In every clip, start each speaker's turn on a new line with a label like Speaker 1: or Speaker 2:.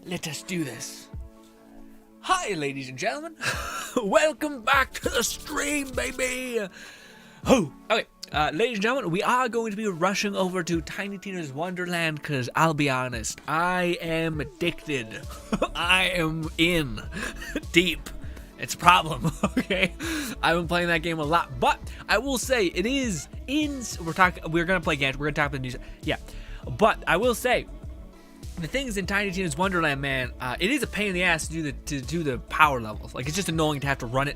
Speaker 1: Let us do this. Hi, ladies and gentlemen. Welcome back to the stream, baby. Oh, okay. Ladies and gentlemen, we are going to be rushing over to Tiny Tina's Wonderland because I'll be honest, I am addicted. I am in deep. It's a problem, okay? I've been playing that game a lot, but I will say it is we're gonna play Genshin. We're gonna talk about the news. Yeah, but I will say the things in Tiny Tina's Wonderland, man, it is a pain in the ass to do the power levels. Like, it's just annoying to have to run it.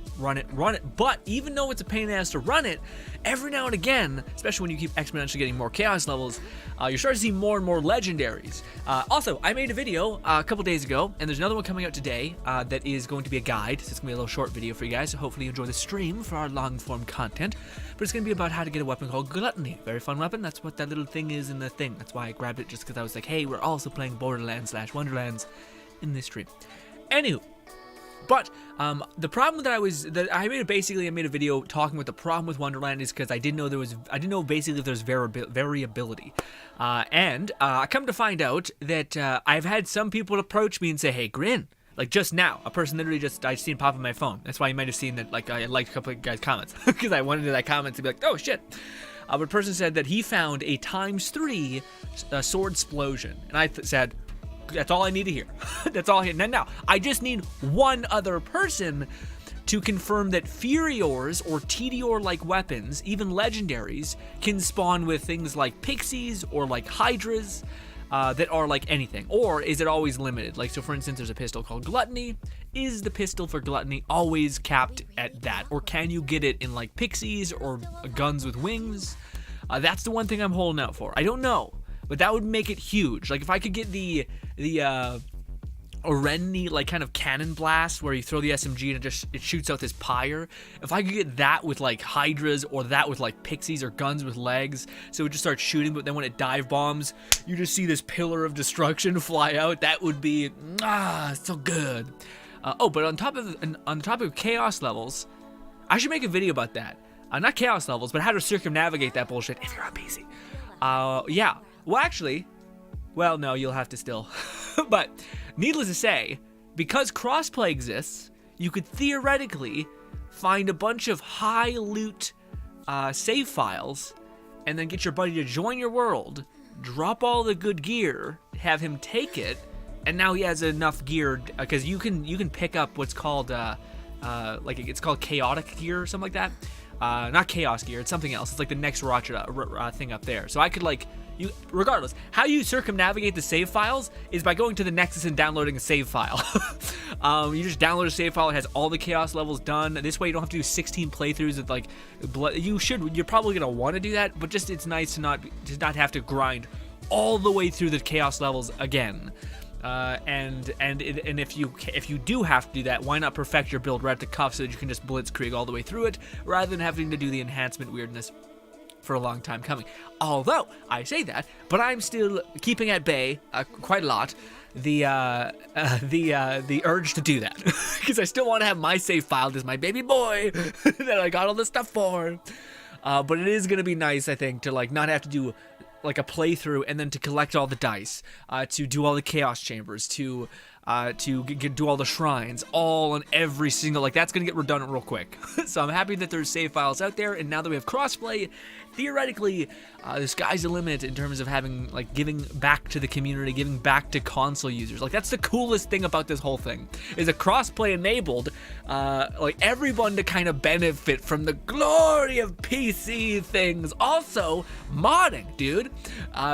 Speaker 1: But even though it's a pain in the ass to run it, every now and again, especially when you keep exponentially getting more chaos levels, you're starting to see more and more legendaries. Also, I made a video a couple days ago, and there's another one coming out today that is going to be a guide. So it's going to be a little short video for you guys, so hopefully you enjoy the stream for our long-form content. But it's going to be about how to get a weapon called Gluttony. Very fun weapon. That's what that little thing is in the thing. That's why I grabbed it, just because I was like, hey, we're also playing Borderlands/Wonderlands in this stream. Anywho, but the problem that I made a video talking about the problem with Wonderland is because I didn't know basically if there's variability, and I come to find out that I've had some people approach me and say, hey, Grin, like just now, a person literally I seen pop on my phone. That's why you might have seen that, like, I liked a couple of guys' comments because I went into that comment to be like, oh shit. But a person said that he found a ×3 sword explosion, and I said, that's all I need to hear. That's all I need. Now, I just need one other person to confirm that Furiors or Tediore-like weapons, even legendaries, can spawn with things like pixies or like hydras that are like anything. Or is it always limited? Like, so for instance, there's a pistol called Gluttony. Is the pistol for Gluttony always capped at that? Or can you get it in like pixies or guns with wings? That's the one thing I'm holding out for. I don't know, but that would make it huge. Like, if I could get the Orenni, like, kind of cannon blast where you throw the SMG and it shoots out this pyre. If I could get that with like hydras, or that with like pixies or guns with legs, so it just starts shooting, but then when it dive bombs, you just see this pillar of destruction fly out. That would be so good. But on top of chaos levels, I should make a video about that. Not chaos levels, but how to circumnavigate that bullshit if you're on PC. Yeah. Well, actually, well, no, you'll have to still. But needless to say, because crossplay exists, you could theoretically find a bunch of high loot save files, and then get your buddy to join your world, drop all the good gear, have him take it, and now he has enough gear, because you can pick up what's called like, it's called chaotic gear or something like that. Not chaos gear, it's something else. It's like the next thing up there. So I could, like, regardless, how you circumnavigate the save files is by going to the Nexus and downloading a save file. You just download a save file. It has all the chaos levels done. This way you don't have to do 16 playthroughs with, like, you're probably gonna want to do that, but just it's nice to not have to grind all the way through the chaos levels again. And if you do have to do that, why not perfect your build right at the cuff so that you can just blitzkrieg all the way through it, rather than having to do the enhancement weirdness for a long time coming. Although I say that, but I'm still keeping at bay quite a lot the urge to do that, because I still want to have my save file as my baby boy that I got all this stuff for. But it is gonna be nice, I think, to, like, not have to do like a playthrough and then to collect all the dice, to do all the chaos chambers, to do all the shrines, all on every single, like, that's gonna get redundant real quick. So I'm happy that there's save files out there, and now that we have crossplay, theoretically, the sky's the limit in terms of having, like, giving back to the community, giving back to console users. Like, that's the coolest thing about this whole thing, is a crossplay enabled, like, everyone to kind of benefit from the glory of PC things. Also, modding, dude.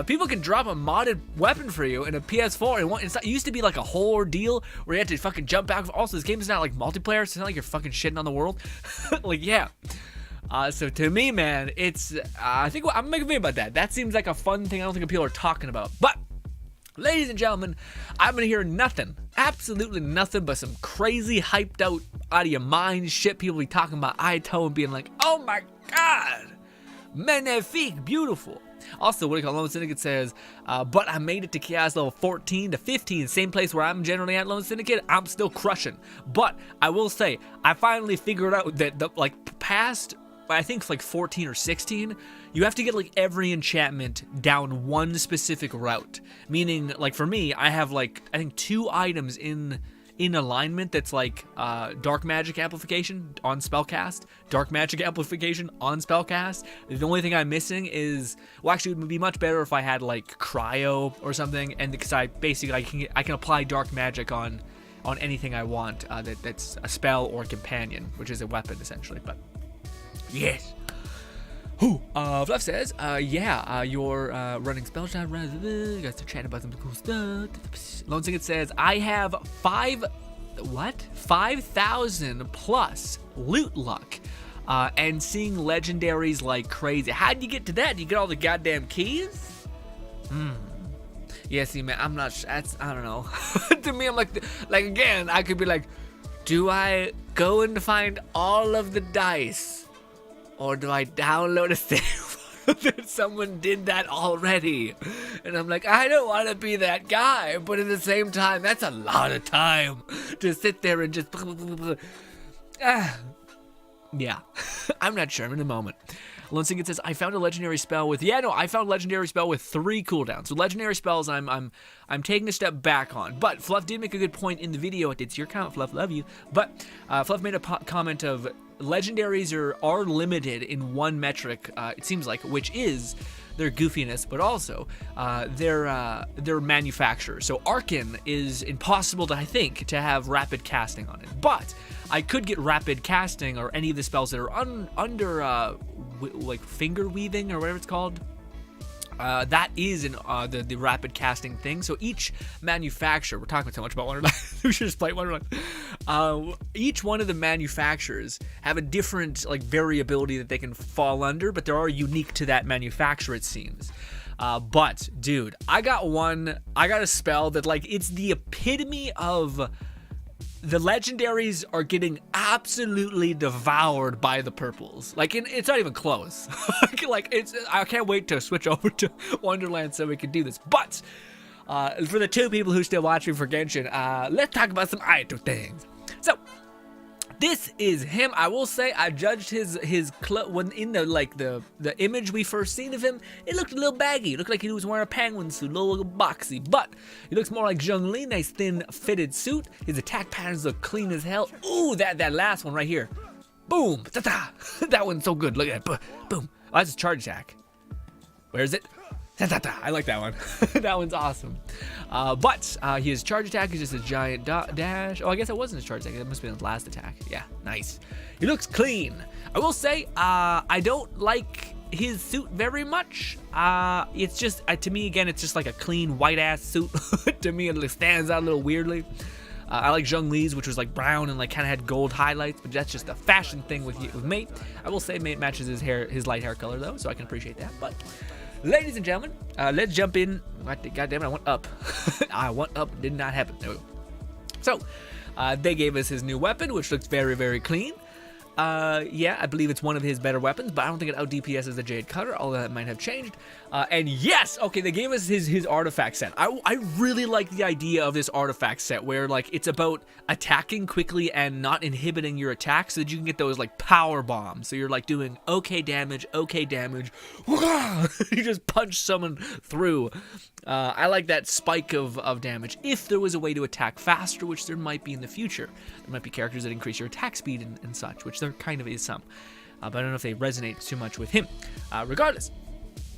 Speaker 1: People can drop a modded weapon for you in a PS4, and it used to be like a whole ordeal where you had to fucking jump back. Also, this game is not like multiplayer, so it's not like you're fucking shitting on the world. Like, yeah. So to me, man, it's, I think I'm gonna make a video about that. That seems like a fun thing I don't think people are talking about. But, ladies and gentlemen, I'm gonna hear nothing, absolutely nothing but some crazy hyped out of your mind shit. People be talking about AYATO and being like, oh my god, magnifique, beautiful. Also, what do you call Lone Syndicate says, but I made it to chaos level 14 to 15, same place where I'm generally at Lone Syndicate. I'm still crushing. But I will say, I finally figured out that the, like, past I think like 14 or 16, you have to get like every enchantment down one specific route. Meaning, like for me, I have like I think 2 items in alignment that's like dark magic amplification on spellcast, dark magic amplification on spellcast. The only thing I'm missing is, well, actually it would be much better if I had like cryo or something, and because I can apply dark magic on anything I want that's a spell or companion, which is a weapon essentially. But yes. Fluff says, you're running spell shot. You guys are chatting about some cool stuff. Lone Singlet says, I have 5,000 plus loot luck, and seeing legendaries like crazy. How'd you get to that? Do you get all the goddamn keys? Yeah, see, man, I'm not. I don't know. To me, I'm like again, I could be like, do I go and find all of the dice? Or do I download a thing that someone did that already? And I'm like, I don't want to be that guy, but at the same time, that's a lot of time to sit there and just... Yeah, I'm not sure. I'm in the moment. Lone Singlet says, I found a legendary spell with... Yeah, no, I found a legendary spell with 3 cooldowns. So legendary spells I'm taking a step back on. But Fluff did make a good point in the video. It's your count, Fluff. Love you. But Fluff made a comment of... Legendaries are limited in one metric, it seems like, which is their goofiness, but also their manufacturer. So Arcan is impossible to, I think, to have rapid casting on it. But I could get rapid casting or any of the spells that are under like finger weaving or whatever it's called. That is in the rapid casting thing. So each manufacturer, we're talking so much about Wonderland, we should just play Wonderland. Each one of the manufacturers have a different like variability that they can fall under, but they are unique to that manufacturer, it seems. But dude, I got a spell that like it's the epitome of the legendaries are getting absolutely devoured by the purples. Like, it's not even close. Like, I can't wait to switch over to Wonderland so we can do this. But for the 2 people who still watching for Genshin, let's talk about some AYATO things. So, this is him. I will say I judged his when in the image we first seen of him, it looked a little baggy. It looked like he was wearing a penguin suit, a little boxy. But he looks more like Zhongli, nice thin fitted suit. His attack patterns look clean as hell. Ooh, that last one right here. Boom. Ta-ta. That one's so good. Look at that. Boom. Oh, that's his charge attack. Where is it? I like that one. That one's awesome. But his charge attack is just a giant dash. Oh, I guess it wasn't his charge attack. That must have been his last attack. Yeah, nice. He looks clean. I will say, I don't like his suit very much. It's just, to me, again, it's just like a clean white-ass suit. To me, it stands out a little weirdly. I like Zhongli's, which was like brown and like kind of had gold highlights, but that's just a fashion thing with Mate. I will say Mate matches his light hair color, though, so I can appreciate that. But... ladies and gentlemen, let's jump in. God damn it, I went up. I went up, did not happen. There we go. So, they gave us his new weapon, which looks very, very clean. Yeah, I believe it's one of his better weapons, but I don't think it out DPS as the Jade Cutter, although that might have changed. And yes, okay, they gave us his artifact set. I really like the idea of this artifact set where like it's about attacking quickly and not inhibiting your attack so that you can get those like power bombs. So you're like doing okay damage. You just punch someone through. I like that spike of damage. If there was a way to attack faster, which there might be in the future, there might be characters that increase your attack speed and such, which there kind of is some. But I don't know if they resonate too much with him. Regardless,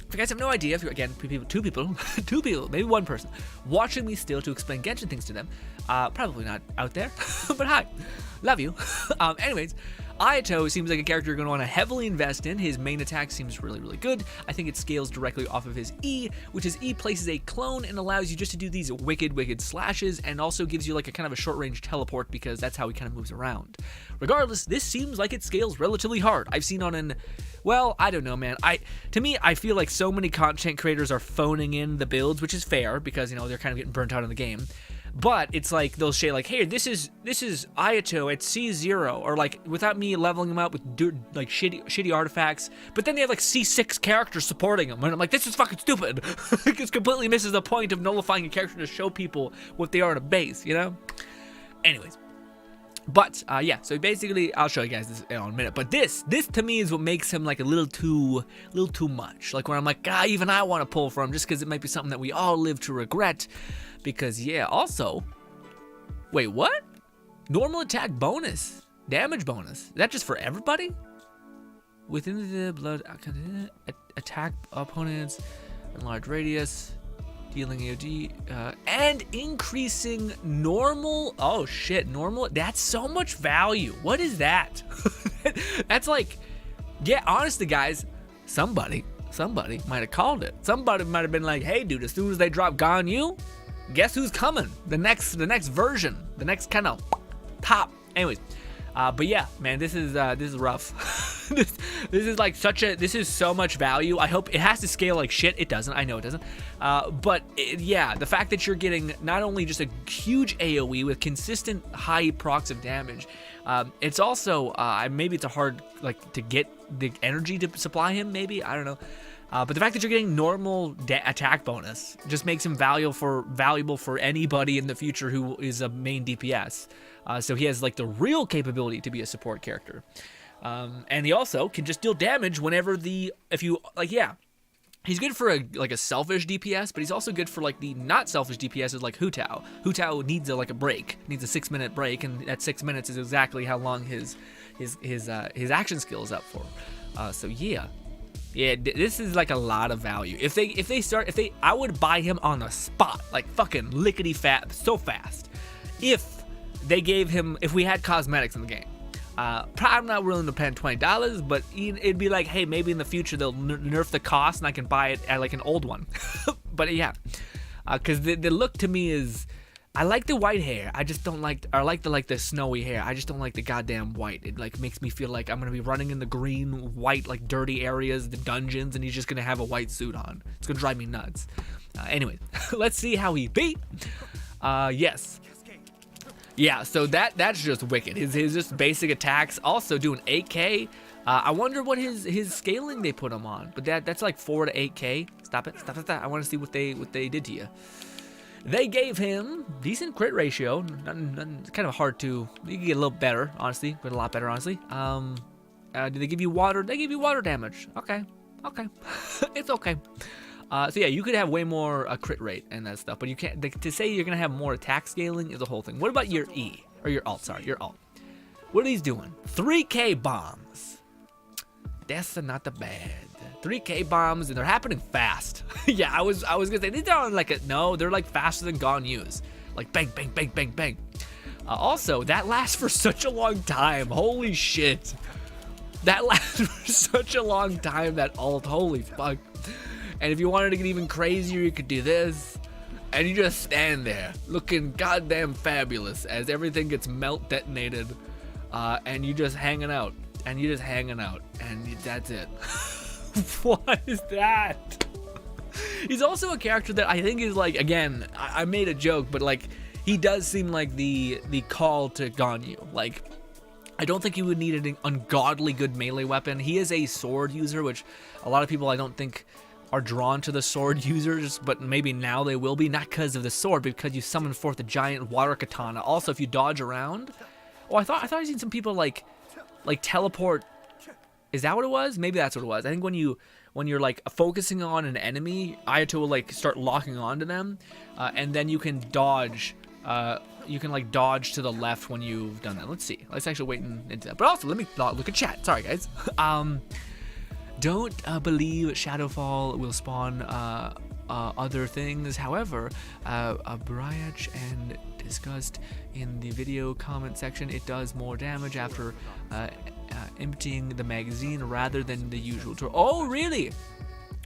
Speaker 1: if you guys have no idea, if you're, again, two people, maybe one person, watching me still to explain Genshin things to them, probably not out there, but hi, love you. Anyways, AYATO seems like a character you're going to want to heavily invest in. His main attack seems really, really good. I think it scales directly off of his E, which is E places a clone and allows you just to do these wicked slashes, and also gives you like a kind of a short-range teleport because that's how he kind of moves around. Regardless, this seems like it scales relatively hard. I've seen on an... well, I don't know, man. To me, I feel like so many content creators are phoning in the builds, which is fair because, you know, they're kind of getting burnt out on the game. But it's like they'll say like, hey, this is AYATO at C0, or like without me leveling him up with like shitty artifacts. But then they have like C6 characters supporting him, and I'm like, this is fucking stupid. It completely misses the point of nullifying a character to show people what they are at a base, you know? Anyways. But yeah, so basically, I'll show you guys this in a minute. But this to me is what makes him like a little too much. Like where I'm like, even I want to pull from, just because it might be something that we all live to regret. Because yeah, also, wait, what? Normal attack bonus, damage bonus. Is that just for everybody? Within the blood, attack opponents in large radius. Dealing AOD, and increasing normal. Oh shit, normal. That's so much value. What is that? That's like, yeah, honestly, guys, somebody might have called it. Somebody might have been like, hey, dude, as soon as they drop Ganyu, guess who's coming? The next version, the next kind of top. Anyways, but yeah, man, this is rough. this is like this is so much value. I hope it has to scale like shit. It doesn't. I know it doesn't. But yeah, the fact that you're getting not only just a huge AOE with consistent high procs of damage, it's also maybe it's a hard to get the energy to supply him. Maybe, I don't know. But the fact that you're getting normal attack bonus just makes him valuable for anybody in the future who is a main DPS. So he has like the real capability to be a support character. And he also can just deal damage whenever he's good for a selfish DPS, but he's also good for like the not selfish DPS like Hu Tao. Hu Tao needs a break, needs a 6-minute break, and that 6 minutes is exactly how long his action skill is up for. So yeah, this is like a lot of value. I would buy him on the spot, like fucking lickety fat, so fast. If we had cosmetics in the game. I'm not willing to spend $20, but it'd be like, hey, maybe in the future they'll nerf the cost and I can buy it at like an old one. But yeah, because the look to me is, I like the white hair. I just don't like, I like the snowy hair. I just don't like the goddamn white. It like makes me feel like I'm gonna be running in the green, white, like dirty areas, the dungeons, and he's just gonna have a white suit on. It's gonna drive me nuts. Anyway, let's see how he beat. Yes. Yeah, so that's just wicked. His just basic attacks, also doing 8k. I wonder what his scaling they put him on, but that's like 4 to 8k. Stop it. I want to see what they did to you. They gave him decent crit ratio. It's kind of hard to. You can get a little better, honestly. Get a lot better, honestly. Did they give you water? They gave you water damage. Okay. It's okay. So yeah, you could have way more crit rate and that stuff, but you can't. To say you're gonna have more attack scaling is the whole thing. What about your E or your alt? Sorry, your alt. What are these doing? 3k bombs. That's not the bad. 3k bombs, and they're happening fast. Yeah, I was gonna say these are like no, they're like faster than Ganyu's. Like bang, bang, bang, bang, bang. Also, that lasts for such a long time. Holy shit. That lasts for such a long time. That alt. Holy fuck. And if you wanted to get even crazier, you could do this. And you just stand there looking goddamn fabulous as everything gets melt detonated. And you just hanging out. And that's it. What is that? He's also a character that I think is like, again, I made a joke, but like, he does seem like the call to Ganyu. Like, I don't think he would need an ungodly good melee weapon. He is a sword user, which a lot of people I don't think are drawn to the sword users, but maybe now they will be, not because of the sword, but because you summon forth a giant water katana. Also, if you dodge around, I thought I seen some people like teleport. Is that what it was? Maybe that's what it was. I think when you're like focusing on an enemy, AYATO will like start locking onto them, and then you can dodge. You can like dodge to the left when you've done that. Let's see. Let's actually wait into that. But also, let me look at chat. Sorry, guys. Don't believe Shadowfall will spawn other things. However, Barrage and discussed in the video comment section, it does more damage after emptying the magazine rather than the usual tour. Oh, really?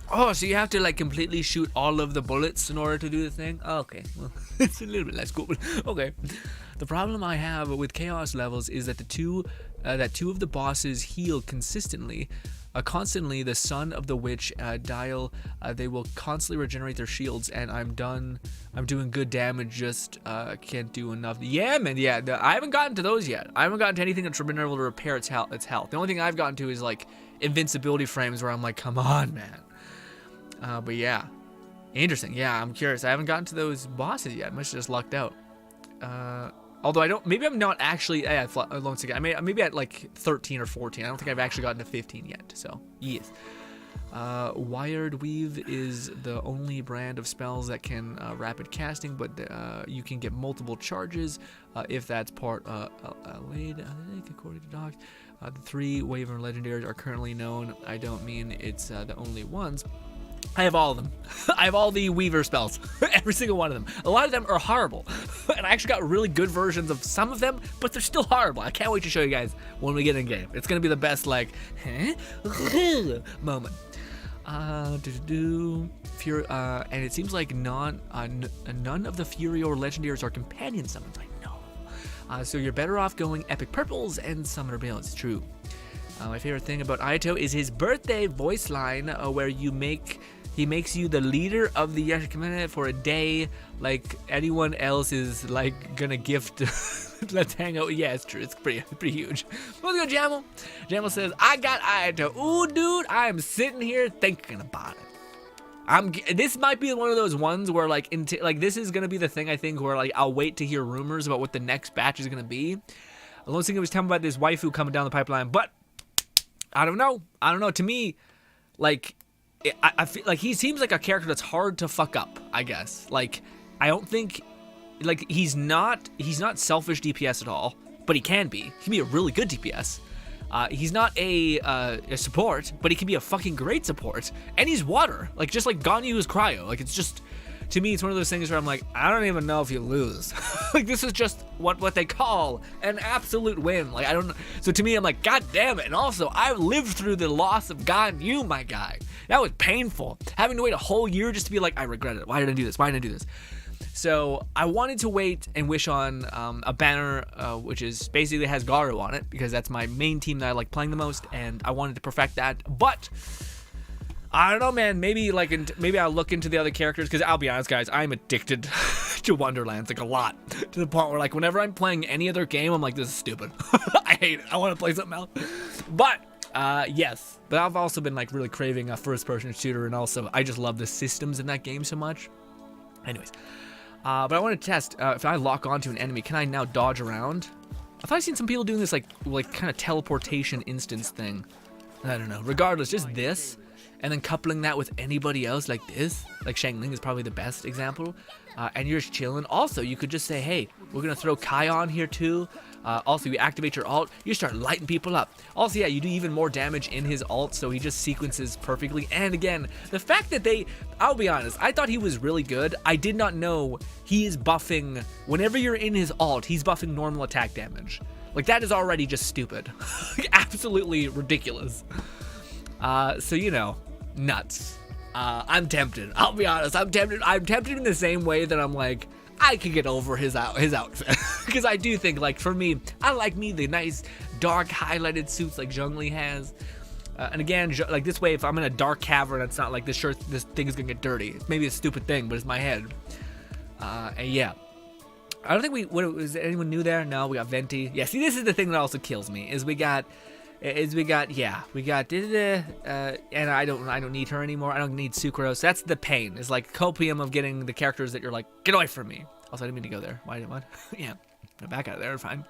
Speaker 1: Oh, so you have to like completely shoot all of the bullets in order to do the thing? Oh, okay, well, it's a little bit less cool. Okay. The problem I have with chaos levels is that two of the bosses heal consistently. Constantly, the son of the witch dial, they will constantly regenerate their shields, and I'm doing good damage, just can't do enough. Yeah, man, yeah, I haven't gotten to those yet. I haven't gotten to anything that's been able to repair its health. The only thing I've gotten to is like invincibility frames where I'm like, come on, man. But yeah, interesting. Yeah, I'm curious. I haven't gotten to those bosses yet. I must have just lucked out. Although I don't, maybe I'm not actually, yeah, once again, maybe at like 13 or 14. I don't think I've actually gotten to 15 yet, so, yes. Wired Weave is the only brand of spells that can rapid casting, but you can get multiple charges if that's part laid according to docs. The 3 Wyvern legendaries are currently known. I don't mean it's the only ones. I have all of them. I have all the Weaver spells. Every single one of them. A lot of them are horrible. And I actually got really good versions of some of them, but they're still horrible. I can't wait to show you guys when we get in game. It's going to be the best, like, moment. And it seems like none of the Furior legendaries are companion summons. I know. So you're better off going epic purples and summoner builds. It's true. My favorite thing about AYATO is his birthday voice line, where he makes you the leader of the Yashi community for a day, like anyone else is like gonna gift. Let's hang out. Yeah, it's true. It's pretty huge. Let's go, Jamal. Jamal says, I got AYATO. Ooh, dude, I am sitting here thinking about it. This might be one of those ones where like this is gonna be the thing I think where like I'll wait to hear rumors about what the next batch is gonna be. I was thinking it was telling about this waifu coming down the pipeline, but I don't know. To me, like, I feel like he seems like a character that's hard to fuck up, I guess. Like, I don't think, like, he's not selfish DPS at all, but he can be. He can be a really good DPS. He's not a support, but he can be a fucking great support. And he's water. Like, just like Ganyu is cryo. Like, it's just, to me, it's one of those things where I'm like, I don't even know if you lose. Like, this is just what they call an absolute win. Like, I don't know. So to me, I'm like, God damn it. And also, I lived through the loss of Ganyu, my guy. That was painful. Having to wait a whole year just to be like, I regret it. Why did I do this? So I wanted to wait and wish on a banner, which is basically has Garu on it, because that's my main team that I like playing the most, and I wanted to perfect that. But I don't know, man. Maybe I'll look into the other characters, because I'll be honest, guys, I'm addicted to Wonderland, like a lot, to the point where like whenever I'm playing any other game, I'm like, this is stupid. I hate it. I want to play something else. But yes, but I've also been like really craving a first-person shooter, and also I just love the systems in that game so much. Anyways, but I want to test if I lock onto an enemy, can I now dodge around? I thought I'd seen some people doing this like kind of teleportation instance thing. I don't know. Regardless, just this. And then coupling that with anybody else like this, like Shangling is probably the best example, and you're just chilling. Also, you could just say, hey, we're going to throw Kai on here too. Also, you activate your ult, you start lighting people up. Also, yeah, you do even more damage in his ult, so he just sequences perfectly. And again, the fact that I'll be honest, I thought he was really good. I did not know he is buffing, whenever you're in his ult, he's buffing normal attack damage. Like, that is already just stupid. Absolutely ridiculous. So, you know, nuts. I'm tempted. I'll be honest. I'm tempted. I'm tempted in the same way that I'm like, I could get over his outfit. Because I do think, like, for me, I like the nice, dark, highlighted suits like Zhongli has. And again, like, this way, if I'm in a dark cavern, it's not like this thing is gonna get dirty. It's maybe a stupid thing, but it's my head. And yeah. I don't think is anyone new there? No, we got Venti. Yeah, see, this is the thing that also kills me, is we got, and I don't need her anymore. I don't need Sucrose. That's the pain. It's like copium of getting the characters that you're like, get away from me. Also, I didn't mean to go there. Why? Yeah, back out of there. Fine.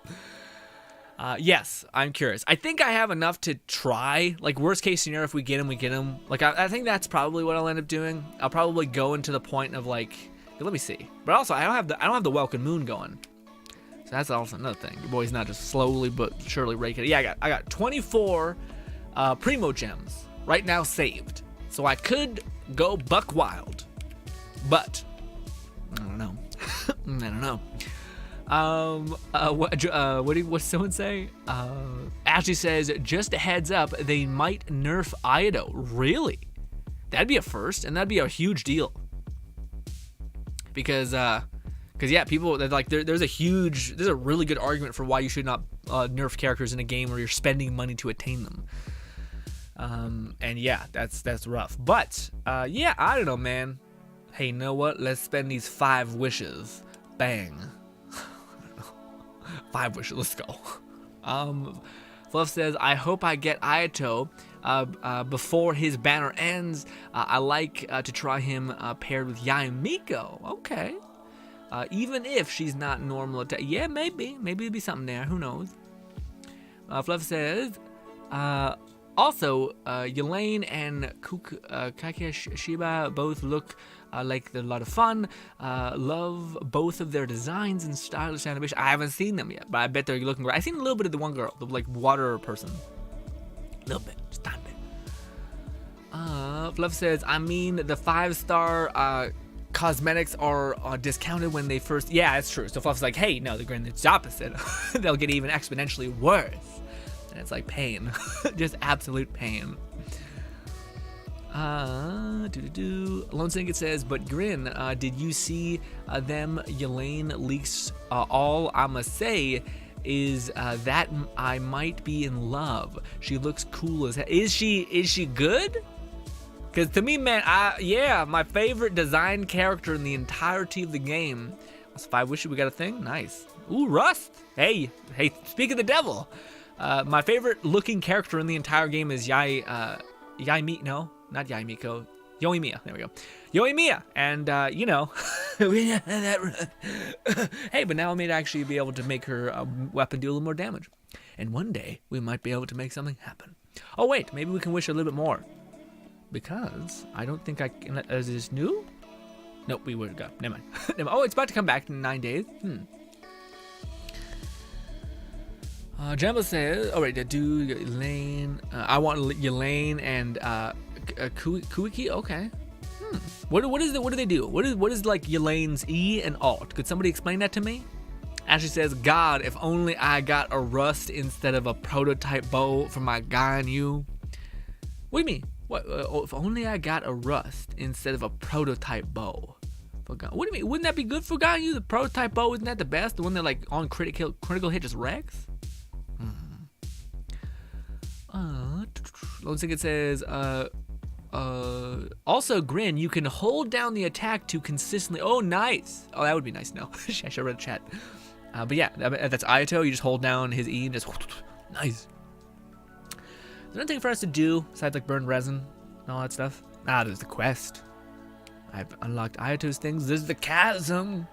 Speaker 1: Yes, I'm curious. I think I have enough to try. Like, worst case scenario, if we get him, we get him. Like, I think that's probably what I'll end up doing. I'll probably go into the point of like, let me see. But also, I don't have the Welcome Moon going. So that's also another thing. Your boy's not just slowly but surely raking it. Yeah, I got 24 Primo Gems right now saved. So I could go buck wild. But I don't know. What's someone say? Ashley says, just a heads up, they might nerf AYATO. Really? That'd be a first, and that'd be a huge deal. Because yeah, people like there's a really good argument for why you should not nerf characters in a game where you're spending money to attain them. And yeah, that's rough. But yeah, I don't know, man. Hey, you know what? Let's spend these 5 wishes. Bang. 5 wishes. Let's go. Fluff says, I hope I get AYATO before his banner ends. I like to try him paired with Yae Miko. Okay. even if she's not normal attack. Yeah, maybe it'd be something there. Who knows? Fluff says, also, Yelaine and Kakeshiba both look like they're a lot of fun. Love both of their designs and stylish animation. I haven't seen them yet, but I bet they're looking great. I've seen a little bit of the one girl, the like water person. A little bit, just a tiny bit. Fluff says, I mean, the 5-star cosmetics are discounted when they first. Yeah, that's true. So Fluff's like, hey, no, it's opposite. They'll get even exponentially worse. And it's like pain, just absolute pain. Lone Syndicate says, but Grin, did you see them Yelaine leaks? All I'ma say is that I might be in love. She looks cool as hell. Is she good? Because to me, man, yeah, my favorite design character in the entirety of the game was 5 Wishes. We got a thing? Nice. Ooh, Rust. Hey, speak of the devil. My favorite looking character in the entire game is Yoimiya. There we go. Yoimiya. And, you know, hey, but now I may actually be able to make her weapon do a little more damage. And one day, we might be able to make something happen. Oh, wait, maybe we can wish a little bit more. Because I don't think I can. Is this new? Nope, we would go. Never mind. Oh, it's about to come back in 9 days. Jamba says, all right, do Yelaine. I want Yelaine and Kuiki. Okay. What do they do? What is like Yelaine's E and Alt? Could somebody explain that to me? Ashley says, God, if only I got a rust instead of a prototype bow for my Ganyu. What do you mean? What? If only I got a rust instead of a prototype bow. What do you mean? Wouldn't that be good for Ganyu? The prototype bow, isn't that the best? The one that like on critical hit just wrecks? Lone Syndicate says, also Grin, you can hold down the attack to consistently. Oh, nice. Oh, that would be nice. No, I should have read the chat. But yeah, that's Ayato. You just hold down his E and just nice. There's nothing for us to do besides like burn resin and all that stuff. There's the quest. I've unlocked Ayato's things. There's the chasm.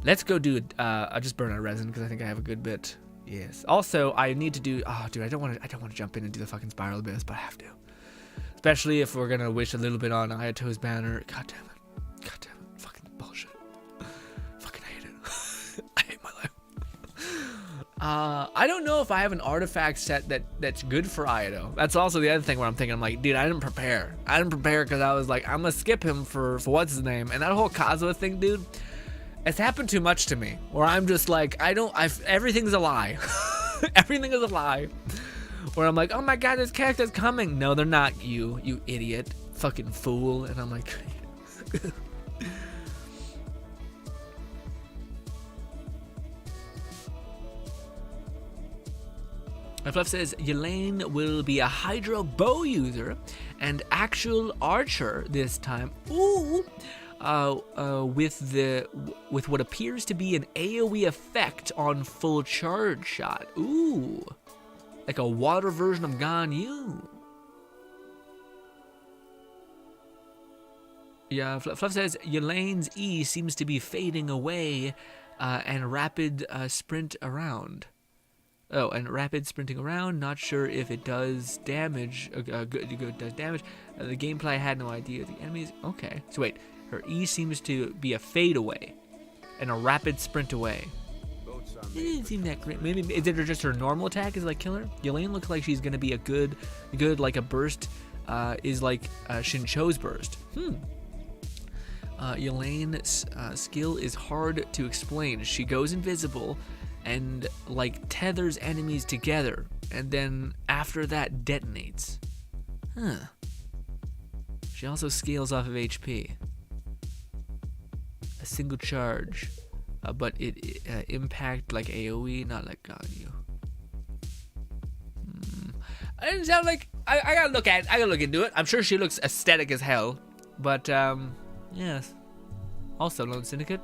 Speaker 1: Let's go do it. I'll just burn out resin because I think I have a good bit. Yes. Also, I need to do. Oh, dude, I don't want to jump in and do the fucking spiral abyss, but I have to. Especially if we're gonna wish a little bit on Ayato's banner. God damn it. Fucking bullshit. Fucking hate it. I hate my life. I don't know if I have an artifact set that's good for Ayato. That's also the other thing where I'm thinking, I'm like, dude, I didn't prepare because I was like, I'm gonna skip him for what's his name, and that whole Kazuha thing, dude. It's happened too much to me where I'm just like, everything's a lie. Everything is a lie. Where I'm like, oh my god, this character's coming. No, they're not, you idiot, fucking fool. And I'm like, Fluff says, Yelaine will be a Hydro bow user and actual archer this time. Ooh. With what appears to be an AoE effect on full charge shot. Ooh. Like a water version of Ganyu. Yeah, Fluff says, Yelaine's E seems to be fading away and rapid sprint around. Oh, and rapid sprinting around. Not sure if it does damage. Good does damage. The gameplay, I had no idea. The enemies. Okay. So wait, her E seems to be a fade away, and a rapid sprint away. It didn't seem that great. Maybe is it just her normal attack is like killer? Yelaine looks like she's gonna be a good like a burst. Is like Shincho's burst. Yelaine's skill is hard to explain. She goes invisible and like tethers enemies together, and then after that detonates. She also scales off of HP. A single charge, but it impact like AoE, not like Ganyu. It doesn't sound like I gotta look into it. I'm sure she looks aesthetic as hell, but yes. Also, Lone Syndicate.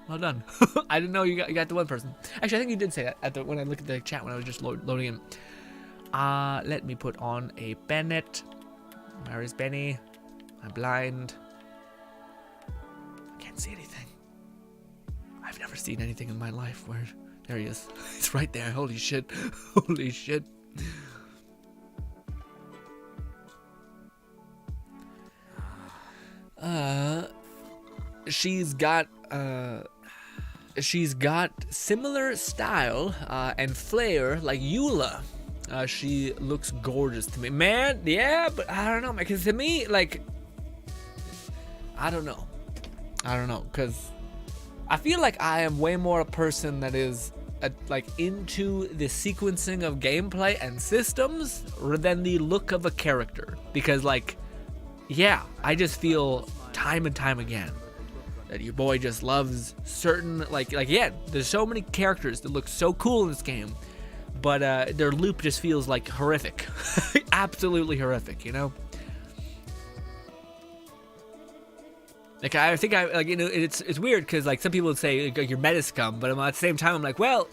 Speaker 1: Well done. I didn't know you got the one person. Actually, I think you did say that when I looked at the chat when I was just loading in. Let me put on a Bennett. Where is Benny? I'm blind. I can't see anything. I've never seen anything in my life where... There he is. It's right there. Holy shit. Holy shit. She's got similar style and flair like Eula. She looks gorgeous to me, man. Yeah, but I don't know, man, because to me, like, I don't know, because I feel like I am way more a person that is like into the sequencing of gameplay and systems than the look of a character, because like, yeah, I just feel time and time again that your boy just loves certain, like yeah, there's so many characters that look so cool in this game, but their loop just feels like horrific. Absolutely horrific, you know? Like, I think it's weird because, like, some people would say like, you're meta scum, but at the same time I'm like, well,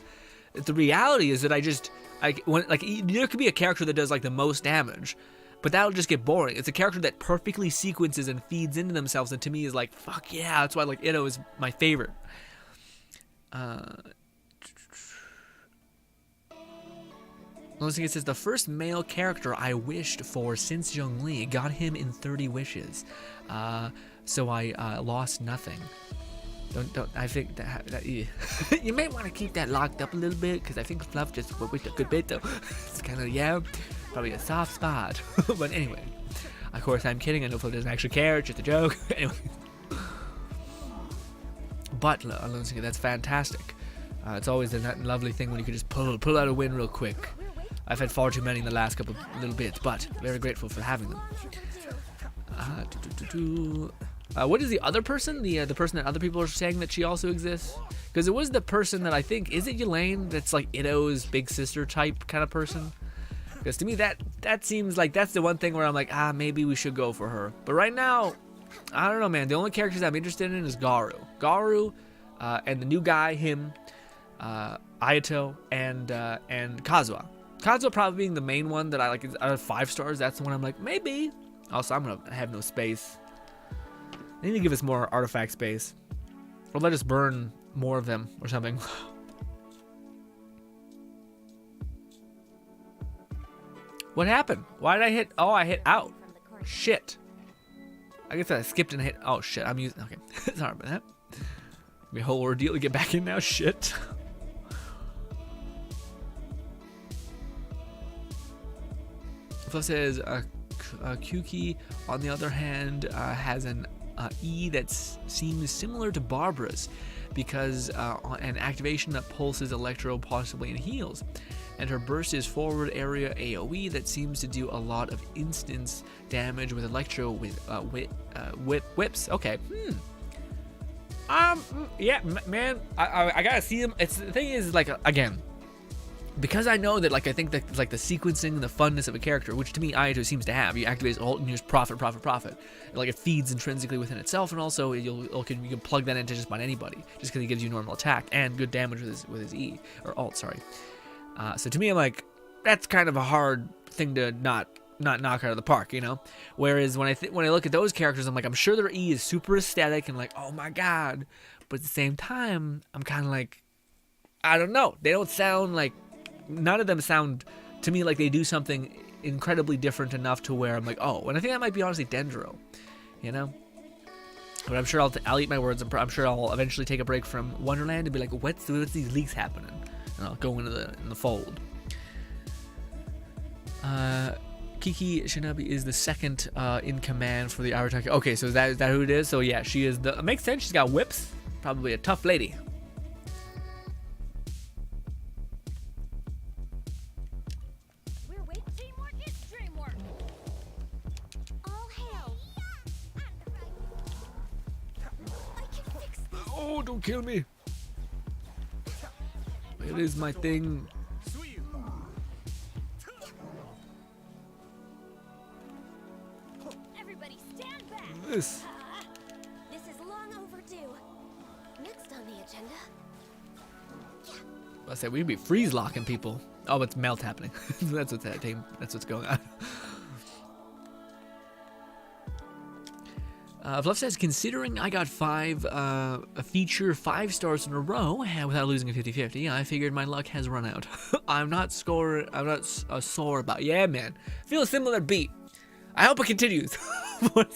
Speaker 1: the reality is that there could be a character that does like the most damage, but that'll just get boring. It's a character that perfectly sequences and feeds into themselves, and to me is like, fuck yeah, that's why like AYATO is my favorite. It says, the first male character I wished for since Zhongli, got him in 30 wishes. So I lost nothing. Don't, I think that you may want to keep that locked up a little bit, because I think Fluff just went a good bit though. It's kind of, yeah, probably a soft spot. But anyway, of course I'm kidding. I know Fluff doesn't actually care. It's just a joke. Anyway. But that's fantastic. It's always a lovely thing when you can just pull out a win real quick. I've had far too many in the last couple little bits, but very grateful for having them. What is the other person? The person that other people are saying that she also exists? Because it was the person that I think, is it Elaine? That's like Ito's big sister type kind of person. Because to me that seems like that's the one thing where I'm like, maybe we should go for her. But right now, I don't know, man. The only characters I'm interested in is Garu, and the new guy, him, AYATO, and Kazuha. Kazuha probably being the main one that I like. Out of 5 stars, that's the one I'm like, maybe. Also, I'm gonna have no space. They need to give us more artifact space, or let us burn more of them or something. What happened? Why did I hit? Oh, I hit out. Shit. I guess I skipped and hit. Oh shit. I'm using. Okay. Sorry about that. Be a whole ordeal to get back in now. Shit. Fluff says Kuki, on the other hand, has an E that seems similar to Barbara's, because an activation that pulses Electro possibly and heals, and her burst is forward area AoE that seems to do a lot of instance damage with Electro with whips. Okay. Yeah, man, I gotta see him. It's the thing is, like, again, because I know that, like, I think that, like, the sequencing and the funness of a character, which to me AYATO seems to have, you activate his ult and you just profit. Like, it feeds intrinsically within itself, and also you can plug that into just about anybody, just because he gives you normal attack and good damage with his E or ult. Sorry. So to me, I'm like, that's kind of a hard thing to not knock out of the park, you know. Whereas when I look at those characters, I'm like, I'm sure their E is super aesthetic and like, oh my god, but at the same time, I'm kind of like, I don't know. They don't sound like. None of them sound to me like they do something incredibly different enough to where I'm like, oh, and I think that might be honestly Dendro, you know? But I'm sure I'll eat my words. I'm sure I'll eventually take a break from Wonderland and be like, what's these leaks happening? And I'll go into the fold. Kiki Shinobi is the second in command for the Arataki. Okay, so is that who it is? So yeah, she is it makes sense. She's got whips. Probably a tough lady. Oh, don't kill me. It is my thing.
Speaker 2: Everybody stand back.
Speaker 1: This
Speaker 2: is long overdue. Next on the agenda.
Speaker 1: I said we'd be freeze locking people. Oh, it's melt happening. That's what's going on. Fluff says, considering I got a feature 5 stars in a row without losing a 50-50, I figured my luck has run out. I'm not sore about. Yeah, man. Feel a similar beat. I hope it continues.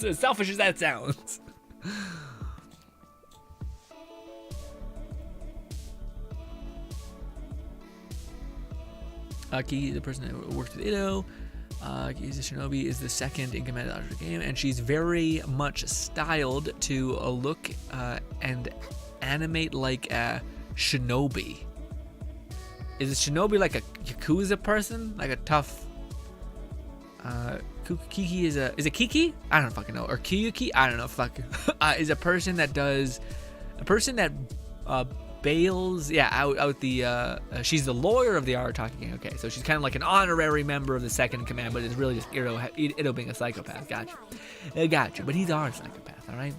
Speaker 1: As selfish as that sounds. Kiki, the person that worked with AYATO. Kiki's Shinobi is the second in command of the game, and she's very much styled to look and animate like a shinobi. Is a shinobi like a Yakuza person? Like a tough... Kiki is it Kiki? I don't fucking know. Or Kiyuki? I don't know. Fuck. Is a person that does... A person that bails... Yeah, out the... she's the lawyer of the Arataki gang. Okay, so she's kind of like an honorary member of the second in command, but it's really just Ito being a psychopath. Gotcha. Gotcha. But he's our psychopath, alright?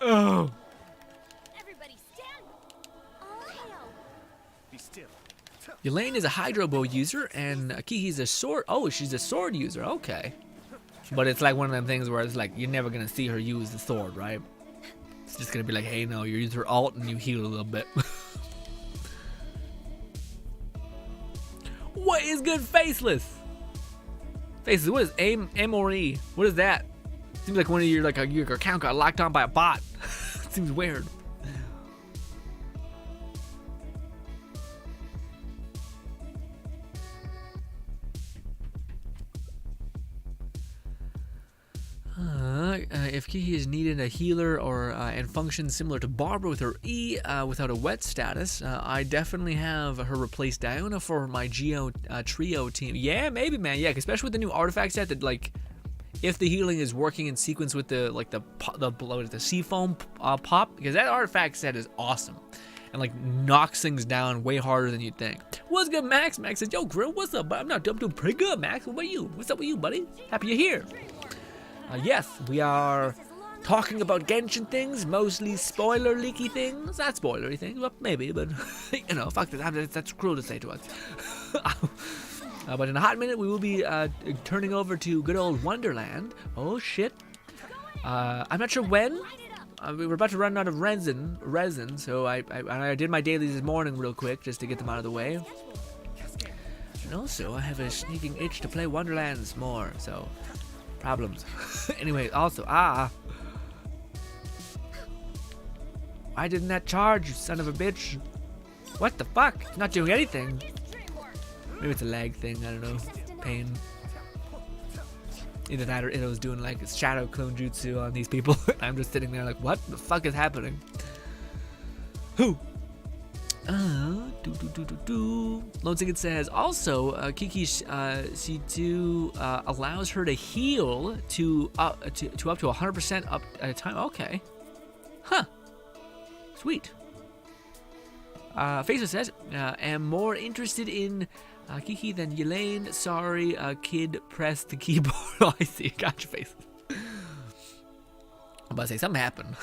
Speaker 1: Oh.
Speaker 2: Everybody stand. All hail.
Speaker 3: Be still.
Speaker 1: Elaine is a hydro bow user, and Kiki's a sword. Oh, she's a sword user. Okay. But it's like one of them things where it's like you're never gonna see her use the sword, right? It's just gonna be like, hey, no, you use her alt and you heal a little bit. What is good, faceless? Faceless. What is M or E? What is that? Seems like one of your your account got locked on by a bot. Seems weird. If Kiki is needed a healer or and functions similar to Barbara with her E without a wet status, I definitely have her replace Diona for my Geo trio team. Yeah, maybe, man. Yeah, especially with the new artifact set that like, if the healing is working in sequence with the seafoam pop, because that artifact set is awesome and like knocks things down way harder than you'd think. What's good, Max? Max says, yo, Grill, what's up? I'm doing pretty good, Max. What about you? What's up with you, buddy? Happy you're here. Yes, we are talking about Genshin things, mostly spoiler leaky things. Not spoilery things, well, maybe, but you know, fuck this. That's cruel to say to us. But in a hot minute, we will be turning over to good old Wonderland. Oh shit! I'm not sure when. We were about to run out of resin, so I did my dailies this morning real quick just to get them out of the way. And also, I have a sneaking itch to play Wonderlands more. So. Problems. Anyway, also, why didn't that charge, you son of a bitch? What the fuck? It's not doing anything. Maybe it's a lag thing, I don't know. Pain. Either that or Ito's doing like a shadow clone jutsu on these people. I'm just sitting there like, what the fuck is happening? Who? Lone Ticket says also Kiki C2 allows her to heal to up to 100% up at a time. Okay, huh? Sweet. Faceless says am more interested in Kiki than Elaine. Sorry, kid pressed the keyboard. Oh, I see. Gotcha, Faceless. I'm about to say something happened.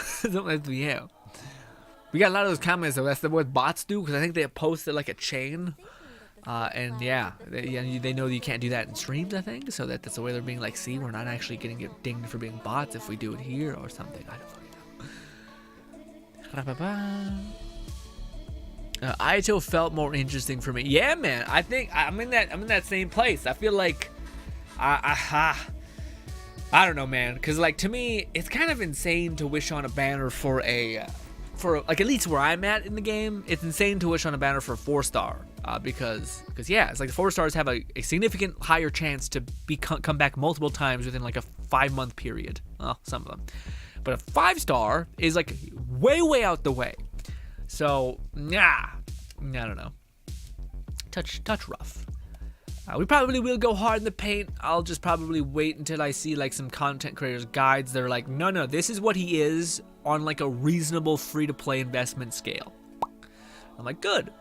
Speaker 1: Yeah. We got a lot of those comments, though. That's what bots do, because I think they posted like a chain. And yeah, they know that you can't do that in streams, I think. So that's the way they're being like, see, we're not actually going to get dinged for being bots if we do it here or something. I don't fucking know. AYATO felt more interesting for me. Yeah, man. I think I'm in that same place. I feel like, I don't know, man. Because like to me, it's kind of insane to wish on a banner for like at least where I'm at in the game, it's insane to wish on a banner for a 4-star because yeah, it's like the 4 stars have a significant higher chance to come back multiple times within like a 5-month period. Well, some of them, but a 5-star is like way out the way. So I don't know. Touch rough. We probably will go hard in the paint. I'll just probably wait until I see like some content creators guides. They're like, no, this is what he is on like a reasonable free-to-play investment scale. I'm like, good.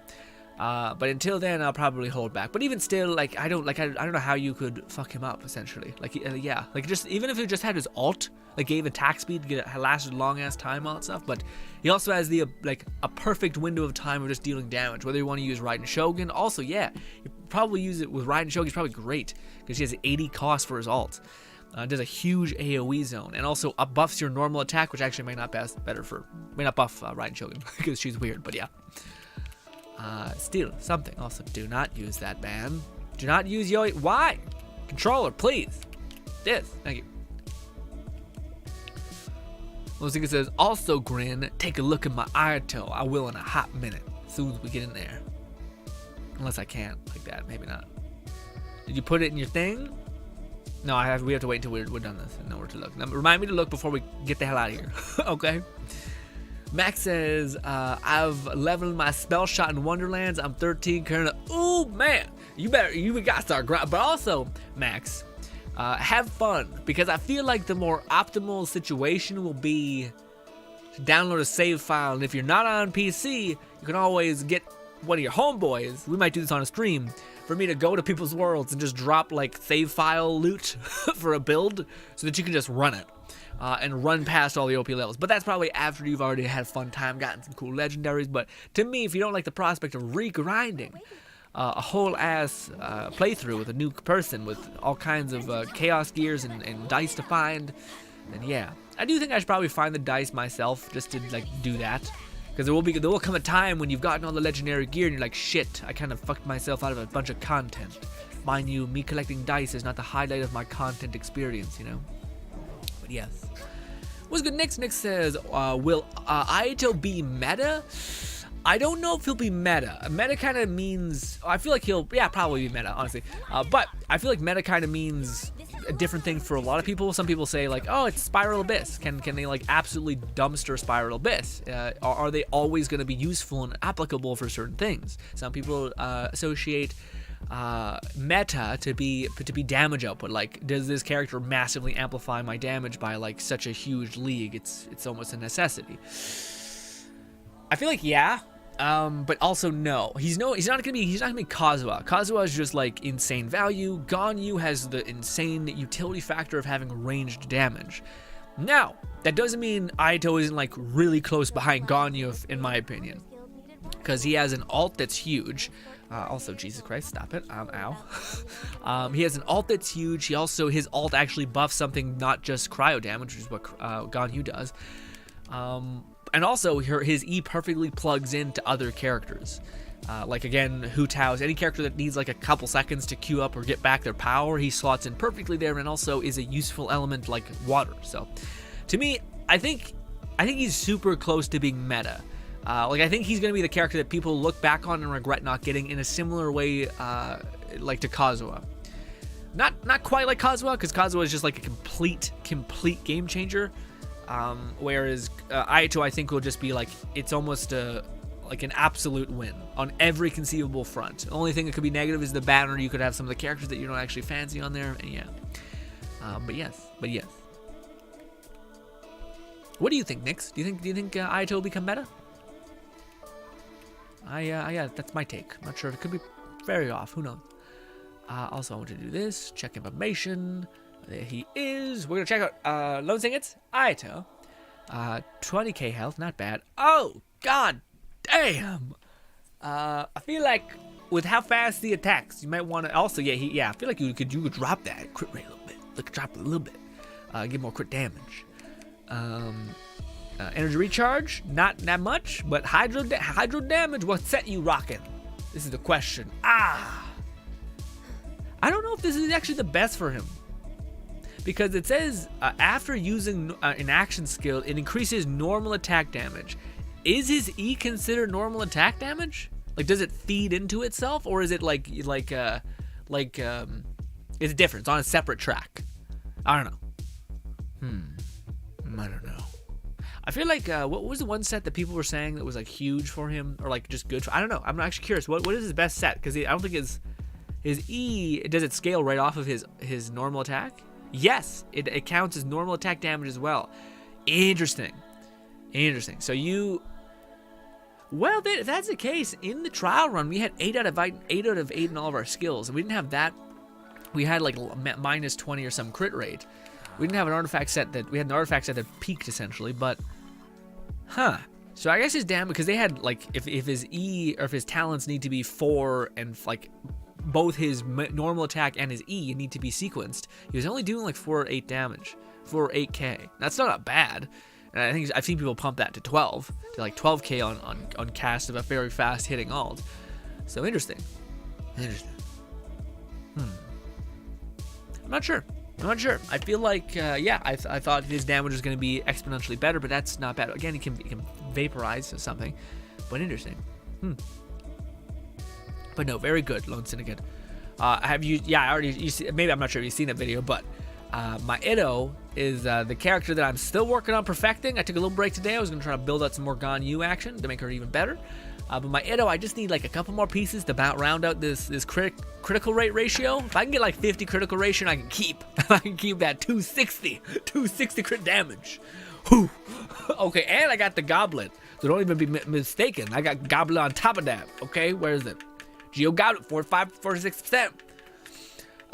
Speaker 1: But until then, I'll probably hold back. But even still, like I don't know how you could fuck him up essentially. Like yeah, like just even if he just had his ult, like gave attack speed, lasted long ass time, all that stuff. But he also has the like a perfect window of time of just dealing damage. Whether you want to use Raiden Shogun, also yeah, you probably use it with Raiden Shogun. He's probably great because he has 80 cost for his ult. Does a huge AoE zone and also buffs your normal attack, which actually may not buff Raiden Shogun because she's weird. But yeah. Still something. Also, do not use that ban. Do not use yo. Why? Controller, please. This. Thank you. Losing it says, also Grin, take a look at my AYATO. I will in a hot minute. As soon as we get in there. Unless I can't like that. Maybe not. Did you put it in your thing? No, we have to wait until we're done this and know where to look. Now, remind me to look before we get the hell out of here. Okay. Max says, I've leveled my spell shot in Wonderlands. I'm 13 currently. Ooh, man. You gotta start grinding. But also, Max, have fun. Because I feel like the more optimal situation will be to download a save file. And if you're not on PC, you can always get one of your homeboys. We might do this on a stream. For me to go to people's worlds and just drop like save file loot for a build so that you can just run it. And run past all the OP levels. But that's probably after you've already had a fun time, gotten some cool legendaries. But to me, if you don't like the prospect of re-grinding a whole ass playthrough with a new person with all kinds of chaos gears and dice to find, then yeah. I do think I should probably find the dice myself just to like do that. Because there will come a time when you've gotten all the legendary gear and you're like, shit, I kind of fucked myself out of a bunch of content. Mind you, me collecting dice is not the highlight of my content experience, you know? But yes. What's good, Nick? Nick says, will AYATO be meta? I don't know if he'll be meta. Meta kind of means, I feel like he'll, yeah, probably be meta, honestly. But I feel like meta kind of means a different thing for a lot of people. Some people say like, oh, it's Spiral Abyss. Can they like absolutely dumpster Spiral Abyss? Are they always going to be useful and applicable for certain things? Some people associate meta to be damage output. Like, does this character massively amplify my damage by like such a huge league? It's almost a necessity. I feel like yeah, but also no. He's not gonna be Kazuha. Kazuha is just like insane value. Ganyu has the insane utility factor of having ranged damage. Now, that doesn't mean AYATO isn't like really close behind Ganyu, in my opinion, because he has an ult that's huge. Also, Jesus Christ, stop it. Ow. He has an ult that's huge. His ult actually buffs something, not just cryo damage, which is what Ganyu does. And also, his E perfectly plugs into other characters. Like, again, Hu Tao's, any character that needs like a couple seconds to queue up or get back their power, he slots in perfectly there, and also is a useful element like water. So, to me, I think he's super close to being meta. Like, I think he's going to be the character that people look back on and regret not getting in a similar way, like to Kazuha. Not quite like Kazuha, because Kazuha is just like a complete game changer. Whereas AYATO, I think, will just be like, it's almost like an absolute win on every conceivable front. The only thing that could be negative is the banner. You could have some of the characters that you don't actually fancy on there, and yeah. But yes. What do you think, Nix? Do you think AYATO will become meta? Yeah, that's my take. I'm not sure. It could be very off. Who knows? Also, I want to do this. Check information. There he is. We're going to check out Lone Singets. AYATO. 20k health. Not bad. Oh, god damn. I feel like with how fast he attacks, you might want to also, I feel like you could drop that crit rate a little bit. Drop it a little bit. Get more crit damage. Energy recharge, not that much, but hydro damage, what set you rocking? This is the question. I don't know if this is actually the best for him. Because it says, after using an action skill, it increases normal attack damage. Is his E considered normal attack damage? Like, does it feed into itself? Or is it it's different, it's on a separate track? I don't know. I don't know. I feel like, what was the one set that people were saying that was like huge for him, or like just good for, I don't know. I'm actually curious. What is his best set? Because I don't think his E, does it scale right off of his normal attack? Yes, it counts as normal attack damage as well. Interesting. So Well, if that's the case, in the trial run, we had 8 out of 8 in all of our skills. And we didn't have that. We had like minus 20 or some crit rate. We didn't have an artifact set that, we had an artifact set that peaked essentially, but, So I guess his damage, because they had like, if his E, or if his talents need to be 4 and like, both his normal attack and his E need to be sequenced, he was only doing like 4 or 8 damage, 4 or 8k. That's not bad. And I think I've seen people pump that to 12, to like 12k on cast of a very fast hitting alt. So interesting. I'm not sure. I feel like, I thought his damage was going to be exponentially better, but that's not bad. Again, he can vaporize something, but interesting. But no, very good, Lone Syndicate. Have you? Yeah, maybe I'm not sure if you've seen that video, but my Itto is the character that I'm still working on perfecting. I took a little break today. I was going to try to build out some more Ganyu action to make her even better. But my Itto, I just need like a couple more pieces to round out this critical rate ratio. If I can get like 50 critical ratio, I can keep that 260 crit damage. Whew. Okay, and I got the Goblet. So don't even be mistaken. I got Goblet on top of that. Okay, where is it? Geo Goblet, 46%.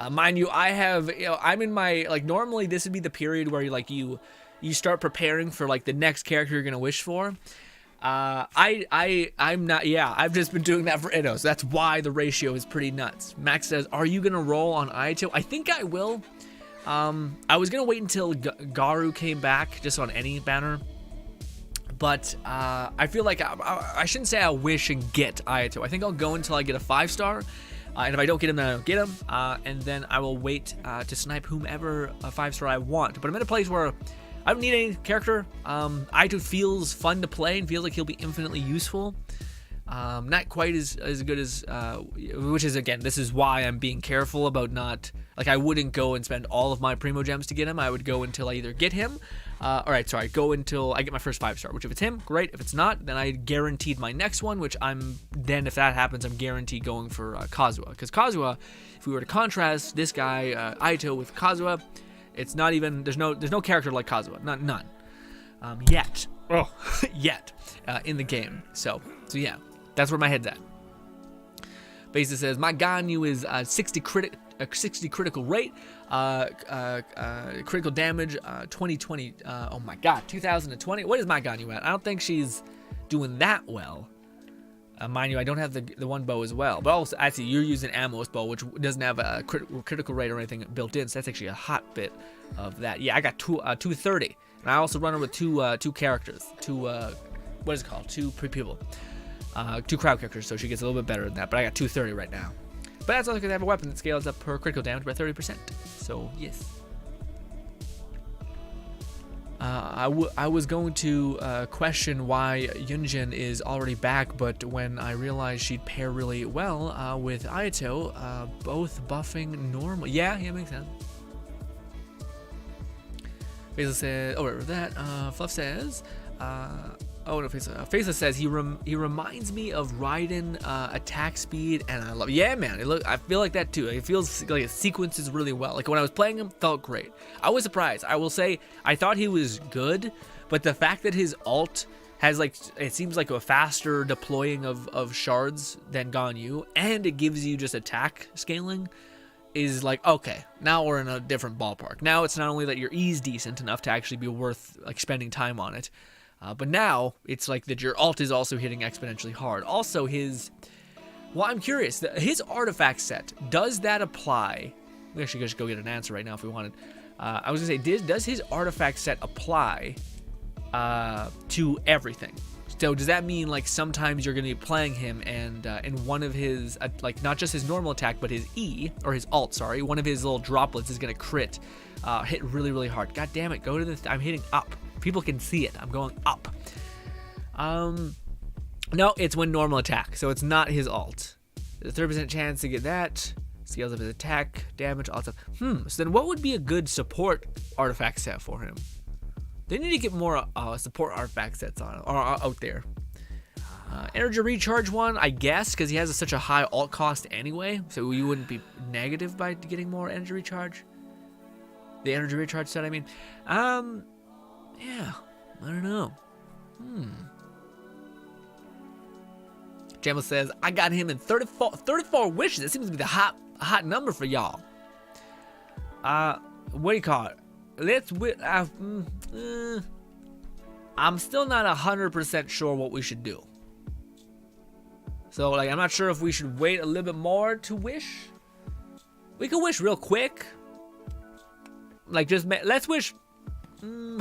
Speaker 1: Mind you, I have, I'm in my, like, normally this would be the period where you start preparing for like the next character you're gonna wish for. I'm not, I've just been doing that for Itto, so that's why the ratio is pretty nuts. Max says, are you gonna roll on AYATO? I think I will. I was gonna wait until Garu came back, just on any banner. But I feel like I shouldn't say I wish and get AYATO. I think I'll go until I get a 5-star. And if I don't get him, then I don't get him. And then I will wait to snipe whomever a 5-star I want. But I'm in a place where I don't need any character. AYATO feels fun to play and feels like he'll be infinitely useful. Not quite as good as, which is, again, this is why I'm being careful about not, like, I wouldn't go and spend all of my Primo Gems to get him. I would go until I either get him, go until I get my first 5-star, which if it's him, great. If it's not, then I guaranteed my next one, which if that happens, I'm guaranteed going for Kazuha. Because Kazuha, if we were to contrast this guy, AYATO, with Kazuha, it's not even, there's no character like Kazuha, none. Yet. In the game. So yeah, that's where my head's at. Basis says, my Ganyu is 60 critical rate, critical damage, 2020, oh my god, 2020. What is my Ganyu at? I don't think she's doing that well. Mind you, I don't have the one bow as well. But also, actually, you're using Ammo's bow, which doesn't have a critical rate or anything built in, so that's actually a hot bit of that. Yeah, I got 230. And I also run her with two characters. What is it called? Two people. 2 crowd characters, so she gets a little bit better than that. But I got 230 right now. But that's also because I have a weapon that scales up her critical damage by 30%. So, yes. I was going to question why Yunjin is already back, but when I realized she'd pair really well with AYATO, both buffing normal. Yeah, makes sense. Faceless says, Fluff says, Faceless says he reminds me of Raiden attack speed, and I love. Yeah, man, I feel like that too. It feels like it sequences really well. Like when I was playing him, felt great. I was surprised. I will say I thought he was good, but the fact that his alt has it seems like a faster deploying of shards than Ganyu, and it gives you just attack scaling, is like, okay, now we're in a different ballpark. Now it's not only that your E's decent enough to actually be worth like spending time on it. But now, it's like that your alt is also hitting exponentially hard. Also, I'm curious, his artifact set, does that apply? We actually could just go get an answer right now if we wanted. I was going to say, does his artifact set apply to everything? So does that mean, like, sometimes you're going to be playing him and in one of his, like, not just his normal attack, but his E, or his alt, sorry, one of his little droplets is going to crit, hit really, really hard. God damn it, go to the, I'm hitting up. People can see it. I'm going up. No, it's when normal attack, so it's not his alt. There's a 30% chance to get that. Scales up his attack, damage, alt stuff. So then what would be a good support artifact set for him? They need to get more support artifact sets on or out there. Energy recharge one, I guess, because he has such a high alt cost anyway, so you wouldn't be negative by getting more energy recharge. The energy recharge set, I mean. Yeah, I don't know. Jamel says, I got him in 34 wishes. That seems to be the hot number for y'all. What do you call it? I'm still not 100% sure what we should do. So, like, I'm not sure if we should wait a little bit more to wish. We can wish real quick. Like, just let's wish.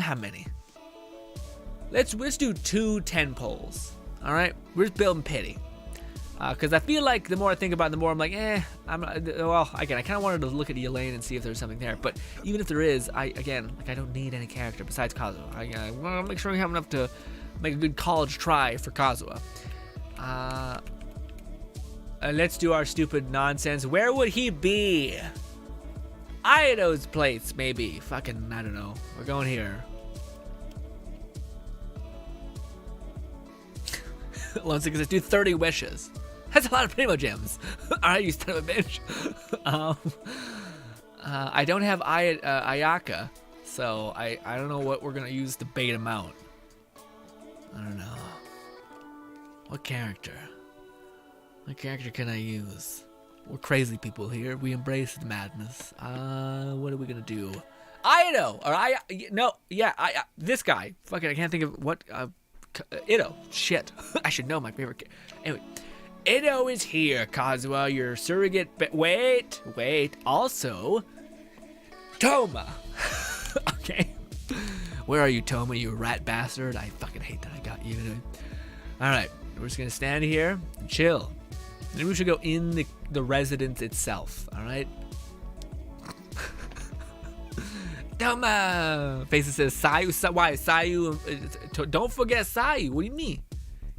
Speaker 1: How many? Let's do 2 10 poles. All right, we're just building pity. Because I feel like the more I think about it, the more I'm like, well, again, I kind of wanted to look at Elaine and see if there's something there. But even if there is, I don't need any character besides Kazuha. I want to make sure we have enough to make a good college try for Kazuha. Let's do our stupid nonsense. Where would he be? AYATO's place, maybe. Fucking, I don't know. We're going here. Lone Sick says, do 30 wishes. That's a lot of Primo Gems. Alright, you son of a bitch. I don't have Ayaka, so I don't know what we're gonna use to bait him out. I don't know. What character? What character can I use? We're crazy people here. We embrace the madness. What are we gonna do? AYATO! Or this guy. Fucking, I can't think of what. Ito. Shit. I should know my favorite. Anyway, Ito is here, Kazuha, your surrogate. Wait. Also, Toma. Okay. Where are you, Toma, you rat bastard? I fucking hate that I got you. Alright, we're just gonna stand here and chill. Maybe we should go in the residence itself, alright? Toma! Faces says, Sayu, why? Sayu, don't forget Sayu. What do you mean?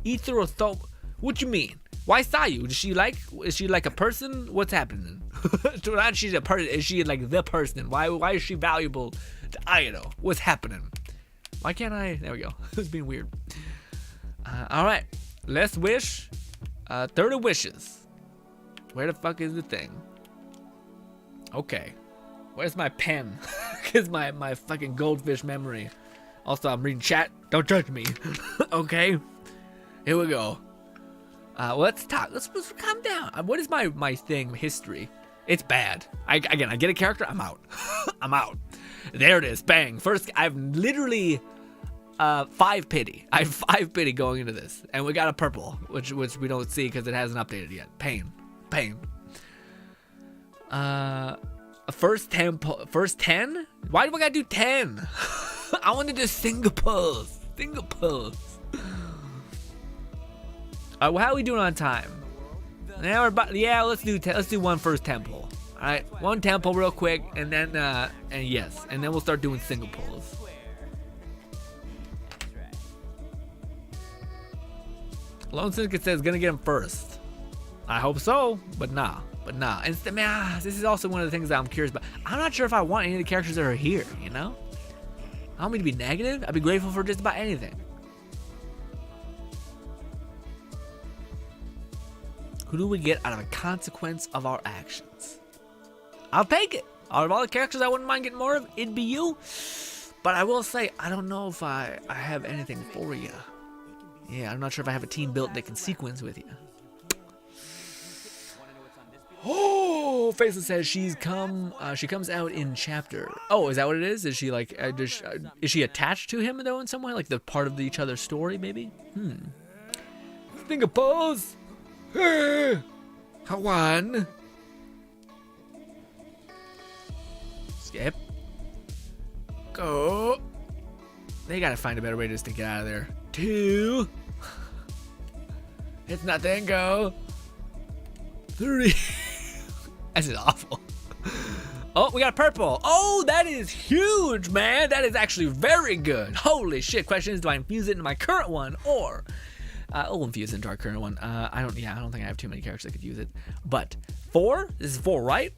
Speaker 1: Ether, what you mean? Why Sayu? Is she like a person? What's happening? Not she's a person. Is she like the person? Why is she valuable to AYATO? What's happening? Why can't I? There we go. It's being weird. All right, let's wish. 30 wishes. Where the fuck is the thing? Okay. Where's my pen? Because my fucking goldfish memory. Also, I'm reading chat. Don't judge me. Okay. Here we go. Let's talk. Let's calm down. What is my thing? History. It's bad. I get a character. I'm out. I'm out. There it is. Bang. First, I've literally 5 pity. I have 5 pity going into this, and we got a purple, which we don't see because it hasn't updated yet. Pain. First 10. Why do I gotta do 10? I want to do single pulls. Well, how are we doing on time? Now we're about, let's do one first temple. All right, one temple real quick, and then and then we'll start doing single pulls. Lone Syndicate says gonna get him first. I hope so, but nah. And this is also one of the things that I'm curious about. I'm not sure if I want any of the characters that are here, you know? I don't mean to be negative. I'd be grateful for just about anything. Who do we get out of the consequence of our actions? I'll take it. Out of all the characters I wouldn't mind getting more of, it'd be you. But I will say, I don't know if I have anything for you. Yeah, I'm not sure if I have a team built that can sequence with you. Oh, Faceless says she comes out in chapter. Oh, is that what it is? Is she like, is she attached to him though in some way? Like the part of each other's story, maybe? Think of pose. One. Skip. Go. They gotta find a better way just to get out of there. 2. It's nothing. Go. 3. This is awful. Oh, we got a purple. Oh, that is huge, man. That is actually very good. Holy shit. Question is, do I infuse it into my current one, or I'll infuse it into our current one. I don't think I have too many characters that could use it. But 4. This is 4, right?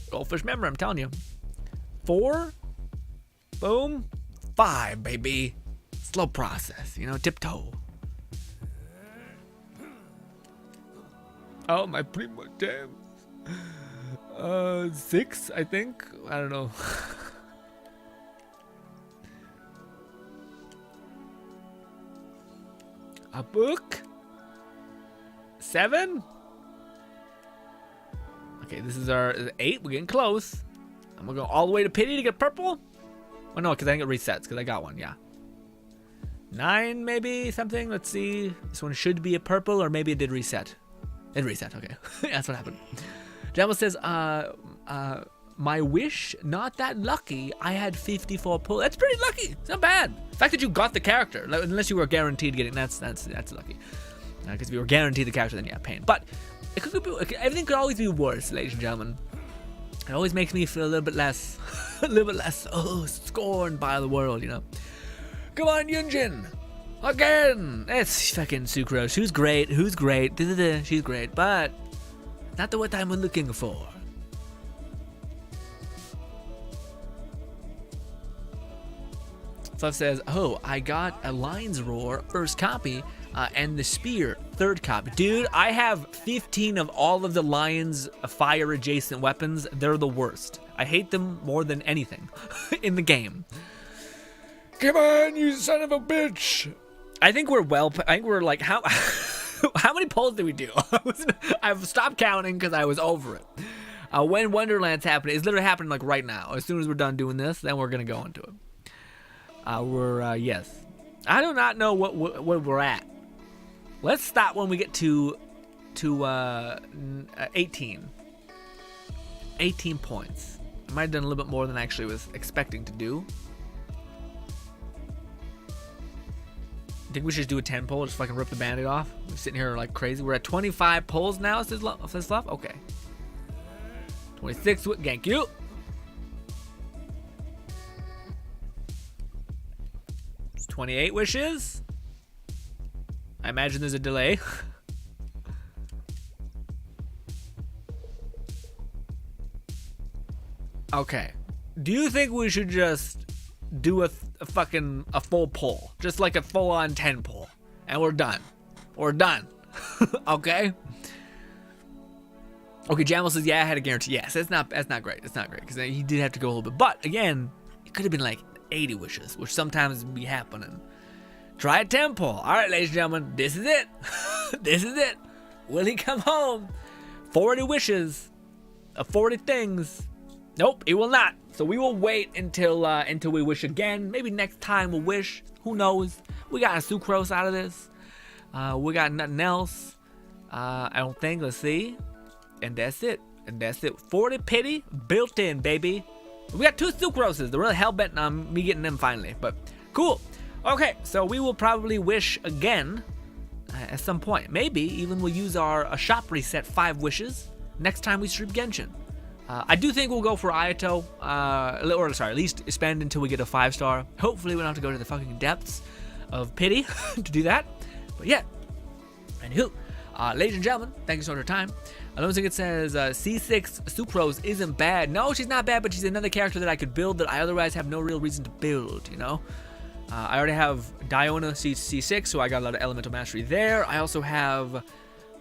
Speaker 1: Goldfish memory. I'm telling you. 4. Boom. 5, baby. Slow process. You know, tiptoe. Oh, my primo damn. 6, I think. I don't know. A book. 7? Okay, this is our 8. We're getting close. I'm gonna go all the way to pity to get purple. Oh no, because I think it resets because I got one. Yeah. 9 maybe something. Let's see. This one should be a purple, or maybe it did reset. It reset. Okay, that's what happened. Jamal says, my wish, not that lucky. I had 54 pull. That's pretty lucky. It's not bad. The fact that you got the character, unless you were guaranteed getting, that's lucky. Because if you were guaranteed the character, then yeah, pain. But it could be, everything could always be worse, ladies and gentlemen. It always makes me feel a little bit less, scorned by the world, you know. Come on, Yunjin. Again. It's fucking Sucrose. Who's great? She's great, but not the what I'm looking for. Fluff says, oh, I got a Lion's Roar first copy and the Spear third copy. Dude, I have 15 of all of the Lion's fire adjacent weapons. They're the worst. I hate them more than anything in the game. Come on, you son of a bitch. I think we're like, how many polls did we do? I've stopped counting because I was over it. When Wonderland's happening, it's literally happening like right now. As soon as we're done doing this, then we're going to go into it. Yes. I do not know what we're at. Let's stop when we get to 18. 18 points. I might have done a little bit more than I actually was expecting to do. I think we should just do a 10 poll, just fucking rip the band-aid off. We're sitting here like crazy. We're at 25 polls now, says Fluff. Okay. 26, thank you. It's 28 wishes. I imagine there's a delay. Okay. Do you think we should just do a full poll? Just like a full-on 10 poll. And we're done. We're done. Okay? Okay, Jamal says, yeah, I had a guarantee. Yes, that's not great. It's not great. Because he did have to go a little bit. But, again, it could have been like 80 wishes, which sometimes be happening. Try a 10 poll. All right, ladies and gentlemen, this is it. This is it. Will he come home? 40 wishes of 40 things. Nope, he will not. So we will wait until we wish again. Maybe next time we'll wish. Who knows? We got a Sucrose out of this. We got nothing else. I don't think. Let's see. And that's it. 40 pity built in, baby. We got 2 Sucroses. They're really hell-bent on me getting them finally. But cool. Okay, so we will probably wish again at some point. Maybe even we'll use our shop reset 5 wishes next time we stream Genshin. I do think we'll go for AYATO, or sorry, at least spend until we get a 5-star. Hopefully we don't have to go to the fucking depths of pity to do that. But yeah, anywho, ladies and gentlemen, thank you so much for your time. I don't think it says C6 Sucrose isn't bad. No, she's not bad, but she's another character that I could build that I otherwise have no real reason to build, you know? I already have Diona C6, so I got a lot of elemental mastery there. I also have,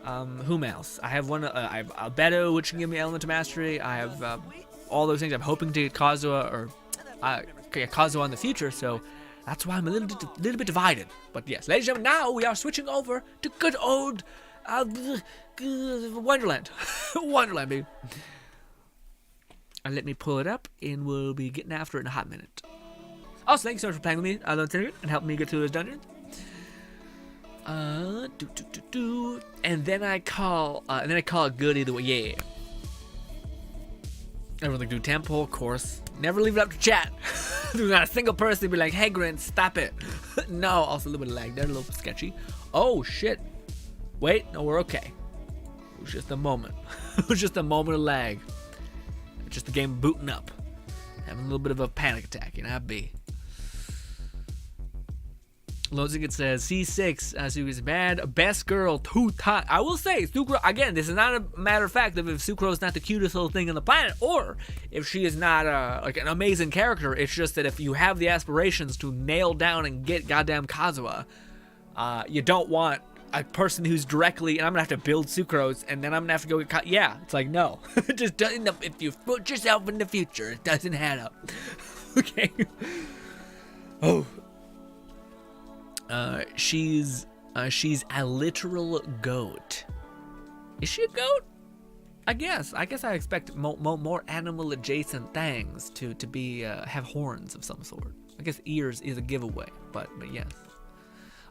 Speaker 1: whom else? I have I have Albedo, which can give me elemental mastery. I have all those things. I'm hoping to get Kazuha, or Kazuha in the future, so that's why I'm a little bit divided. But yes, ladies and gentlemen, now we are switching over to good old Wonderland. Wonderland, baby. And let me pull it up, and we'll be getting after it in a hot minute. Also, thank you so much for playing with me and helping me get through those dungeons. And then I call it good either way. Yeah. Everyone like do temple, of course. Never leave it up to chat. There's not a single person be like, hey Grant, stop it. No, also a little bit of lag there, a little sketchy. Oh shit. Wait, no, we're okay. It was just a moment. It was just a moment of lag. It's just the game booting up. Having a little bit of a panic attack, you know, I'd be. Lozing it says C6 Sucrose bad, best girl 2 times. I will say Sucrose again. This is not a matter of fact of if Sucrose is not the cutest little thing on the planet, or if she is not like an amazing character. It's just that if you have the aspirations to nail down and get goddamn Kazuha, you don't want a person who's directly. And I'm gonna have to build Sucrose, and then I'm gonna have to go get. Yeah, it's like no, it just doesn't. If you put yourself in the future, it doesn't add up. Okay. Oh. She's a literal goat. Is she a goat? I guess I expect more animal adjacent things to be have horns of some sort. I guess ears is a giveaway, but yes.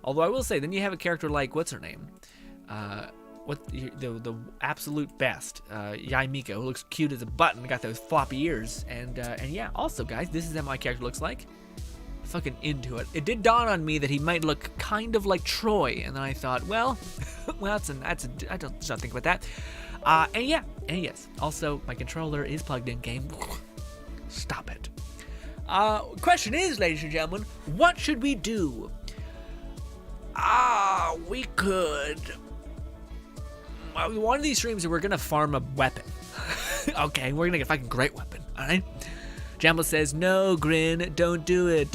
Speaker 1: Although I will say, then you have a character like, what's her name? The absolute best, Yaimiko, who looks cute as a button, got those floppy ears, and yeah. Also, guys, this is how my character looks like. Fucking into it. It did dawn on me that he might look kind of like Troy, and then I thought, well, I don't think about that. And yeah, and yes. Also, my controller is plugged in. Game. Stop it. Question is, ladies and gentlemen, what should we do? We could. One of these streams, we're gonna farm a weapon. Okay, we're gonna get a fucking great weapon. All right. Jambo says, "No, Grin, don't do it."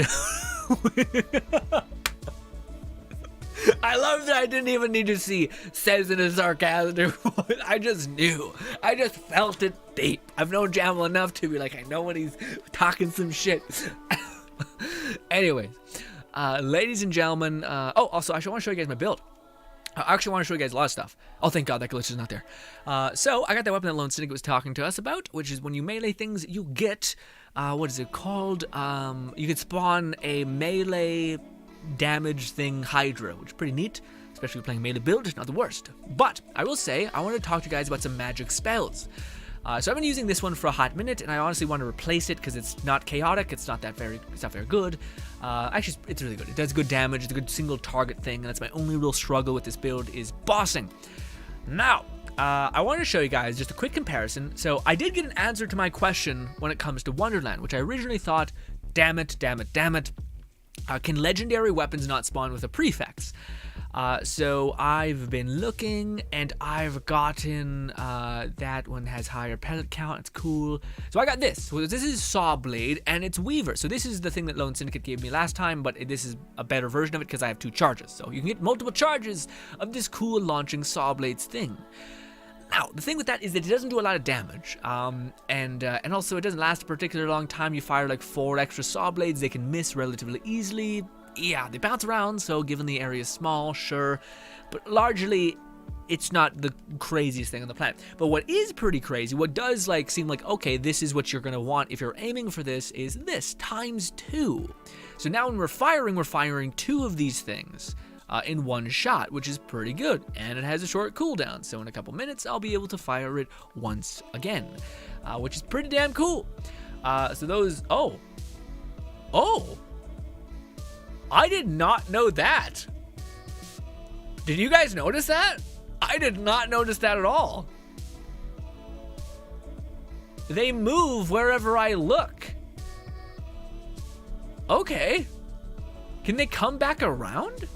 Speaker 1: I love that I didn't even need to see says in a sarcastic voice. I just knew. I just felt it deep. I've known Jambo enough to be like, I know when he's talking some shit. Anyways, ladies and gentlemen, also, I want to show you guys my build. I actually want to show you guys a lot of stuff. Oh, thank God that glitch is not there. So, I got that weapon that Lone Syndicate was talking to us about, which is when you melee things, you get, what is it called? You can spawn a melee damage thing Hydra, which is pretty neat, especially if you're playing melee build, not the worst. But, I will say, I want to talk to you guys about some magic spells. So I've been using this one for a hot minute, and I honestly want to replace it because it's not chaotic. It's not very good. Actually, it's really good. It does good damage. It's a good single target thing, and that's my only real struggle with this build is bossing. Now, I want to show you guys just a quick comparison. So I did get an answer to my question when it comes to Wonderland, which I originally thought, damn it. Can legendary weapons not spawn with a prefix? So I've been looking, and I've gotten that one has higher pellet count. It's cool. So I got this. So this is Saw Blade, and it's Weaver. So this is the thing that Lone Syndicate gave me last time, but this is a better version of it because I have 2 charges. So you can get multiple charges of this cool launching Saw Blades thing. Now, the thing with that is that it doesn't do a lot of damage, and also it doesn't last a particularly long time. You fire like 4 extra Saw Blades, they can miss relatively easily. Yeah, they bounce around, so given the area is small, sure, but largely, it's not the craziest thing on the planet. But what is pretty crazy, what does like seem like, okay, this is what you're gonna want if you're aiming for this, is this, ×2. So now when we're firing 2 of these things in one shot, which is pretty good, and it has a short cooldown, so in a couple minutes, I'll be able to fire it once again, which is pretty damn cool. So those, oh, I did not know that. Did you guys notice that? I did not notice that at all. They move wherever I look. Okay. Can they come back around?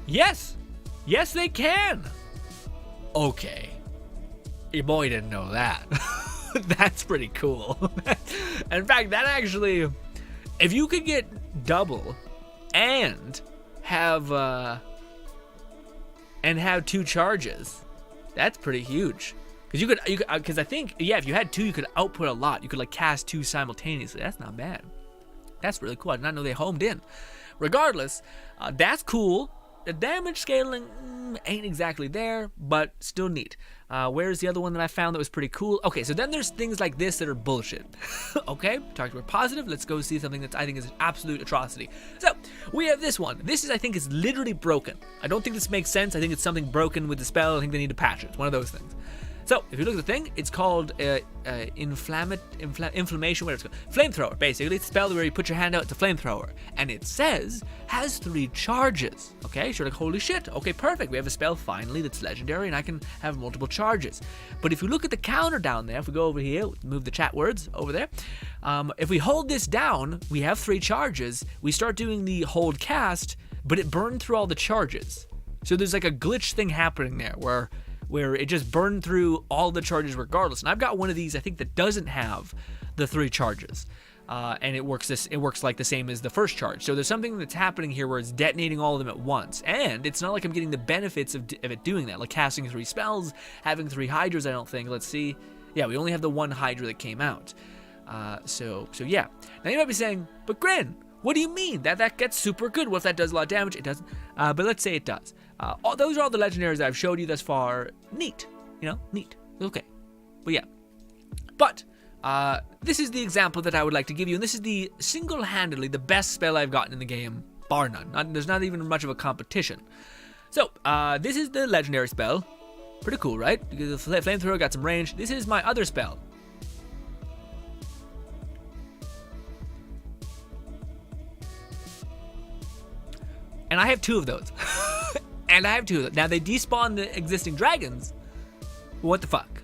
Speaker 1: Yes. Yes, they can. Okay. Your boy didn't know that. That's pretty cool. In fact, that actually, if you could get double and have 2 charges, that's pretty huge. Because you could, because I think, yeah, if you had 2, you could output a lot. You could like cast 2 simultaneously. That's not bad. That's really cool. I did not know they homed in. Regardless, that's cool. The damage scaling ain't exactly there, but still neat. Where's the other one that I found that was pretty cool? Okay, so then there's things like this that are bullshit. Okay, talked about positive. Let's go see something that I think is an absolute atrocity. So, we have this one. This is, I think, is literally broken. I don't think this makes sense. I think it's something broken with the spell. I think they need to patch it. It's one of those things. So, if you look at the thing, it's called inflammation, whatever it's called. Flamethrower, basically. It's a spell where you put your hand out, it's a flamethrower. And it says, has 3 charges. Okay, so you're like, holy shit. Okay, perfect. We have a spell, finally, that's legendary, and I can have multiple charges. But if you look at the counter down there, if we go over here, move the chat words over there. If we hold this down, we have 3 charges. We start doing the hold cast, but it burned through all the charges. So there's like a glitch thing happening there where it just burned through all the charges regardless. And I've got one of these, I think, that doesn't have the 3 charges. And it works like the same as the first charge. So there's something that's happening here where it's detonating all of them at once. And it's not like I'm getting the benefits of it doing that, like casting 3 spells, having 3 hydras, I don't think. Let's see. Yeah, we only have the 1 hydra that came out. So yeah. Now you might be saying, but Grin, what do you mean? That gets super good. What if that does a lot of damage? It doesn't. But let's say it does. Those are all the legendaries that I've showed you thus far. Neat, you know, neat. Okay, but yeah. But this is the example that I would like to give you, and this is the single-handedly the best spell I've gotten in the game, bar none. There's not even much of a competition. So this is the legendary spell. Pretty cool, right? Because the Flamethrower got some range. This is my other spell. And I have 2 of those. And I have 2 of them. Now, they despawn the existing dragons. What the fuck?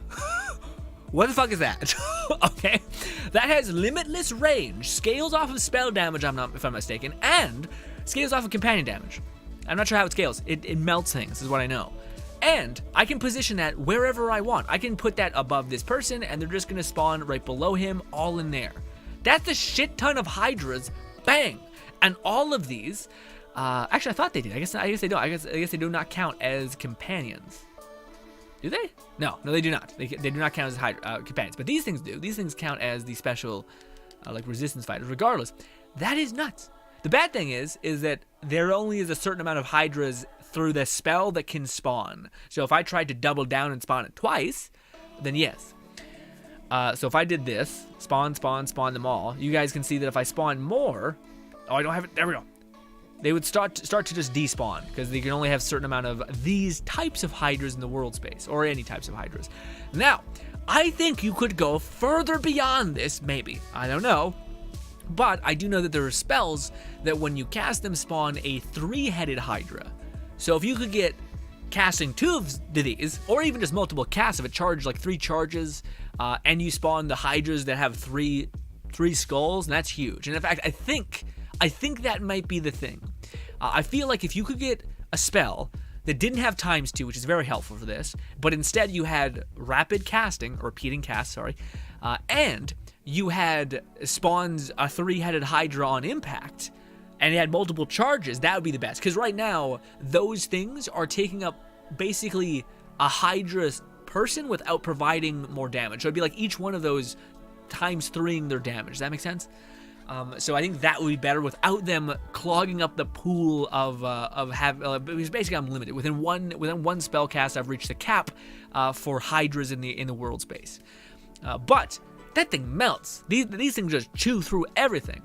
Speaker 1: What the fuck is that? Okay. That has limitless range, scales off of spell damage, if I'm not mistaken, and scales off of companion damage. I'm not sure how it scales. It melts things, is what I know. And I can position that wherever I want. I can put that above this person, and they're just going to spawn right below him, all in there. That's a shit ton of Hydras. Bang! And all of these... actually, I thought they did. I guess they don't. I guess they do not count as companions. Do they? No, they do not. They do not count as companions. But these things do. These things count as the special, like, resistance fighters. Regardless, that is nuts. The bad thing is that there only is a certain amount of Hydras through the spell that can spawn. So if I tried to double down and spawn it twice, then yes. So if I did this, spawn them all, you guys can see that if I spawn more... Oh, I don't have it. There we go. They would start to just despawn, because they can only have a certain amount of these types of Hydras in the world space, or any types of Hydras. Now, I think you could go further beyond this, maybe. I don't know. But I do know that there are spells that when you cast them spawn a 3-headed Hydra. So if you could get casting 2 of these, or even just multiple casts, if it charged like 3 charges, and you spawn the Hydras that have three skulls, and that's huge. And in fact, I think that might be the thing. I feel like if you could get a spell that didn't have ×2, which is very helpful for this, but instead you had rapid casting, or repeating cast, sorry, and you had spawns a 3-headed Hydra on impact, and it had multiple charges, that would be the best. Because right now, those things are taking up basically a Hydra person without providing more damage. So it'd be like each one of those ×3ing their damage. Does that make sense? So I think that would be better without them clogging up the pool because basically I'm limited. Within one spell cast, I've reached the cap for Hydras in the world space. But that thing melts. These things just chew through everything.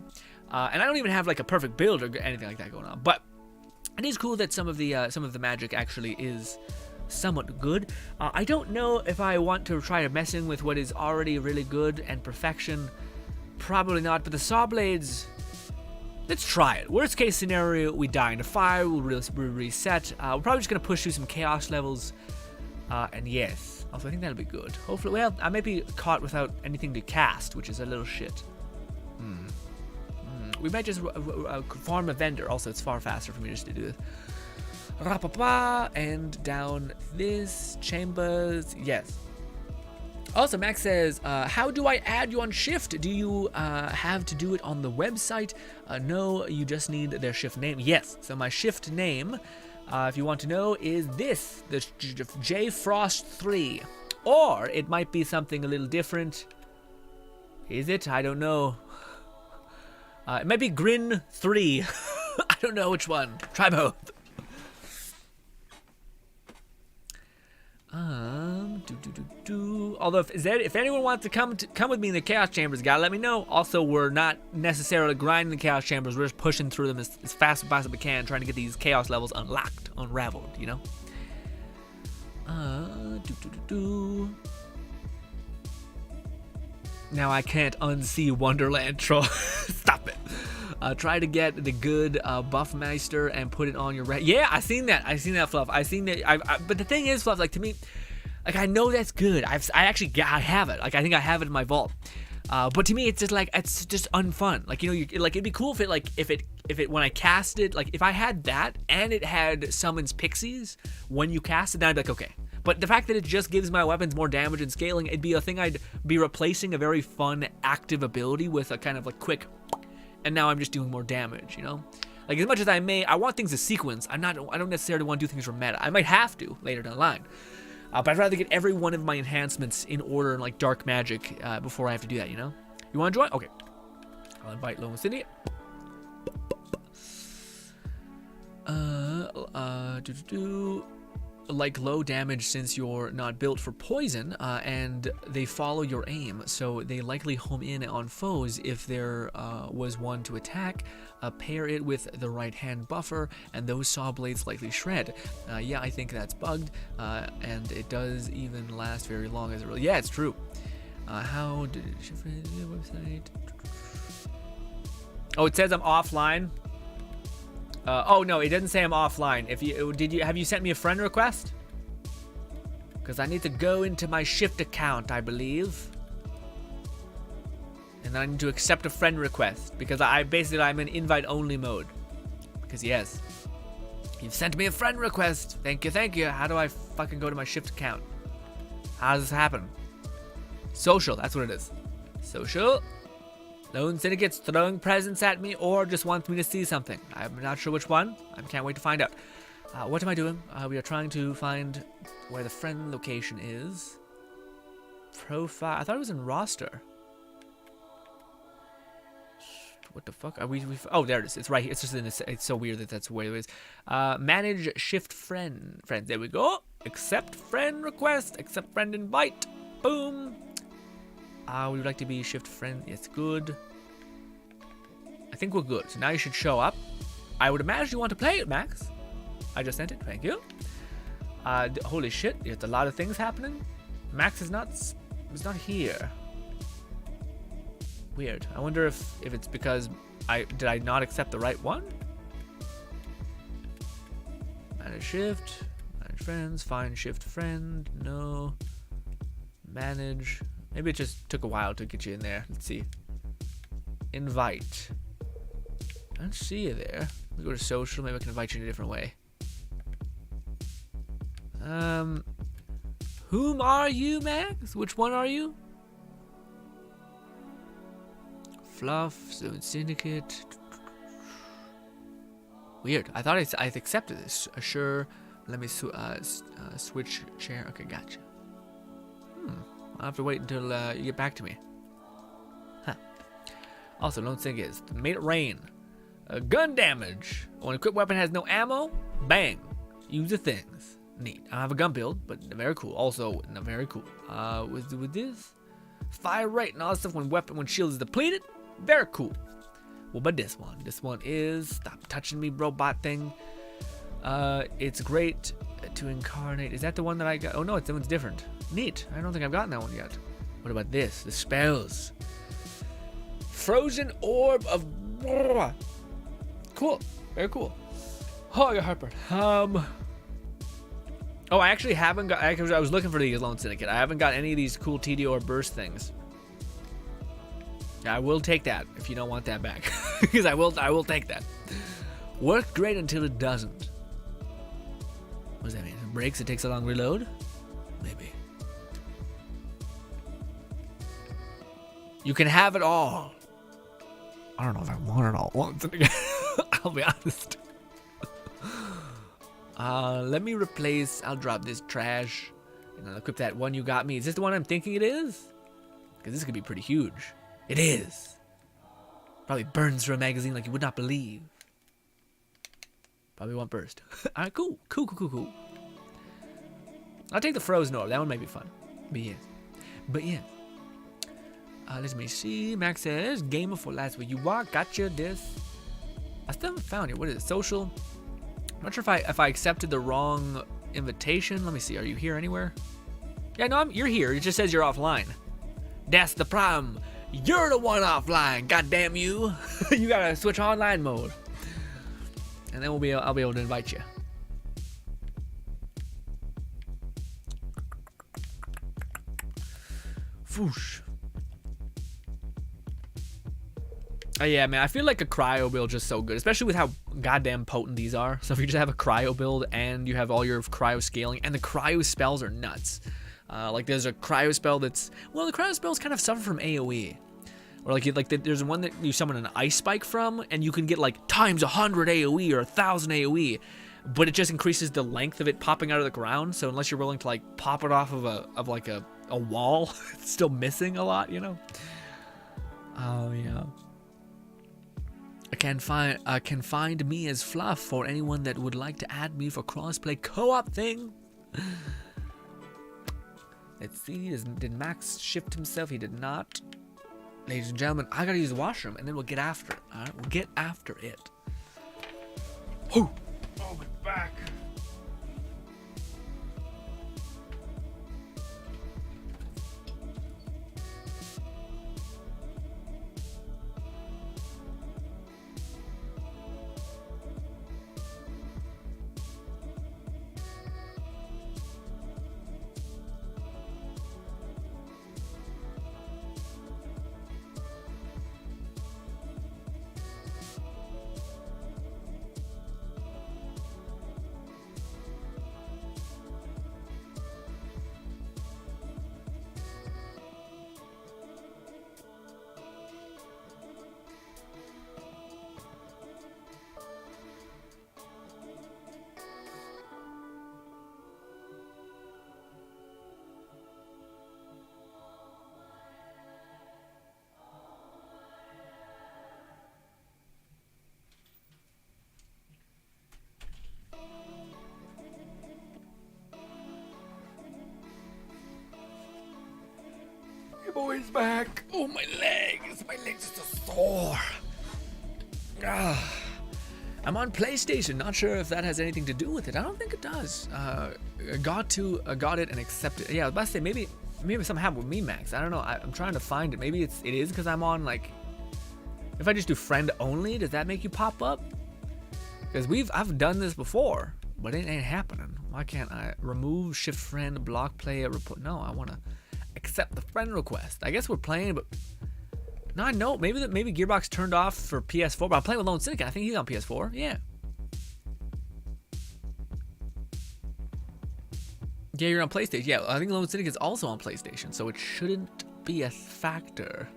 Speaker 1: And I don't even have like a perfect build or anything like that going on. But it is cool that some of the magic actually is somewhat good. I don't know if I want to try messing with what is already really good and perfection. Probably not, but the saw blades, let's try it. Worst case scenario, we die in a fire, we'll reset. We're probably just going to push through some chaos levels, and yes, also I think that'll be good. Hopefully, well, I may be caught without anything to cast, which is a little shit. We might just farm a vendor, also it's far faster for me just to do this. And down this, chambers, yes. Also, Max says, how do I add you on Shift? Do you have to do it on the website? No, you just need their Shift name. Yes, so my Shift name, if you want to know, is this, the JFrost3. Or it might be something a little different. Is it? I don't know. It might be Grin3. I don't know which one. Try both. Although if anyone wants to come with me in the Chaos Chambers, gotta let me know. Also, we're not necessarily grinding the Chaos Chambers. We're just pushing through them as fast as possibly can, trying to get these Chaos levels unraveled, you know? Now I can't unsee Wonderland troll. Stop it. Try to get the good Buffmeister and put it on your yeah, I seen that, Fluff. I seen that. But the thing is, Fluff, like, to me, like, I know that's good. I have it. Like, I think I have it in my vault. But to me, it's just like, it's just unfun. Like, you know, like, it'd be cool if it when I cast it, like, if I had that and it had summons pixies when you cast it, then I'd be like, okay. But the fact that it just gives my weapons more damage and scaling, it'd be a thing I'd be replacing a very fun active ability with a kind of like quick, and now I'm just doing more damage, you know? Like, as much as I want things to sequence, I don't necessarily want to do things for meta. I might have to later down the line. But I'd rather get every one of my enhancements in order in like dark magic before I have to do that, you know? You want to join? Okay. I'll invite Lone City. Like low damage since you're not built for poison, and they follow your aim, so they likely home in on foes if there was one to attack. Pair it with the right hand buffer, and those saw blades likely shred. Yeah, I think that's bugged, and it does even last very long as it really. Yeah, it's true. How did it shift the website? Oh, it says I'm offline. Oh no, it doesn't say I'm offline. If you have you sent me a friend request? Because I need to go into my Shift account, I believe, and then I need to accept a friend request because I'm in invite only mode. Because yes, you've sent me a friend request. Thank you. How do I fucking go to my Shift account? How does this happen? Social, that's what it is. Social. Lone Syndicate's throwing presents at me or just wants me to see something. I'm not sure which one. I can't wait to find out. What am I doing? We are trying to find where the friend location is. Profile. I thought it was in roster. What the fuck? Are we oh, there it is. It's right here. It's just in this. It's so weird that that's where it is. Manage shift friends. There we go. Accept friend request. Accept friend invite. Boom. We would like to be shift friend. It's good. I think we're good. So now you should show up. I would imagine you want to play it, Max. I just sent it. Thank you. Holy shit. There's a lot of things happening. Max is not here. Weird. I wonder if it's because did I not accept the right one? Manage shift. Manage friends. Find shift friend. No. Manage. Maybe it just took a while to get you in there. Let's see. Invite. I don't see you there. Let me go to social. Maybe I can invite you in a different way. Whom are you, Max? Which one are you? Fluff, Zone Syndicate. Weird. I thought I accepted this. Sure. Let me switch chair. Okay, gotcha. I'll have to wait until you get back to me. Huh. Also, Lone Syndicate is made it rain. Gun damage. When an equipped weapon has no ammo, bang. Use the things. Neat. I don't have a gun build, but very cool. Also, very cool. With this, fire rate and all that stuff when shield is depleted, very cool. What about this one? This one is stop touching me, robot thing. It's great to incarnate. Is that the one that I got? Oh no, that one's different. Neat. I don't think I've gotten that one yet. What about this? The spells. Frozen orb of. Cool. Very cool. Oh, I got heartburn. Oh, I actually haven't got. I was looking for the Lone Syndicate. I haven't got any of these cool TD or burst things. I will take that if you don't want that back, because I will take that. Worked great until it doesn't. What does that mean? It breaks. It takes a long reload. Maybe. You can have it all. I don't know if I want it all once. I'll be honest. Let me replace. I'll drop this trash, and I'll equip that one you got me. Is this the one I'm thinking it is? Because this could be pretty huge. It is. Probably burns through a magazine like you would not believe. Probably won't burst. All right, cool. I'll take the frozen orb. That one might be fun. But yeah. Let me see. Max says, gamer for last week. You are. Gotcha. This. I still haven't found it. What is it? Social. I'm not sure if I accepted the wrong invitation. Let me see. Are you here anywhere? Yeah, no, you're here. It just says you're offline. That's the problem. You're the one offline. God damn you. You gotta switch online mode. And then I'll be able to invite you. Foosh. Oh yeah, man, I feel like a cryo build just so good, especially with how goddamn potent these are. So if you just have a cryo build and you have all your cryo scaling, and the cryo spells are nuts. Like there's a cryo spell that's, well, the cryo spells kind of suffer from AoE. Or there's one that you summon an ice spike from, and you can get like times 100 AoE or 1000 AoE, but it just increases the length of it popping out of the ground. So unless you're willing to like pop it off of a wall, it's still missing a lot, you know. Oh yeah. can find me as Fluff for anyone that would like to add me for crossplay co-op thing. Let's see, did Max shift himself? He did not. Ladies and gentlemen, I gotta use the washroom and then we'll get after it. Alright, we'll get after it. Whew. Oh, my back. Boy's back. Oh, my legs are so sore. I'm on PlayStation. Not sure if that has anything to do with it. I don't think it does. Got it and accepted. Yeah, I was about to say maybe something happened with me, Max. I don't know. I'm trying to find it. Maybe it is because I'm on like. If I just do friend only, does that make you pop up? Because I've done this before, but it ain't happening. Why can't I remove shift friend block player report? No, I want to accept the friend request. I guess we're playing, but no, I know maybe Gearbox turned off for PS4, but I'm playing with Lone Syndicate. I think he's on PS4. Yeah. Yeah, you're on PlayStation. Yeah, I think Lone Syndicate is also on PlayStation, so it shouldn't be a factor.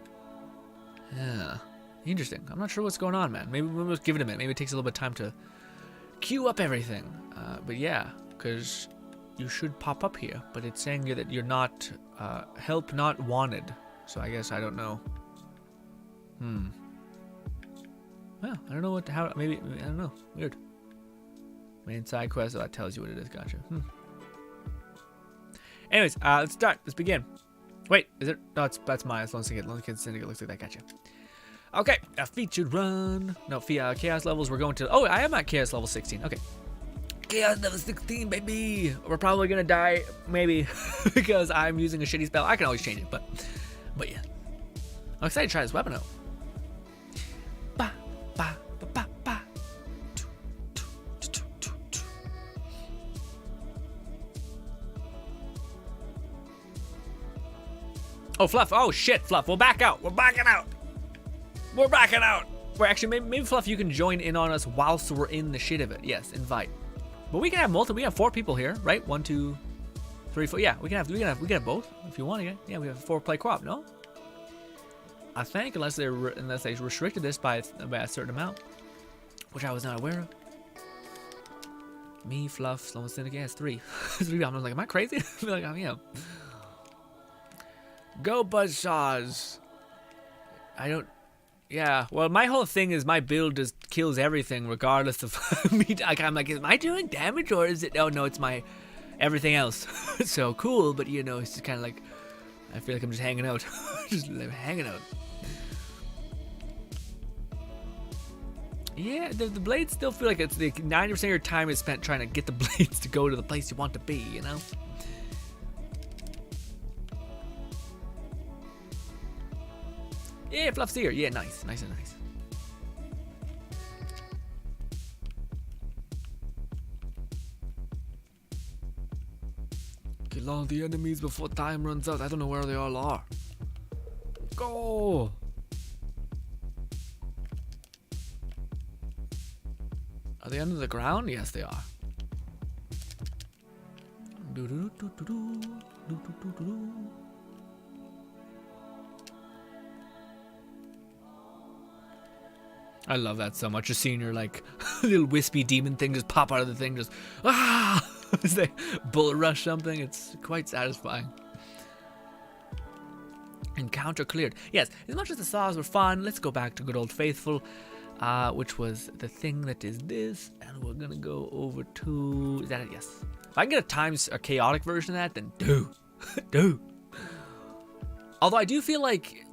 Speaker 1: Yeah, interesting. I'm not sure what's going on, man. Maybe we'll just give it a minute. Maybe it takes a little bit of time to queue up everything. But yeah, because you should pop up here, but it's saying that you're not help not wanted. So I guess I don't know. Well, I don't know maybe I don't know. Weird. Main side quest. Oh, that tells you what it is. Gotcha. Anyways, let's start. Let's begin. Wait, is it? No, that's mine. It's Lone Syndicate. Syndicate looks like that. Gotcha. Okay, a featured run. No, chaos levels. We're going to. Oh, I am at chaos level 16. Okay. Chaos level 16, baby. We're probably gonna die, maybe, because I'm using a shitty spell. I can always change it, but yeah. I'm excited to try this weapon out. Ba, ba, ba, ba, ba. Oh, Fluff. Oh, shit, Fluff. We'll back out. We're backing out. We're backing out. We're actually, maybe Fluff, you can join in on us whilst we're in the shit of it. Yes, invite. But we can have multiple. We have 4 people here, right? 1, 2, 3, 4. Yeah, we can have both if you want to. Yeah, we have a 4-player co-op. No, I think unless they restricted this by a certain amount, which I was not aware of. Me, Fluff, Lone Syndicate has 3. 3. I'm like, am I crazy? I feel like I am. Go Buzzsaws. I don't. Yeah, well, my whole thing is my build just kills everything regardless of me. I'm like, am I doing damage or is it? Oh, no, it's my everything else. So cool, but you know, it's just kind of like, I feel like I'm just hanging out. Just hanging out. Yeah, the blades still feel like it's 90% of your time is spent trying to get the blades to go to the place you want to be, you know? Yeah, Fluff's here. Yeah, nice and nice. Kill all the enemies before time runs out. I don't know where they all are. Go! Are they under the ground? Yes, they are. I love that so much. Just seeing your like little wispy demon thing just pop out of the thing, just as they bullet rush something. It's quite satisfying. Encounter cleared. Yes, as much as the saws were fun, let's go back to good old faithful which was the thing that is this, and we're gonna go over to, is that it? Yes. If I can get a chaotic version of that, then do. Although I do feel like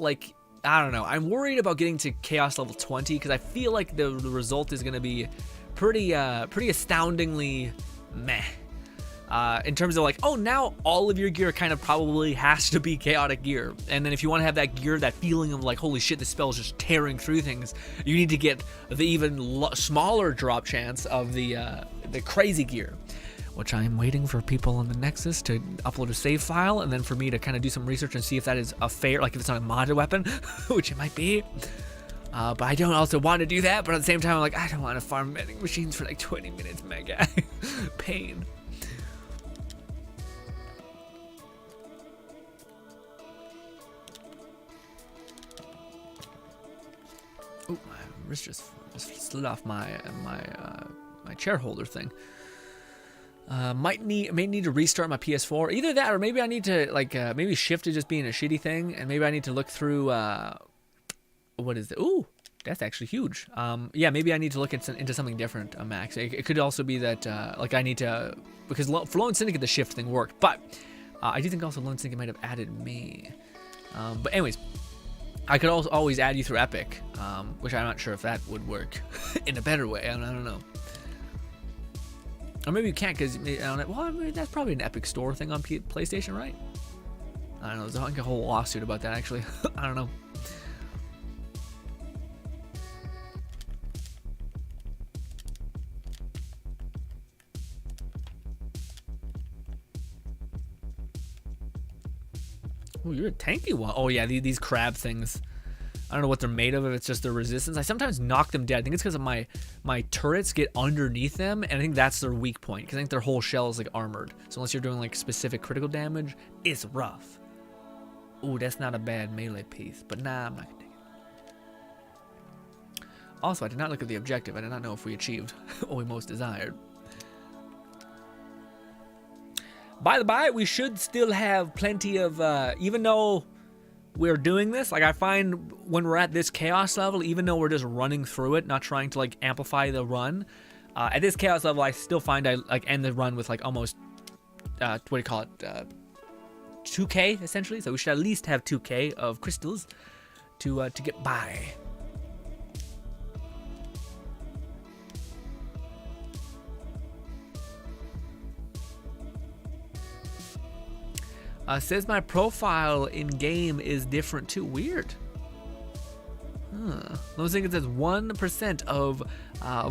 Speaker 1: I don't know, I'm worried about getting to chaos level 20 because I feel like the result is gonna be pretty astoundingly meh. In terms of like, oh, now all of your gear kind of probably has to be chaotic gear. And then if you want to have that gear, that feeling of like, holy shit, this spell is just tearing through things, you need to get the even smaller drop chance of the crazy gear, which I'm waiting for people on the Nexus to upload a save file, and then for me to kind of do some research and see if that is a fair, like if it's not a modded weapon, which it might be. But I don't also want to do that, but at the same time, I'm like, I don't want to farm vending machines for like 20 minutes, my guy. Pain. Oh, my wrist just slid off my chair holder thing. May need to restart my PS4. Either that, or maybe I need to like maybe shift to just being a shitty thing, and maybe I need to look through. What is it? Ooh, that's actually huge. Yeah, maybe I need to look into something different, Max. It could also be that like I need to, because for Lone Syndicate the shift thing worked, but I do think also Lone Syndicate might have added me. But anyways, I could also always add you through Epic, which I'm not sure if that would work in a better way. I don't know. Or maybe you can't because, well, I mean, that's probably an Epic Store thing on PlayStation, right? I don't know. There's like a whole lawsuit about that, actually. I don't know. Oh, you're a tanky one. Oh, yeah, these crab things. I don't know what they're made of, if it's just their resistance. I sometimes knock them dead. I think it's because of my turrets get underneath them, and I think that's their weak point, because I think their whole shell is like armored. So unless you're doing like specific critical damage, it's rough. Ooh, that's not a bad melee piece, but nah, I'm not gonna take it. Also, I did not look at the objective. I did not know if we achieved what we most desired. By the by, we should still have plenty of, even though we're doing this, like I find when we're at this chaos level, even though we're just running through it, not trying to like amplify the run, at this chaos level, I still find I like end the run with like almost, what do you call it, 2k essentially. So we should at least have 2k of crystals to get by. Says my profile in game is different too. Weird. Lone Syndicate says 1% of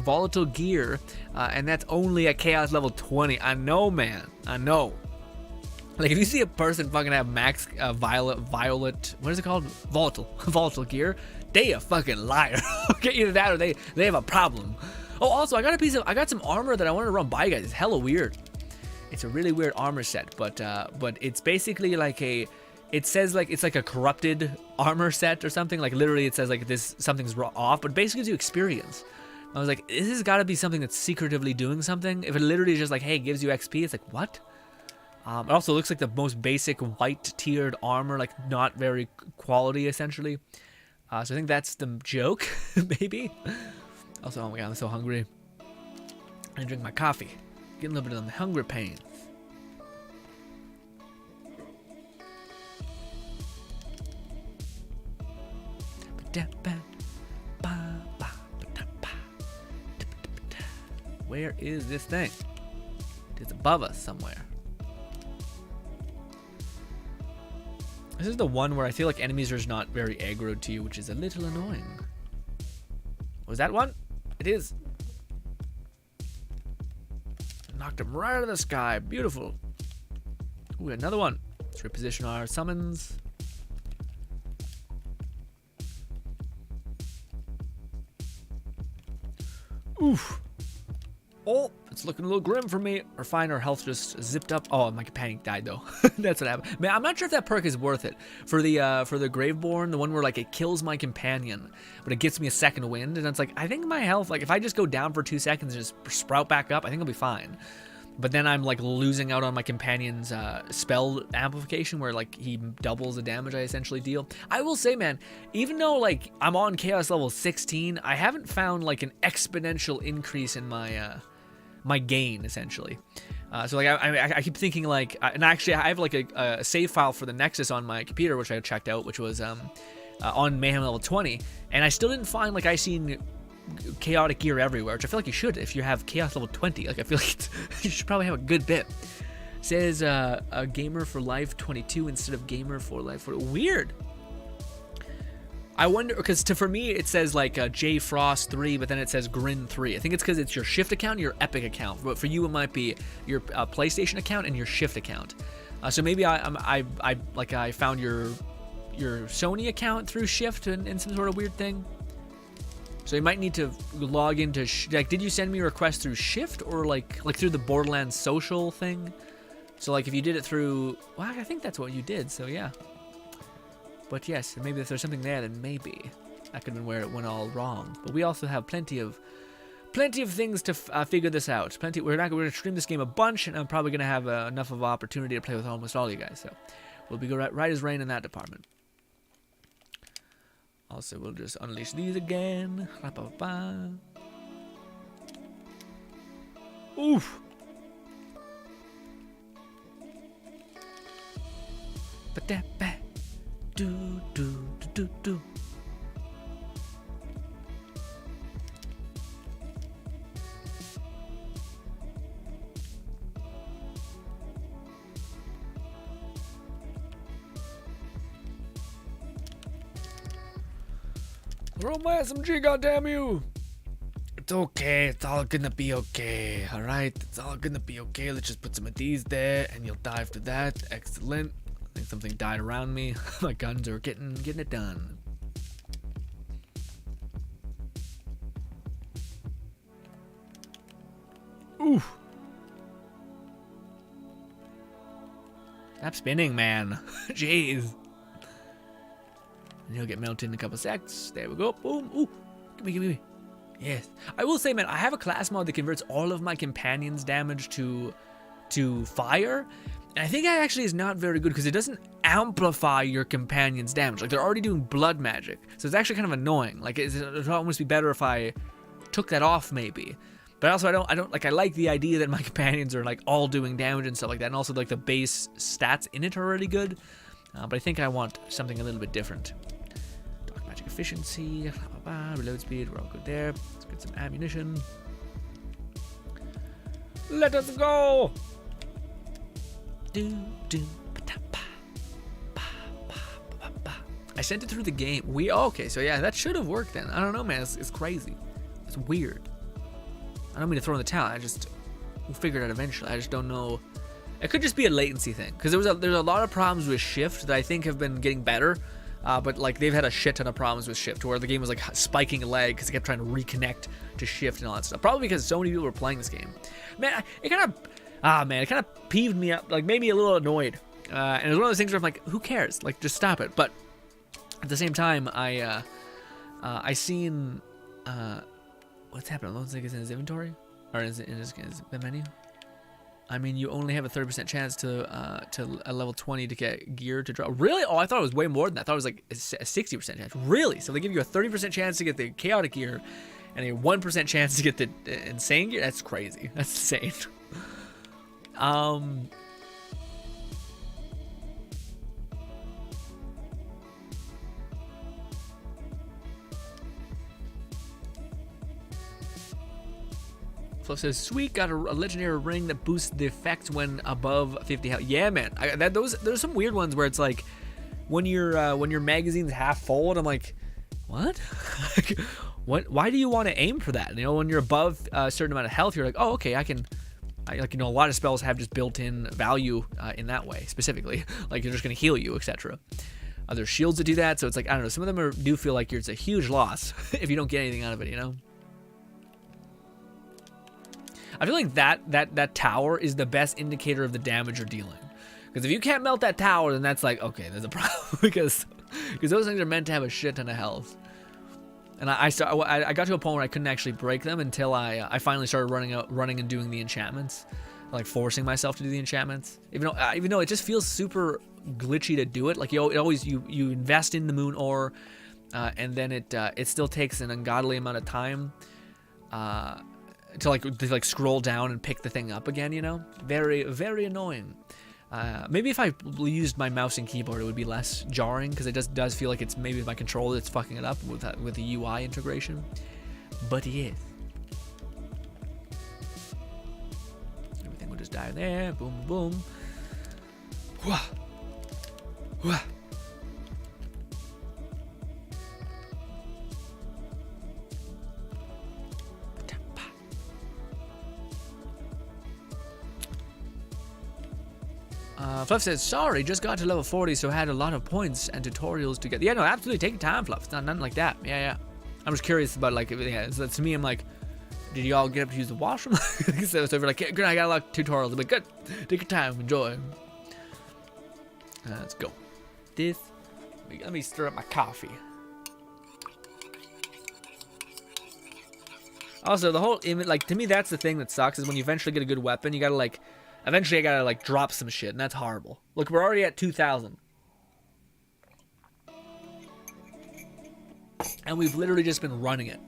Speaker 1: volatile gear, and that's only at chaos level 20. I know, man. I know. Like if you see a person fucking have max violet, what is it called? Volatile gear. They a fucking liar. Okay, either that or they have a problem. Oh, also I got some armor that I wanted to run by you guys. It's hella weird. It's a really weird armor set, but it's basically like it says like it's like a corrupted armor set or something. Like literally it says like something's off, but basically gives you experience. I was like, this has got to be something that's secretively doing something. If it literally is just like, hey, it gives you XP, it's like, what? It also looks like the most basic white tiered armor, like not very quality essentially. So I think that's the joke, maybe. Also, oh my god, I'm so hungry. I drink my coffee. Getting a little bit of the hunger pains. Where is this thing? It's above us somewhere. This is the one where I feel like enemies are just not very aggroed to you, which is a little annoying. Was that one? It is. Knocked him right out of the sky. Beautiful. Ooh, another one. Let's reposition our summons. Oof. Oh, it's looking a little grim for me. Or fine, our health just zipped up. Oh, my companion died though. That's what happened. Man, I'm not sure if that perk is worth it. For the Graveborn, the one where like it kills my companion, but it gets me a second wind, and it's like I think my health, like if I just go down for 2 seconds and just sprout back up, I think I'll be fine. but then I'm like losing out on my companion's spell amplification, where like he doubles the damage I essentially deal. I will say, man, even though like I'm on chaos level 16, I haven't found like an exponential increase in my my gain essentially. So like I keep thinking like, and actually I have like a save file for the Nexus on my computer, which I checked out, which was on Mayhem level 20, and I still didn't find like I seen chaotic gear everywhere, which I feel like you should if you have chaos level 20. Like I feel like you should probably have a good bit. It says a gamer for life 22 instead of gamer for life 40. Weird. I wonder, because for me it says like J Frost 3, but then it says Grin 3. I think it's because it's your Shift account, your Epic account. But for you, it might be your PlayStation account and your Shift account. So maybe I found your Sony account through Shift and some sort of weird thing. So you might need to log into, like, did you send me a request through Shift or like through the Borderlands social thing? So like if you did it through, well, I think that's what you did, so yeah. But yes, maybe if there's something there, then maybe that could have been where it went all wrong. But we also have plenty of things to figure this out. We're gonna stream this game a bunch, and I'm probably gonna have enough of an opportunity to play with almost all you guys. So we'll be right as rain in that department. Also, we'll just unleash these again. Oof. Do. Throw my SMG, goddamn you! It's okay, it's all gonna be okay, alright? It's all gonna be okay. Let's just put some of these there, and you'll die after that. Excellent. I think something died around me. My guns are getting it done. Oof. Stop spinning, man. Jeez. And he'll get melted in a couple seconds. There we go. Boom. Ooh. Give me. Yes. I will say, man, I have a class mod that converts all of my companions' damage to fire. And I think that actually is not very good because it doesn't amplify your companion's damage. Like, they're already doing blood magic. So it's actually kind of annoying. Like, it would almost be better if I took that off, maybe. But also, I don't like, I like the idea that my companions are, like, all doing damage and stuff like that. And also, like, the base stats in it are really good. But I think I want something a little bit different. Dark magic efficiency, reload speed, we're all good there. Let's get some ammunition. Let us go! I sent it through the game. Okay, so yeah, that should have worked then. I don't know, man. It's crazy. It's weird. I don't mean to throw in the towel. We'll figure it out eventually. I just don't know. It could just be a latency thing, because there's a lot of problems with Shift that I think have been getting better. But like they've had a shit ton of problems with Shift, where the game was like spiking a lag because it kept trying to reconnect to Shift and all that stuff. Probably because so many people were playing this game. Man, it kind of peeved me up, like made me a little annoyed. And it was one of those things where I'm like, who cares? Like, just stop it. But at the same time, I seen what's happening. Looks like it's in his inventory, or is it in his menu? I mean, you only have a 30% chance to a level 20 to get gear to drop. Really? Oh, I thought it was way more than that. I thought it was like a 60% chance. Really? So they give you a 30% chance to get the chaotic gear, and a 1% chance to get the insane gear? That's crazy. That's insane. Fluff says, sweet, got a legendary ring that boosts the effect when above 50 health. Yeah, man. There's some weird ones where it's like when your magazine's half full, and I'm like, what? What? Why do you want to aim for that? You know, when you're above a certain amount of health, you're like, oh, okay, like, you know, a lot of spells have just built-in value in that way, specifically. Like, you're just going to heal you, etc. There's shields that do that, so it's like, I don't know, some of them do feel like it's a huge loss if you don't get anything out of it, you know? I feel like that tower is the best indicator of the damage you're dealing. Because if you can't melt that tower, then that's like, okay, there's a problem. because those things are meant to have a shit ton of health. And I got to a point where I couldn't actually break them until I finally started running and doing the enchantments. like forcing myself to do the enchantments. Even though it just feels super glitchy to do it. Like you invest in the moon ore, and then it still takes an ungodly amount of time to scroll down and pick the thing up again. You know, very, very annoying. Maybe if I used my mouse and keyboard, it would be less jarring, because it just does feel like it's maybe my controller that's fucking it up with the UI integration. But yes, everything will just die there. Boom, boom. Wah. Wah. Fluff says, sorry, just got to level 40, so had a lot of points and tutorials to get. Yeah, no, absolutely, take your time, Fluff. It's not nothing like that. Yeah. I'm just curious about, like, yeah, so to me, I'm like, did y'all get up to use the washroom? So if you're like, good, I got a lot of tutorials. I'm like, good, take your time, enjoy. Let's go. Let me stir up my coffee. Also, the whole image, like, to me, that's the thing that sucks, is when you eventually get a good weapon, you gotta, like, eventually I gotta, like, drop some shit, and that's horrible. Look, we're already at 2,000. And we've literally just been running it.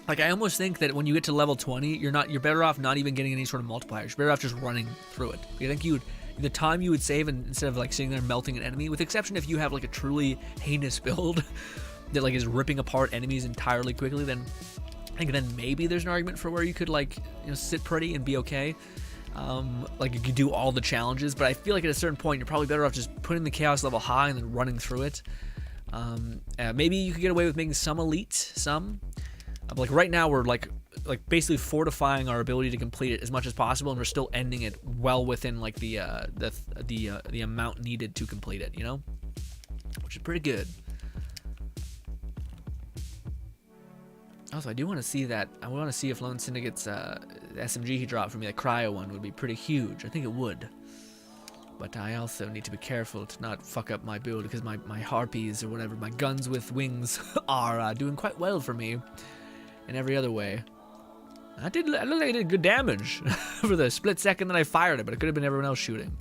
Speaker 1: Like, I almost think that when you get to level 20, you're better off not even getting any sort of multipliers. You're better off just running through it. I think the time you would save, instead of, like, sitting there melting an enemy, with the exception if you have, like, a truly heinous build that, like, is ripping apart enemies entirely quickly, then I think then maybe there's an argument for where you could, like, you know, sit pretty and be okay. Like, you could do all the challenges, but I feel like at a certain point, you're probably better off just putting the chaos level high and then running through it. Maybe you could get away with making some elite, but like right now we're like basically fortifying our ability to complete it as much as possible, and we're still ending it well within, like, the amount needed to complete it, you know, which is pretty good. Also, I do want to see that. I want to see if Lone Syndicate's SMG he dropped for me, the cryo one, would be pretty huge. I think it would. But I also need to be careful to not fuck up my build, because my harpies, or whatever, my guns with wings, are doing quite well for me in every other way. I looked like I did good damage for the split second that I fired it, but it could have been everyone else shooting.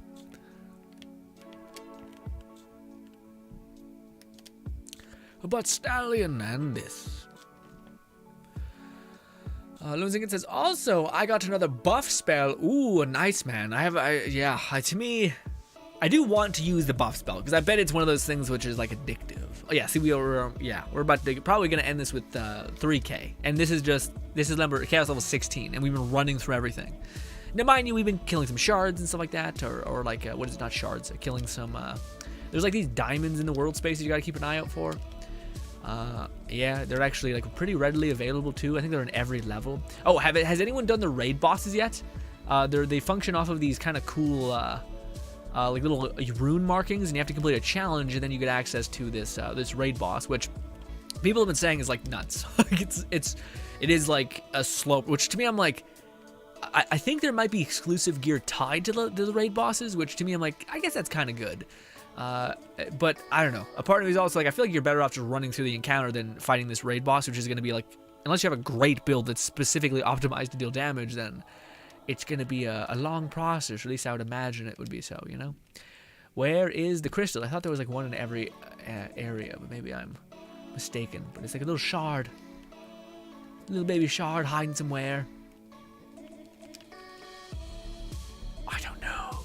Speaker 1: But Stallion and this. Lunzingan says, also, I got another buff spell. Ooh, nice, man. To me, I do want to use the buff spell, because I bet it's one of those things which is, like, addictive. Oh, yeah, see, we're about to, probably going to end this with 3K. And this is chaos level 16, and we've been running through everything. Now, mind you, we've been killing some shards and stuff like that, or like, what is it, not shards, killing some, there's, like, these diamonds in the world space that you got to keep an eye out for. Yeah, they're actually, like, pretty readily available too. I think they're in every level. Oh, has anyone done the raid bosses yet? They function off of these kind of cool, like, little rune markings, and you have to complete a challenge, and then you get access to this raid boss, which people have been saying is, like, nuts. It is like a slope, which to me, I'm like, I think there might be exclusive gear tied to the raid bosses, which to me, I'm like, I guess that's kind of good. But I don't know. A part of me is also like, I feel like you're better off just running through the encounter than fighting this raid boss, which is going to be like, unless you have a great build that's specifically optimized to deal damage, then it's going to be a long process. Or at least I would imagine it would be so, you know? Where is the crystal? I thought there was like one in every area, but maybe I'm mistaken. But it's like a little shard. A little baby shard hiding somewhere. I don't know.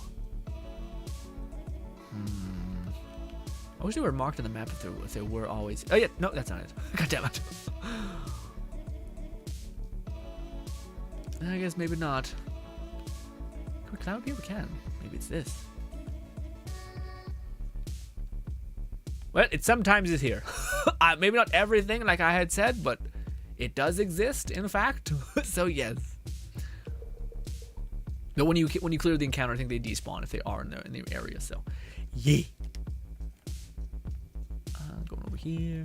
Speaker 1: I wish they were marked on the map if they were always. Oh yeah, no, that's not it. God damn it. I guess maybe not. Can we cloud here? We can. Maybe it's this. Well, it sometimes is here. Maybe not everything like I had said, but it does exist, in fact. So yes. But when you clear the encounter, I think they despawn if they are in the area. So, yeah. Going over here.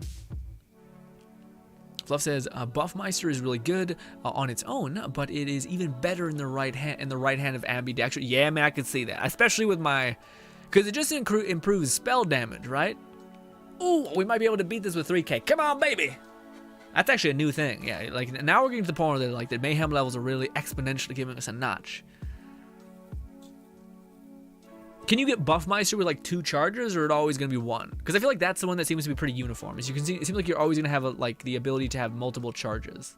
Speaker 1: Fluff says Buffmeister is really good on its own, but it is even better in the right hand of ambidextrous. Yeah, man, I can see that, especially with because it just improves spell damage, right? Ooh, we might be able to beat this with 3K. Come on, baby. That's actually a new thing. Yeah, like now we're getting to the point where like the mayhem levels are really exponentially giving us a notch. Can you get Buffmeister with like 2 charges, or it always gonna be 1? Because I feel like that's the one that seems to be pretty uniform. As you can see, it seems like you're always gonna have like the ability to have multiple charges,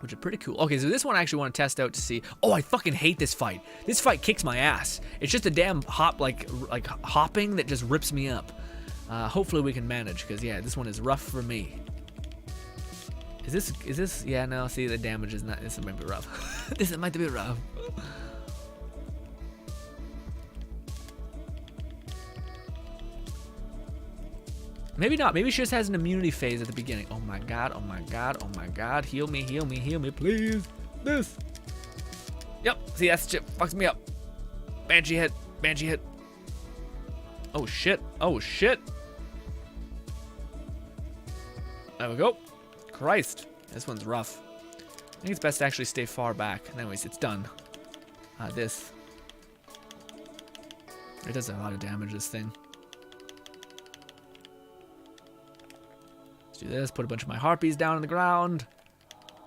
Speaker 1: which is pretty cool. Okay, so this one I actually want to test out to see. Oh, I fucking hate this fight. This fight kicks my ass. It's just a damn hopping that just rips me up. Hopefully we can manage, because yeah, this one is rough for me. Is this? Yeah, no. See, the damage is not. This might be rough. This might be rough. Maybe not. Maybe she just has an immunity phase at the beginning. Oh my god, oh my god, oh my god. Heal me, heal me, heal me, please. This. Yep. See, that shit fucks me up. Banshee hit. Banshee hit. Oh shit. Oh shit. There we go. Christ. This one's rough. I think it's best to actually stay far back. Anyways, it's done. This. It does a lot of damage, this thing. Let's do this. Put a bunch of my harpies down on the ground.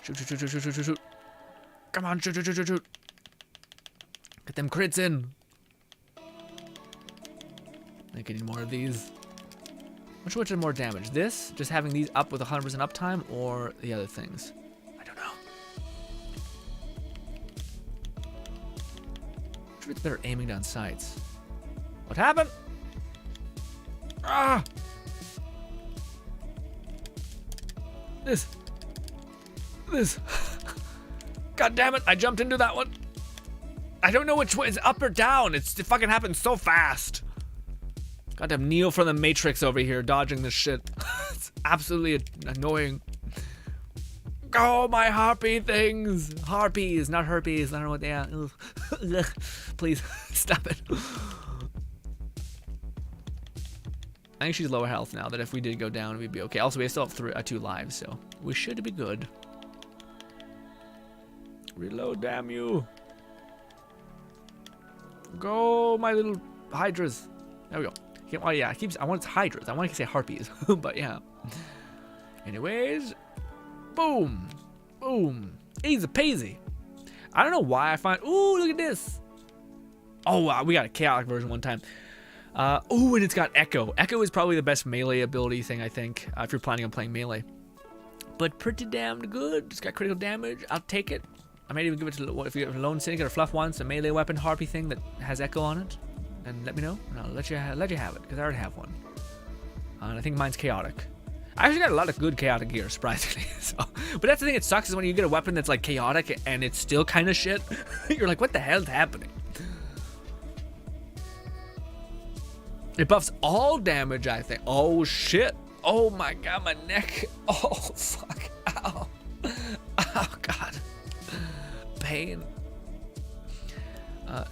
Speaker 1: Shoot, shoot, shoot, shoot, shoot, shoot, shoot. Come on, shoot, shoot, shoot, shoot, shoot. Get them crits in. I think I need more of these. Which did more damage? This? Just having these up with 100% uptime, or the other things? I don't know. Should be better aiming down sights. What happened? Ah! This. God damn it, I jumped into that one. I don't know which way is up or down. It fucking happens so fast. Goddamn Neo from the Matrix over here dodging this shit. It's absolutely annoying. Oh, my harpy things. Harpies, not herpes. I don't know what they are. Please, stop it. I think she's lower health now, that if we did go down, we'd be okay. Also, we still have 2 lives, so we should be good. Reload, damn you. Go, my little hydras. There we go. Oh yeah, I want hydras. I want to say harpies, but yeah. Anyways, boom, boom, easy peasy. I don't know why I find. Ooh, look at this. Oh, we got a chaotic version one time. Ooh, and it's got Echo. Echo is probably the best melee ability thing, I think, if you're planning on playing melee. But pretty damn good. It's got critical damage. I'll take it. I might even give it to, if you have a Lone Syndicate or Fluff wants a melee weapon harpy thing that has Echo on it, then let me know, and I'll let you have it, because I already have one. And I think mine's chaotic. I actually got a lot of good chaotic gear, surprisingly. So, but that's the thing that sucks, is when you get a weapon that's like chaotic and it's still kind of shit. You're like, what the hell's happening? It buffs all damage, I think. Oh shit. Oh my god, my neck. Oh fuck. Ow. Oh god. Pain.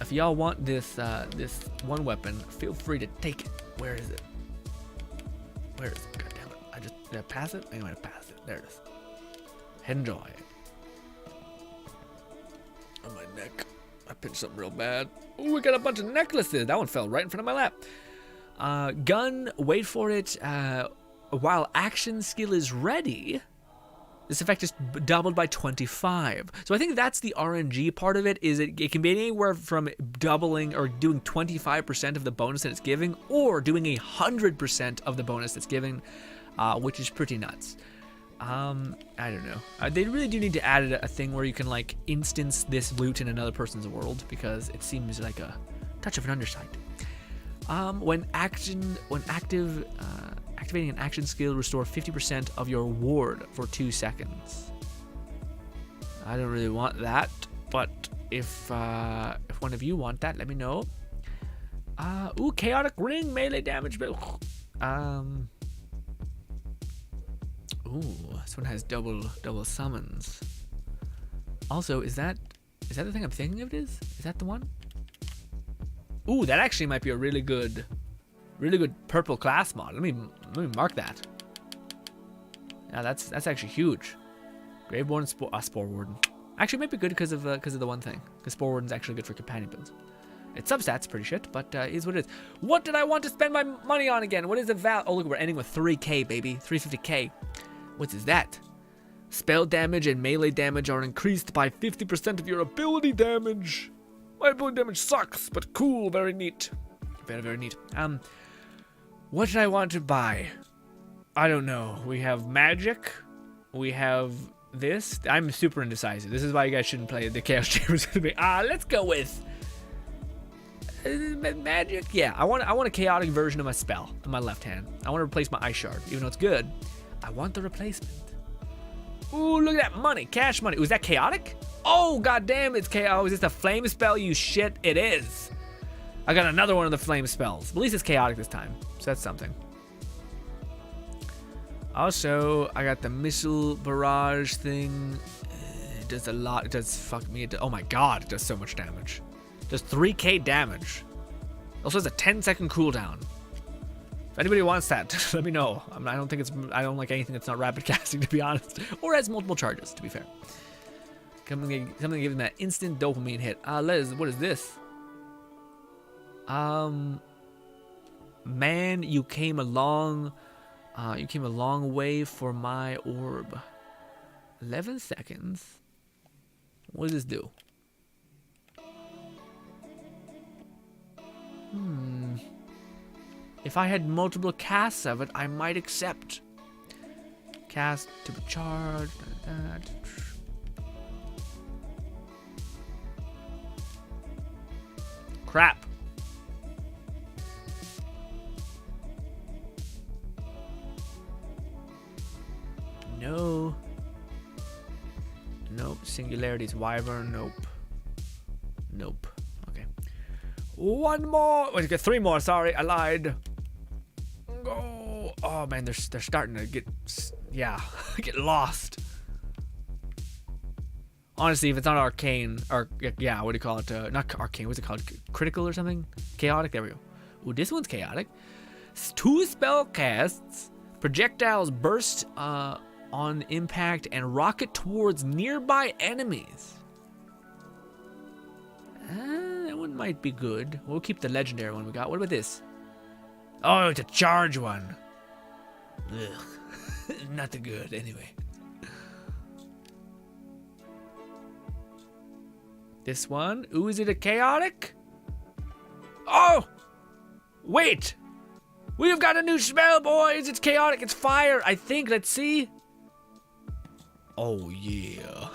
Speaker 1: If y'all want this this one weapon, feel free to take it. Where is it? Where is it? God damn it. Did I pass it? I'm gonna pass it. There it is. Enjoy. On my neck. I pinched something real bad. Ooh, we got a bunch of necklaces. That one fell right in front of my lap. Gun, wait for it. While action skill is ready, this effect is doubled by 25. So I think that's the RNG part of it, is it can be anywhere from doubling or doing 25% of the bonus that it's giving, or doing 100% of the bonus that's giving, which is pretty nuts. I don't know. They really do need to add a thing where you can like instance this loot in another person's world, because it seems like a touch of an undersight. When activating an action skill, restore 50% of your ward for 2 seconds. I don't really want that, but if one of you want that, let me know. Ooh, chaotic ring, melee damage. Ooh, this one has double summons. Also, is that the thing I'm thinking of? Is that the one? Ooh, that actually might be a really good purple class mod. Let me mark that. Yeah, that's actually huge. Grave Warden, Spore Warden. Actually, it might be good because of the one thing. Because Spore Warden's actually good for companion builds. Its substats pretty shit, but is what it is. What did I want to spend my money on again? What is the val? Oh look, we're ending with 3k, baby, 350k. What is that? Spell damage and melee damage are increased by 50% of your ability damage. My ability damage sucks, but cool, very neat. Very, very neat. What did I want to buy? I don't know. We have magic. We have this. I'm super indecisive. This is why you guys shouldn't play the Chaos Chambers with me. Let's go with magic. Yeah, I want a chaotic version of my spell in my left hand. I want to replace my ice shard, even though it's good. I want the replacement. Ooh, look at that money, cash money. Was that chaotic? Oh, goddamn, it's chaos. Oh, is this a flame spell? You shit, it is. I got another one of the flame spells. At least it's chaotic this time, so that's something. Also, I got the missile barrage thing. It does a lot. It does fuck me. Oh my god, it does so much damage. It does 3k damage. Also has a 10-second cooldown. If anybody wants that, let me know. I don't think it's. I don't like anything that's not rapid casting, to be honest, or has multiple charges, to be fair. Something giving that instant dopamine hit. Liz, what is this? Man, you came a long way for my orb. 11 seconds. What does this do? If I had multiple casts of it, I might accept. Cast to be charged. Crap. No. Nope. Singularities. Wyvern. Nope. Nope. Okay. One more. Wait, get 3 more. Sorry, I lied. Go. Oh man, they're starting to get get lost. Honestly, if it's not arcane, or yeah, what do you call it? Not arcane. What's it called? Critical or something? Chaotic. There we go. Ooh, this one's chaotic. 2 spell casts. Projectiles burst on impact and rocket towards nearby enemies. That one might be good. We'll keep the legendary one we got. What about this? Oh, it's a charge one. Ugh. Not the good, anyway. This one. Ooh, is it a chaotic? Oh! Wait! We've got a new spell, boys! It's chaotic, it's fire, I think. Let's see. Oh, yeah.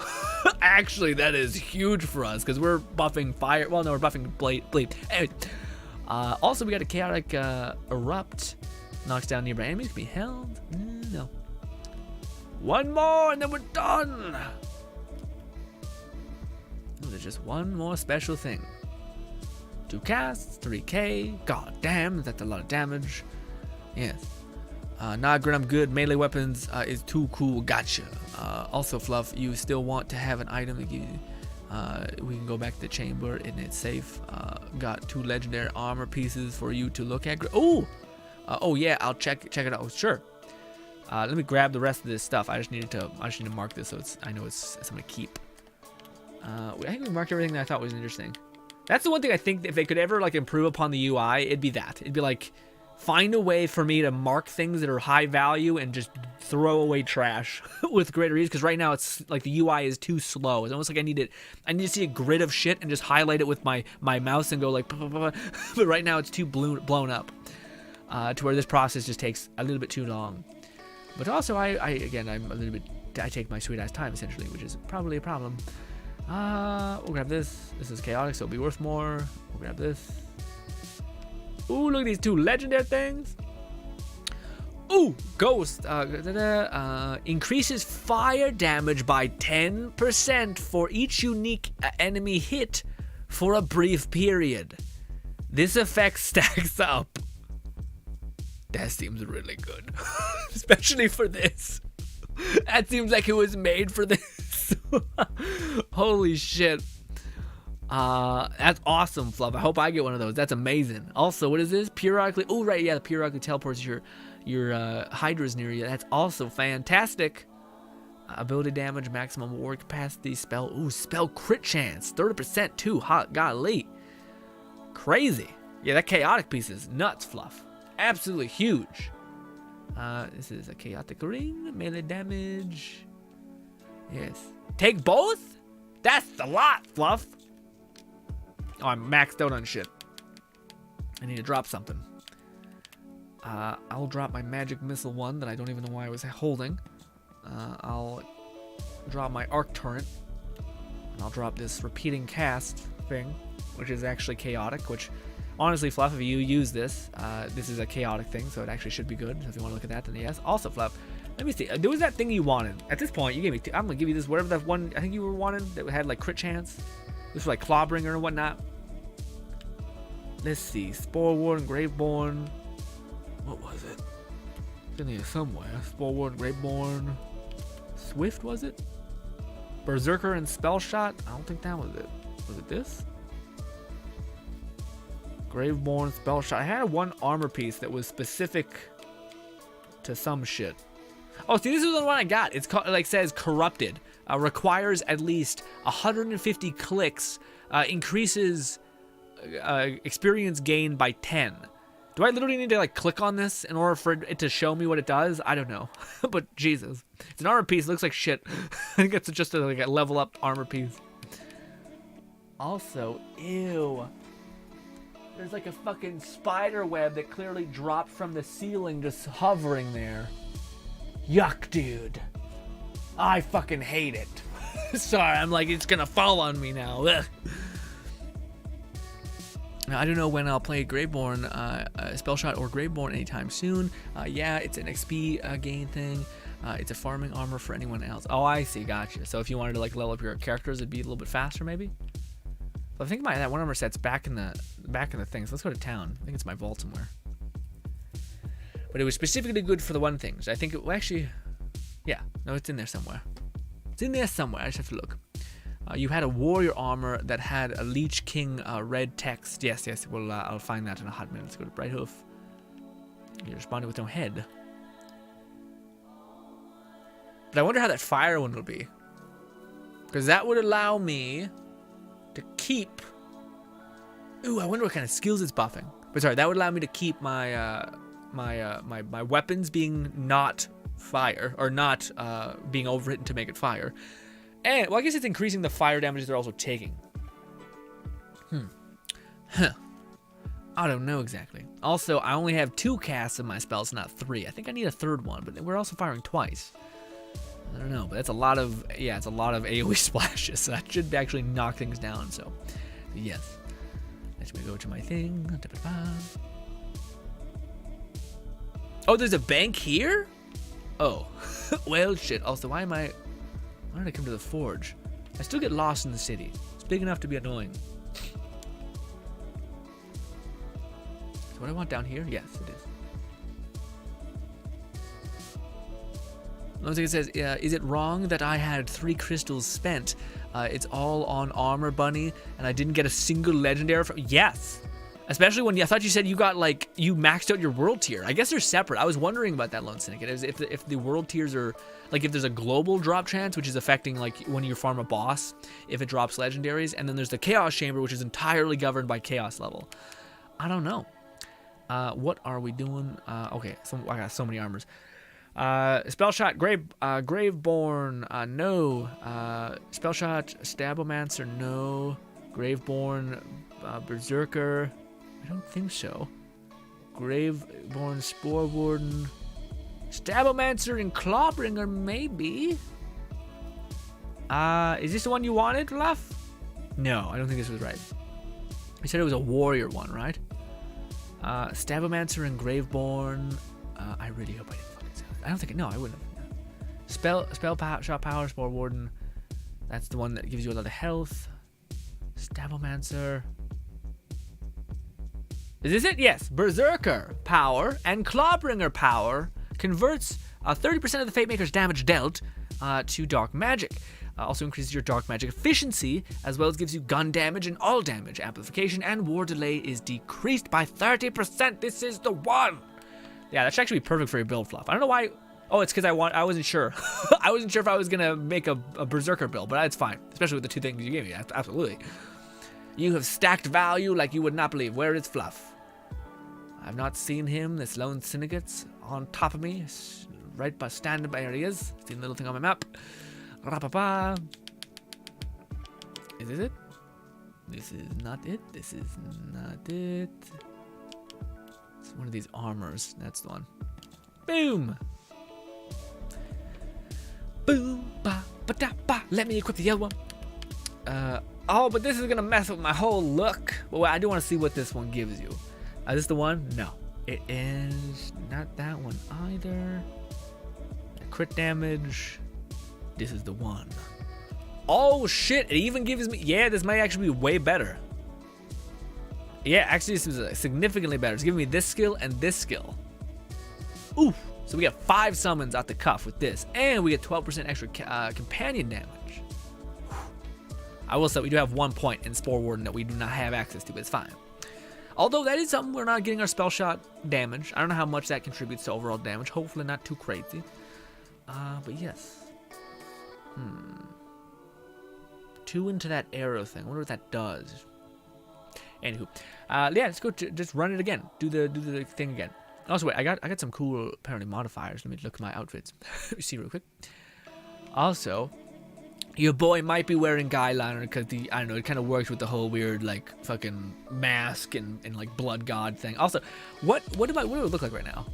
Speaker 1: Actually, that is huge for us, because we're buffing fire. Well, no, we're buffing bleed. Anyway. Also, we got a chaotic erupt. Knocks down nearby enemies, can be held. No. One more, and then we're done. Oh, there's just one more special thing. 2 casts, 3k. God damn, that's a lot of damage. Yes. Nah, Grin, I'm good. Melee weapons is too cool. Gotcha. Also, Fluff, you still want to have an item that gives you, we can go back to the chamber and it's safe. Got 2 legendary armor pieces for you to look at. Oh! Oh yeah, I'll check it out. Oh, sure. Let me grab the rest of this stuff. I just need to mark this so I know it's something to keep. I think we marked everything that I thought was interesting. That's the one thing I think if they could ever like improve upon the UI, it'd be that. It'd be like, find a way for me to mark things that are high value and just throw away trash with greater ease. Because right now it's like the UI is too slow. It's almost like I need to see a grid of shit and just highlight it with my mouse and go like, but right now it's too blown up to where this process just takes a little bit too long. But also I take my sweet ass time essentially, which is probably a problem. We'll grab this. This is chaotic, so it'll be worth more. We'll grab this. Ooh, look at these 2 legendary things. Ooh, ghost. Increases fire damage by 10% for each unique enemy hit for a brief period. This effect stacks up. That seems really good, especially for this. That seems like it was made for this. Holy shit. That's awesome, Fluff. I hope I get one of those. That's amazing. Also, what is this? Periodically. Oh, right. Yeah, the periodically teleports your hydras near you. That's also fantastic. Ability damage, maximum ward capacity, spell. Ooh, spell crit chance. 30% too. Hot golly. Crazy. Yeah, that chaotic piece is nuts, Fluff. Absolutely huge. This is a chaotic ring. Melee damage. Yes. Take both? That's a lot, Fluff. Oh, I'm maxed out on shit. I need to drop something. I'll drop my magic missile one that I don't even know why I was holding. I'll drop my arc turret. And I'll drop this repeating cast thing, which is actually chaotic, which honestly, Fluff, if you use this, this is a chaotic thing, so it actually should be good. So if you want to look at that, then yes. Also, Fluff, let me see. There was that thing you wanted. At this point, you gave me two. I'm going to give you this, whatever that one I think you were wanting that had like crit chance. This was like Clawbringer and whatnot. Let's see. Spore Warden, Graveborn. What was it? It's in here somewhere. Spore Warden, Graveborn. Swift, was it? Berserker and Spell Shot? I don't think that was it. Was it this? Graveborn, Spell Shot. I had one armor piece that was specific to some shit. Oh, see, this is the one I got. It's called, like, says Corrupted. Requires at least 150 clicks. Increases experience gain by 10. Do I literally need to like click on this in order for it to show me what it does? I don't know. But Jesus. It's an armor piece. It looks like shit. I think it's just like a level up armor piece. Also, ew. There's like a fucking spider web that clearly dropped from the ceiling just hovering there. Yuck, dude. I fucking hate it. Sorry, I'm like, it's gonna fall on me now. Ugh. Now, I don't know when I'll play Graveborn, Spellshot or Graveborn anytime soon. Yeah, it's an XP gain thing. It's a farming armor for anyone else. Oh, I see, gotcha. So if you wanted to like level up your characters, it'd be a little bit faster, maybe. So I think that one armor set's back in the thing. So let's go to town. I think it's my vault somewhere. But it was specifically good for the one thing. So I think it will actually, yeah, no, it's in there somewhere. It's in there somewhere. I just have to look. You had a warrior armor that had a Leech King red text. Yes. Well, I'll find that in a hot minute. Let's go to Brighthoof. You're responding with no head. But I wonder how that fire one will be. Because that would allow me to keep... Ooh, I wonder what kind of skills it's buffing. But sorry, that would allow me to keep my my weapons being not fire. Or not being overwritten to make it fire. And, well, I guess it's increasing the fire damage they're also taking. I don't know exactly. Also, I only have 2 casts of my spells, not 3. I think I need a 3rd one, but we're also firing twice. I don't know, but that's a lot of, yeah, it's a lot of AoE splashes. So that should actually knock things down, so, yes. Let me go to my thing. Oh, there's a bank here? Oh, well, shit. Also, why did I come to the forge? I still get lost in the city. It's big enough to be annoying. So what I want down here? Yes, it is. One thing it says, is it wrong that I had 3 crystals spent? It's all on Armor Bunny, and I didn't get a single legendary from... Yes! Especially when I thought you said you got, like, you maxed out your world tier. I guess they're separate. I was wondering about that, Lone Syndicate. If the world tiers are... Like, if there's a global drop chance, which is affecting, like, when you farm a boss, if it drops legendaries, and then there's the Chaos Chamber, which is entirely governed by Chaos level. I don't know. What are we doing? Okay, I got so many armors. Spellshot, Graveborn, no. Spellshot, Stabomancer, no. Graveborn, Berserker, I don't think so. Graveborn, Spore Warden, Stabomancer, and Clawbringer, maybe. Is this the one you wanted, Fluff? No, I don't think this was right. You said it was a warrior one, right? Stabomancer and Graveborn. I really hope I didn't fucking say that. I don't think, no, I wouldn't have. Shot Power, Spore Warden. That's the one that gives you a lot of health. Stabomancer. Is this it? Yes. Berserker power and Clawbringer power converts 30% of the Fate Maker's damage dealt to dark magic. Also increases your dark magic efficiency, as well as gives you gun damage and all damage. Amplification and war delay is decreased by 30%. This is the one. Yeah, that should actually be perfect for your build, Fluff. I don't know why. Oh, it's because I wasn't sure. I wasn't sure if I was gonna make a Berserker build, but it's fine, especially with the 2 things you gave me. Absolutely. You have stacked value like you would not believe. Where is Fluff? I've not seen him. This Lone Syndicate's on top of me, right by standing by where he is. See the little thing on my map. Is this it? This is not it. This is not it. It's one of these armors. That's the one. Boom. Boom. Ba ba da ba. Let me equip the yellow one. Oh, but this is gonna mess with my whole look. But I do want to see what this one gives you. Is this the one? No, it is not that one either. Crit damage. This is the one. Oh shit! It even gives me. Yeah, this might actually be way better. Yeah, actually, this is significantly better. It's giving me this skill and this skill. Ooh! So we get 5 summons out the cuff with this, and we get 12% extra companion damage. I will say we do have 1 point in Spore Warden that we do not have access to, but it's fine. Although that is something we're not getting our spell shot damage. I don't know how much that contributes to overall damage. Hopefully not too crazy. But yes. 2 into that arrow thing. I wonder what that does. Anywho, yeah, let's go just run it again. Do the thing again. Also, wait, I got some cool apparently modifiers. Let me look at my outfits. Let me see real quick. Also, your boy might be wearing guy liner because I don't know, it kind of works with the whole weird like fucking mask and like blood god thing. Also, what do it look like right now?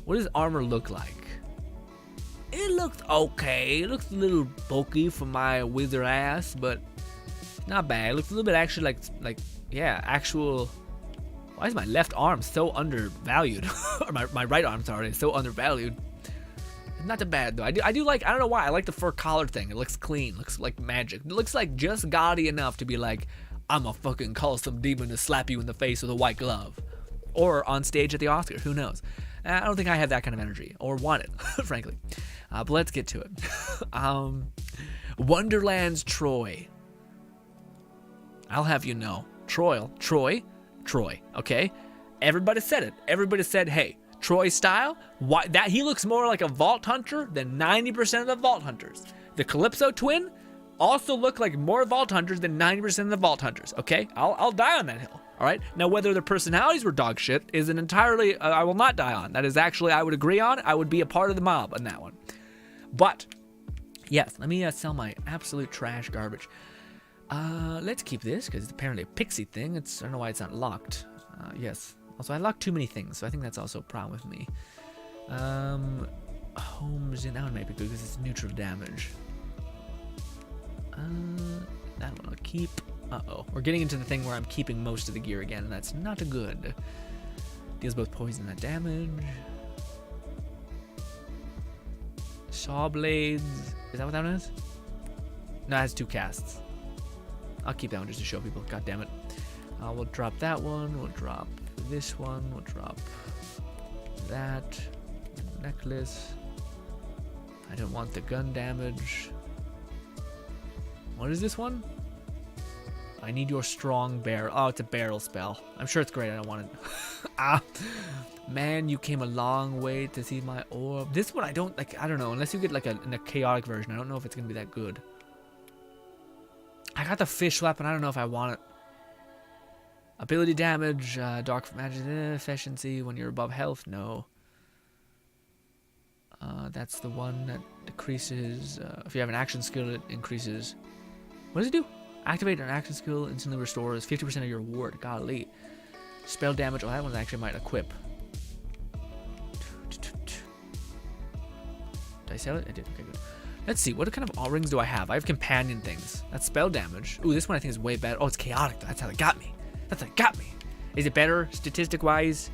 Speaker 1: What does armor look like? It looks okay. It looks a little bulky for my wither ass, but not bad. It looks a little bit actually like yeah, actual. Why is my left arm so undervalued? Or my right arm, sorry, is so undervalued. Not too bad though. I do like, I don't know why, I like the fur collar thing. It looks clean, looks like magic. It looks like just gaudy enough to be like, I'ma fucking call some demon to slap you in the face with a white glove. Or on stage at the Oscars, who knows. I don't think I have that kind of energy, or want it, frankly. But let's get to it. Wonderland's Troy. I'll have you know, Troy, okay? Everybody said it. Everybody said, hey, Troy style, why that he looks more like a Vault Hunter than 90% of the Vault Hunters. The Calypso twin also look like more Vault Hunters than 90% of the Vault Hunters, okay? I'll die on that hill, all right? Now, whether their personalities were dog shit is an entirely, I will not die on. That is actually, I would agree on. I would be a part of the mob on that one. But, yes, let me sell my absolute trash garbage. Let's keep this, because it's apparently a pixie thing. I don't know why it's not locked. Yes. Also, I locked too many things, so I think that's also a problem with me. Homes in that one might be good because it's neutral damage. That one I'll keep. Uh-oh. We're getting into the thing where I'm keeping most of the gear again, and that's not good. Deals both poison and damage. Saw blades. Is that what that one is? No, it has 2 casts. I'll keep that one just to show people. God damn it. We'll drop that one. We'll drop this one. We'll drop that. Necklace. I don't want the gun damage. What is this one? I need your strong barrel. Oh, it's a barrel spell. I'm sure it's great. I don't want it. Man, you came a long way to see my orb. This one I don't like. I don't know. Unless you get like in a chaotic version, I don't know if it's gonna be that good. I got the fish weapon. I don't know if I want it. Ability damage, dark magic efficiency when you're above health. No. That's the one that decreases. If you have an action skill, it increases. What does it do? Activate an action skill, instantly restores 50% of your reward. Golly. Spell damage. Oh, that one actually might equip. Did I sell it? I did. Okay, good. Let's see. What kind of rings do I have? I have companion things. That's spell damage. Ooh, this one I think is way better. Oh, it's chaotic. That's how they got me. That's how they got me. Is it better statistic-wise?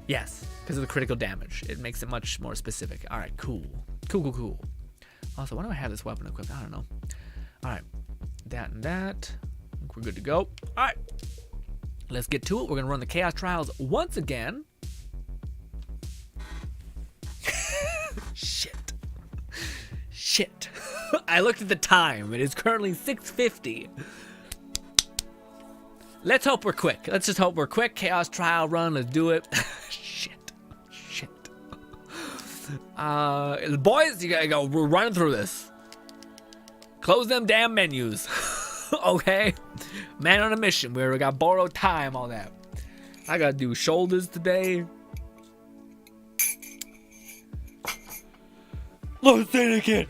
Speaker 1: Yes, because of the critical damage. It makes it much more specific. All right, cool. Cool. Also, why do I have this weapon equipped? I don't know. All right, that and that. I think we're good to go. All right, let's get to it. We're going to run the Chaos Trials once again. Shit. I looked at the time. It is currently 6:50. Let's hope we're quick. Let's just hope we're quick. Chaos Trial run. Let's do it. Shit. Boys, you gotta go. We're running through this. Close them damn menus. Okay? Man on a mission. We got borrowed time, all that. I gotta do shoulders today. Let's say it again.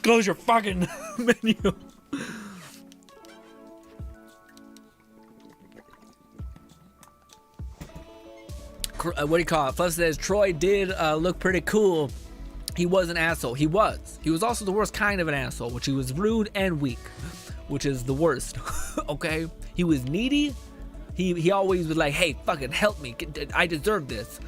Speaker 1: Close your fucking menu. What do you call it? Fluff says Troy did look pretty cool. He was an asshole. He was. He was also the worst kind of an asshole, which he was rude and weak, which is the worst. Okay? He was needy. He always was like, hey, fucking help me. I deserve this.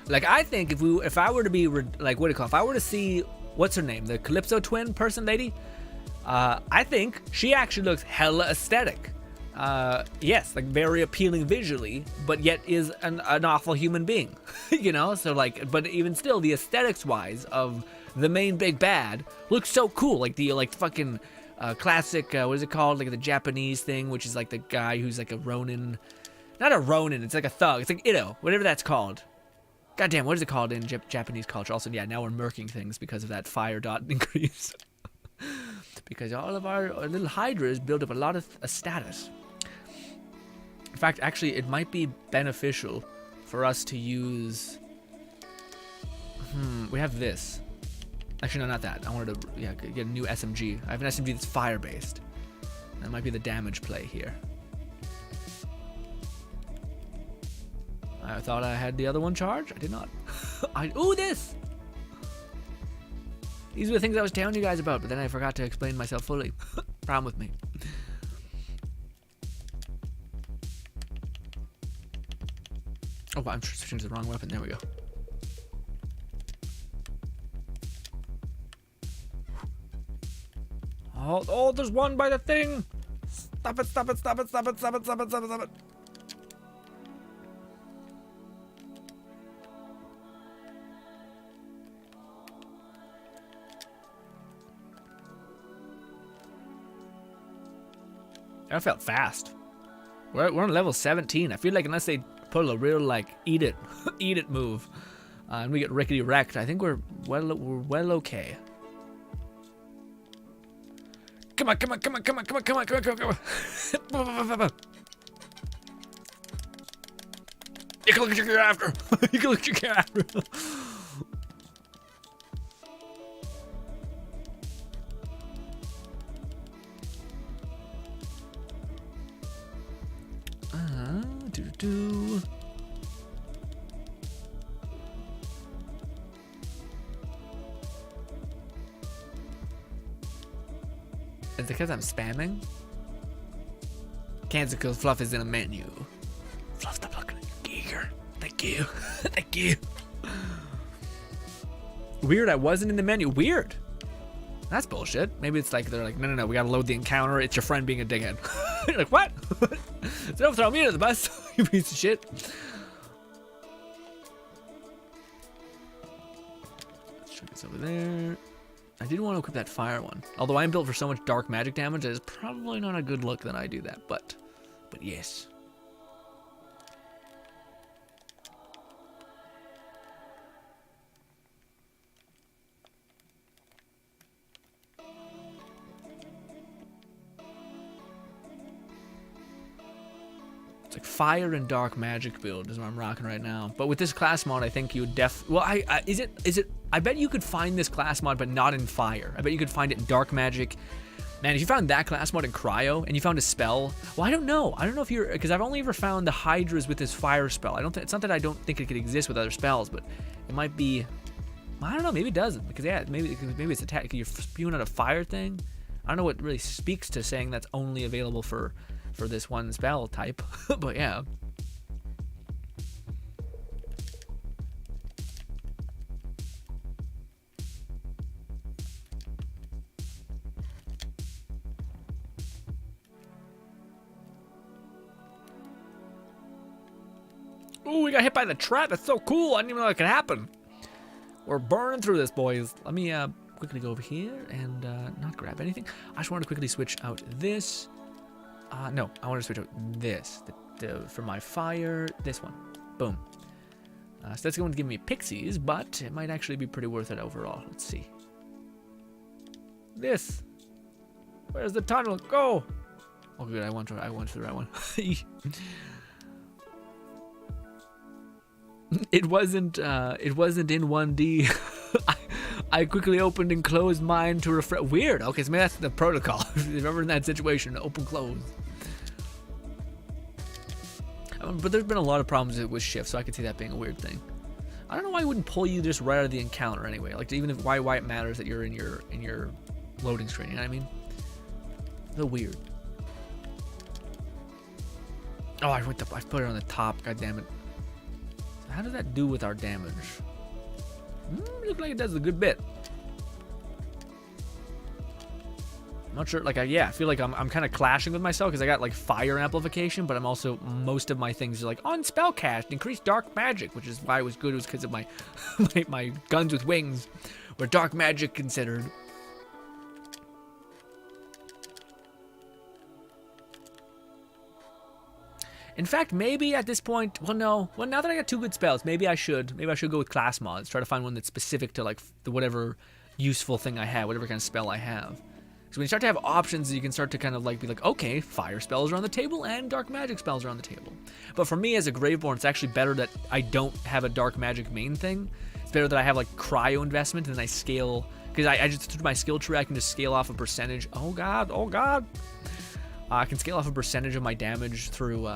Speaker 1: Like, I think if I were to be like, what do you call it? If I were to see, what's her name, the Calypso twin person lady, I think she actually looks hella aesthetic. Yes, like very appealing visually, but yet is an awful human being. You know, so like, but even still, the aesthetics wise of the main big bad looks so cool. Like the fucking classic, what is it called? Like the Japanese thing, which is like the guy who's like a Ronin, not a Ronin. It's like a thug. It's like Ito, whatever that's called. Goddamn, what is it called in Japanese culture? Also, yeah, now we're murking things because of that fire dot increase. Because all of our little hydras build up a lot of status. In fact, actually, it might be beneficial for us to use... we have this. Actually, no, not that. I wanted to get a new SMG. I have an SMG that's fire-based. That might be the damage play here. I thought I had the other one charged. I did not. Ooh, this! These were the things I was telling you guys about, but then I forgot to explain myself fully. Problem with me. Oh, I'm switching to the wrong weapon. There we go. Oh, there's one by the thing! Stop it, stop it, stop it, stop it, stop it, stop it, stop it, stop it. I felt fast. We're on level 17. I feel like unless they put a real like eat it move, and we get rickety wrecked, I think we're well okay. Come on, come on, come on, come on, come on, come on, come on, come on, come on. You can look at your gear after. You can look at your gear after. Is it because I'm spamming? Cancel because Fluff is in a menu. Fluff, stop looking at your gear. Thank you. Thank you. Weird, I wasn't in the menu. Weird. That's bullshit. Maybe it's like they're like, no, we gotta load the encounter. It's your friend being a dickhead. You're like, what? So don't throw me under the bus, you piece of shit. Let's check this over there. I did want to equip that fire one. Although I'm built for so much dark magic damage, it's probably not a good look that I do that. But yes. It's like fire and dark magic build is what I'm rocking right now. But with this class mod, I think you would is it? I bet you could find this class mod, but not in fire. I bet you could find it in dark magic. Man, if you found that class mod in cryo and you found a spell, well, I don't know. I don't know if you're, because I've only ever found the hydras with this fire spell. It's not that I don't think it could exist with other spells, but it might be. I don't know. Maybe it doesn't, because yeah, maybe it's attack. You're spewing out a fire thing. I don't know what really speaks to saying that's only available for this one spell type, but yeah. Ooh, we got hit by the trap. That's so cool. I didn't even know that could happen. We're burning through this, boys. Let me quickly go over here and not grab anything. I just want to quickly switch out this. No, I want to switch out this for my fire. This one. Boom. So that's going to give me pixies, but it might actually be pretty worth it overall. Let's see. This. Where's the tunnel? Go. Oh, good. I went to the right one. It wasn't in 1D. I quickly opened and closed mine to refresh. Weird. Okay, so maybe that's the protocol. Remember in that situation, open, close. But there's been a lot of problems with shift, so I could see that being a weird thing. I don't know why it wouldn't pull you just right out of the encounter anyway. Like, even if why it matters that you're in your loading screen. You know what I mean? A little weird. Oh, I put it on the top. God damn it. So how does that do with our damage? Looks like it does a good bit. I'm not sure. Like, I feel like I'm kind of clashing with myself because I got like fire amplification, but I'm also most of my things are like on spellcast, increase dark magic, which is why it was good. It was because of my my guns with wings, were dark magic considered. In fact, maybe at this point, well, no. Well, now that I got 2 good spells, maybe I should go with class mods. Try to find one that's specific to like the whatever useful thing I have, whatever kind of spell I have. So when you start to have options, you can start to kind of like be like, okay, fire spells are on the table and dark magic spells are on the table. But for me as a Graveborn, it's actually better that I don't have a dark magic main thing. It's better that I have like cryo investment and then I scale, because I just through my skill tree I can just scale off a percentage. Oh god. I can scale off a percentage of my damage through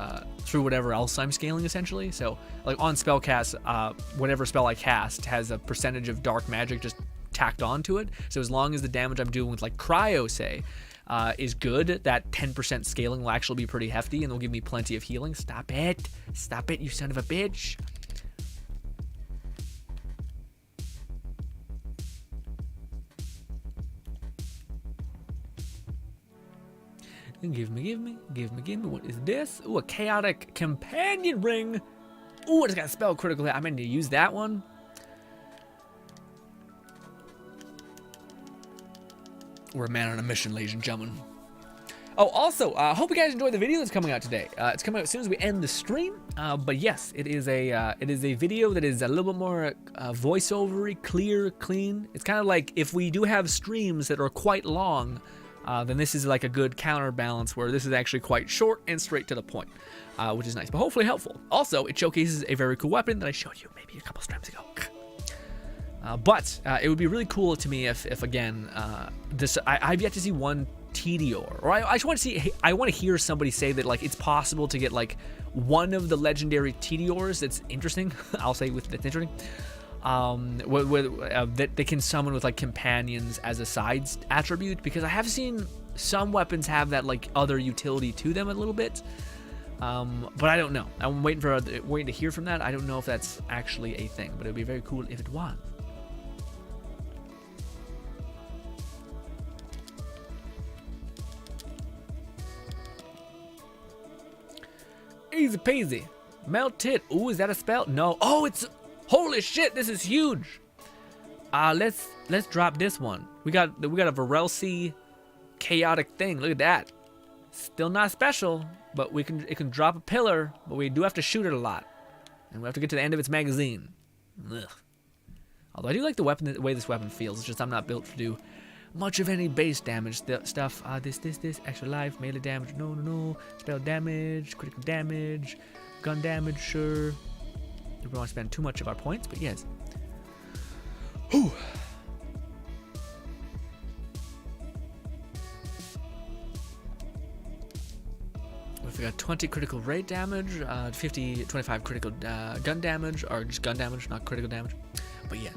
Speaker 1: whatever else I'm scaling, essentially. So, like on spellcast, whatever spell I cast has a percentage of dark magic just tacked onto it. So as long as the damage I'm doing with like cryo, say, is good, that 10% scaling will actually be pretty hefty and will give me plenty of healing. Stop it, you son of a bitch. Give me. What is this? Ooh, a chaotic companion ring. Ooh, it's got a spell critical hit. I meant to use that one. We're a man on a mission, ladies and gentlemen. Oh, also, hope you guys enjoyed the video that's coming out today. It's coming out as soon as we end the stream. But yes, it is a video that is a little bit more voiceovery, clear, clean. It's kind of like if we do have streams that are quite long. Then this is like a good counterbalance where this is actually quite short and straight to the point, which is nice, but hopefully helpful. Also, it showcases a very cool weapon that I showed you maybe a couple streams ago. But it would be really cool to me if again, I've yet to see one Tediore, or I just want to see, I want to hear somebody say that like it's possible to get like one of the legendary Tediores that's interesting. I'll say that's interesting. That they can summon with like companions as a side attribute, because I have seen some weapons have that like other utility to them a little bit, but I don't know. I'm waiting to hear from that. I don't know if that's actually a thing, but it would be very cool if it was. Easy peasy. Melt it. Ooh, is that a spell? No. Oh, it's... Holy shit, this is huge. Let's drop this one. We got a Varelsi chaotic thing. Look at that. Still not special, but it can drop a pillar, but we do have to shoot it a lot. And we have to get to the end of its magazine. Ugh. Although I do like the way this weapon feels. It's just I'm not built to do much of any base damage stuff. This extra life, melee damage, no. Spell damage, critical damage, gun damage, sure. We don't want to spend too much of our points, but yes. Whew. We got 20 critical raid damage, 25 critical gun damage, or just gun damage, not critical damage. But yeah.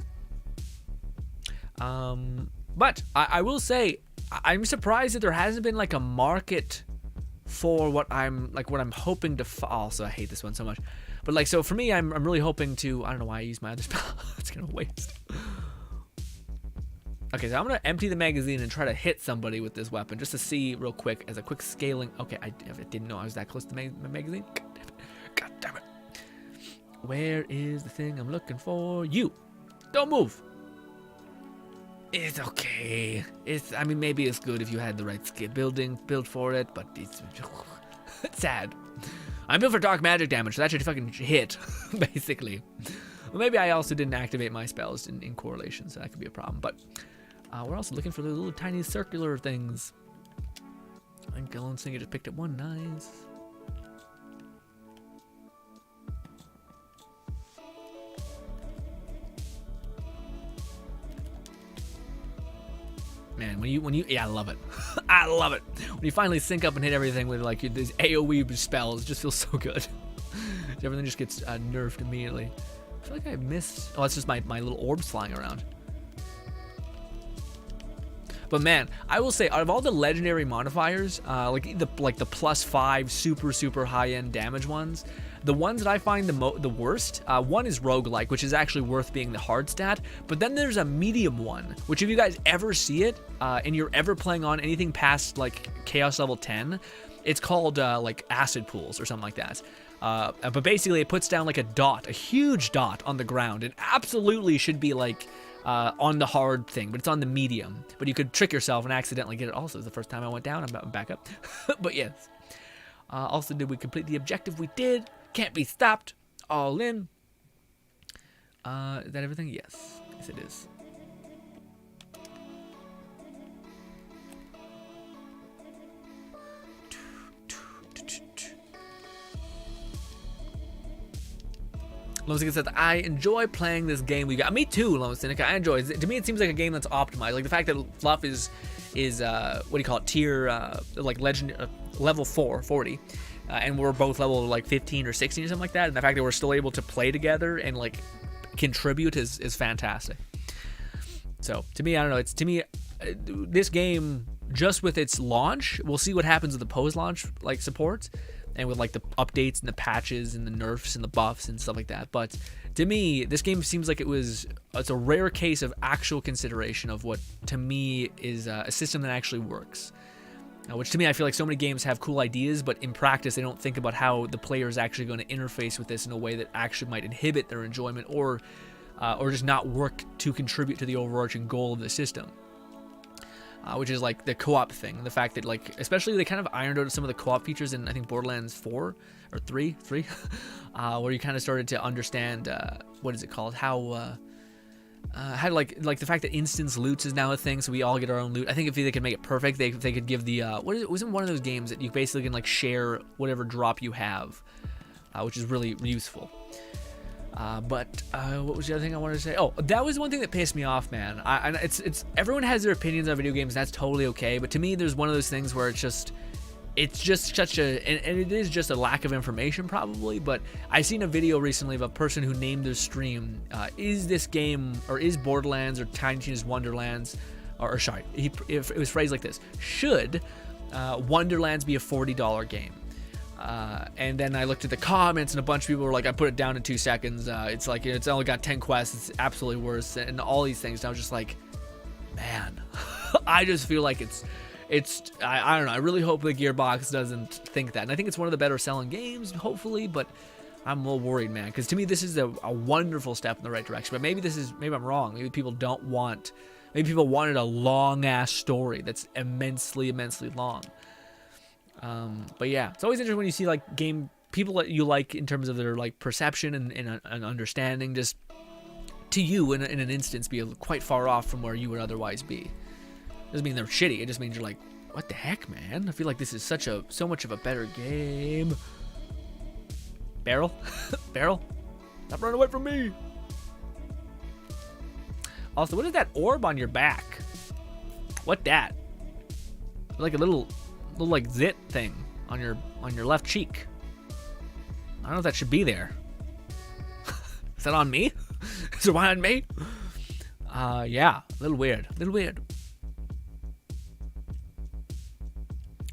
Speaker 1: But I will say, I'm surprised that there hasn't been like a market for what I'm hoping to. Also, I hate this one so much. But like, so for me, I'm really hoping to. I don't know why I use my other spell. It's gonna waste. Okay, so I'm gonna empty the magazine and try to hit somebody with this weapon just to see real quick as a quick scaling. Okay, I didn't know I was that close to my magazine. God damn it. Where is the thing I'm looking for? You. Don't move. It's okay. I mean, maybe it's good if you had the right skill build for it, but it's sad. I'm built for dark magic damage, so that should fucking hit, basically. Well, maybe I also didn't activate my spells in correlation, so that could be a problem. But we're also looking for the little tiny circular things. I think Lone Singer just picked up one. Nice. Man, when you yeah, I love it. I love it. When you finally sync up and hit everything with like these AoE spells, it just feels so good. Everything just gets nerfed immediately. I feel like I missed. Oh, it's just my little orbs flying around. But man, I will say, out of all the legendary modifiers, like the +5 super high-end damage ones, the ones that I find the worst, one is roguelike, which is actually worth being the hard stat, but then there's a medium one, which if you guys ever see it, and you're ever playing on anything past like Chaos level 10, it's called like acid pools or something like that. But basically it puts down like a huge dot on the ground. It absolutely should be like on the hard thing, but it's on the medium. But you could trick yourself and accidentally get it. Also, it's the first time I went down. I'm back up. But yes. Also, did we complete the objective? We did. Can't be stopped. All in. Is that everything? Yes. Yes, it is. Lone Cynic says, I enjoy playing this game we got. Me too, Lone Cynic. I enjoy it. To me, it seems like a game that's optimized. Like the fact that Fluff is what do you call it? Tier, like legend, level 40. And we're both level like 15 or 16 or something like that. And the fact that we're still able to play together and like contribute is fantastic. So to me, I don't know. It's to me, this game, just with its launch, we'll see what happens with the post-launch like support. And with like the updates and the patches and the nerfs and the buffs and stuff like that. But to me, this game seems like it's a rare case of actual consideration of what to me is a system that actually works. Which to me, I feel like so many games have cool ideas, but in practice, they don't think about how the player is actually going to interface with this in a way that actually might inhibit their enjoyment or just not work to contribute to the overarching goal of the system. Which is like the co-op thing. The fact that like, especially they kind of ironed out some of the co-op features in I think Borderlands 4 or 3, where you kind of started to understand what is it called? How like the fact that instance loots is now a thing, so we all get our own loot. I think if they could make it perfect, they could give the what is it? Wasn't one of those games that you basically can like share whatever drop you have, which is really useful. But what was the other thing I wanted to say? Oh, that was one thing that pissed me off, man. It's everyone has their opinions on video games, and that's totally okay. But to me, there's one of those things where it's just such a, and it is just a lack of information probably. But I seen a video recently of a person who named their stream, is this game, or is Borderlands or Tiny Tina's Wonderlands, or sorry, if it was phrased like this: should Wonderlands be a $40 game? And then I looked at the comments, and a bunch of people were like, I put it down in 2 seconds. It's like, it's only got 10 quests. It's absolutely worse. And all these things. And I was just like, man, I just feel like I don't know. I really hope the Gearbox doesn't think that. And I think it's one of the better selling games, hopefully, but I'm a little worried, man. Because to me, this is a wonderful step in the right direction. But maybe I'm wrong. Maybe people wanted a long ass story that's immensely long. But yeah, it's always interesting when you see like people that you like in terms of their like perception and understanding, just to you in an instance be quite far off from where you would otherwise be. Doesn't mean they're shitty. It just means you're like, what the heck, man? I feel like this is so much of a better game. Barrel, stop running away from me. Also, what is that orb on your back? What that? Like a little like zit thing on your left cheek. I don't know if that should be there. Is that on me? Is it on me? Yeah, a little weird.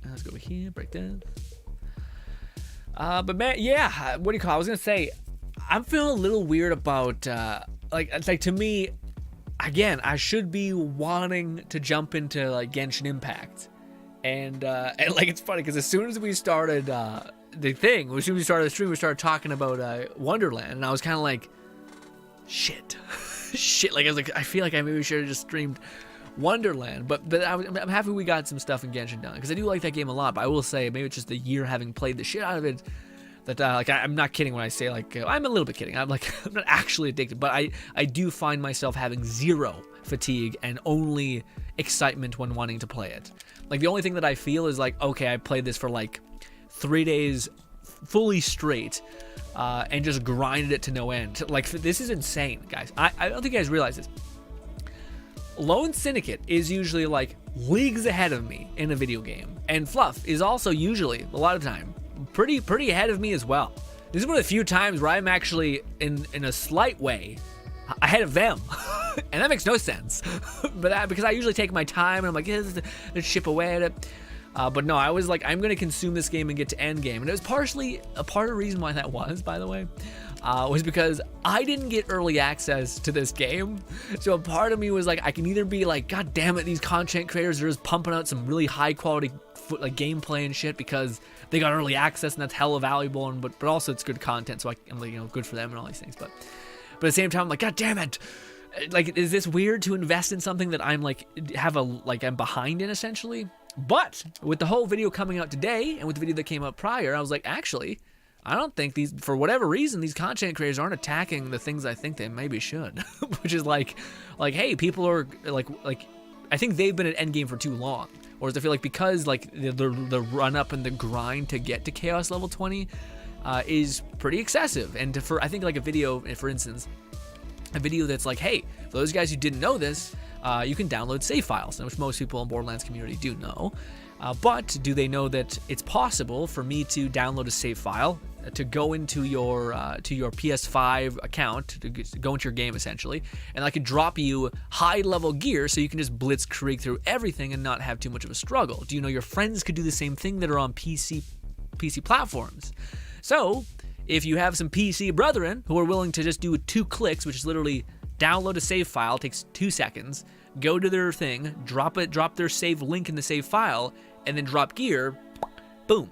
Speaker 1: Let's go over here, break this. But man, yeah, what do you call it? I was gonna say, I'm feeling a little weird about like to me, again, I should be wanting to jump into like Genshin Impact. And like, it's funny because as soon as we started the stream, we started talking about Wonderland, and I was kind of like, shit. Like I was like, I feel like I maybe should have just streamed Wonderland, but I'm happy we got some stuff in Genshin done because I do like that game a lot. But I will say, maybe it's just the year having played the shit out of it that like I'm not kidding when I say like I'm a little bit kidding. I'm not actually addicted, but I do find myself having zero fatigue and only excitement when wanting to play it. Like the only thing that I feel is like, okay, I played this for like 3 days fully straight and just grinded it to no end. Like, this is insane, guys. I don't think you guys realize this. Lone Syndicate is usually like leagues ahead of me in a video game, and Fluff is also usually, a lot of time, pretty ahead of me as well. This is one of the few times where I'm actually in a slight way ahead of them. And that makes no sense. But because I usually take my time and I'm like, yeah, let's chip away at it. But no, I was like, I'm going to consume this game and get to end game. And it was partially a part of the reason why that was, by the way, was because I didn't get early access to this game. So a part of me was like, I can either be like, God damn it, these content creators are just pumping out some really high quality like gameplay and shit because they got early access and that's hella valuable. And but also it's good content, so I'm like, you know, good for them and all these things. But at the same time, I'm like, God damn it. Like, is this weird to invest in something that I'm like, I'm behind in essentially? But with the whole video coming out today and with the video that came out prior, I was like, actually, I don't think these, for whatever reason, these content creators aren't attacking the things I think they maybe should. Which is like, hey, people are like, I think they've been at endgame for too long. Or I feel like because like the run up and the grind to get to Chaos level 20 is pretty excessive. And for, I think like a video, for instance, a video that's like, hey, for those guys who didn't know this, you can download save files, which most people in Borderlands community do know. But do they know that it's possible for me to download a save file, to go into your PS5 account, to go into your game essentially, and I could drop you high level gear so you can just blitzkrieg through everything and not have too much of a struggle? Do you know your friends could do the same thing that are on PC platforms? So if you have some PC brethren who are willing to just do 2 clicks, which is literally download a save file, takes 2 seconds, go to their thing, drop their save link in the save file, and then drop gear, boom,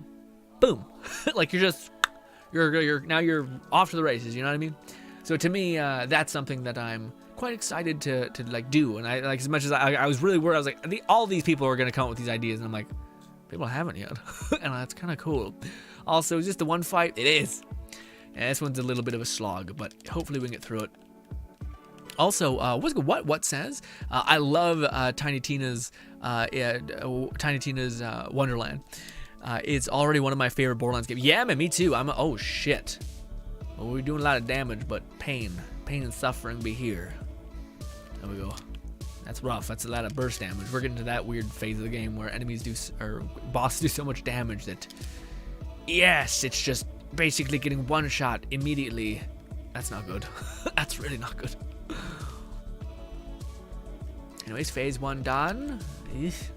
Speaker 1: boom. Like you're now you're off to the races, you know what I mean? So to me, that's something that I'm quite excited to like do. And I like, as much as I was really worried, I was like, all these people are gonna come up with these ideas, and I'm like, people haven't yet. And that's kind of cool. Also, is this the one fight? It is. And this one's a little bit of a slog, but hopefully we can get through it. Also, what says? I love Tiny Tina's Wonderland. It's already one of my favorite Borderlands games. Yeah, man, me too. Oh shit. Well, we're doing a lot of damage, but pain and suffering be here. There we go. That's rough. That's a lot of burst damage. We're getting to that weird phase of the game where enemies or bosses do so much damage that, yes, it's just basically getting one shot immediately. That's not good. That's really not good. Anyways, phase 1 done. Eesh.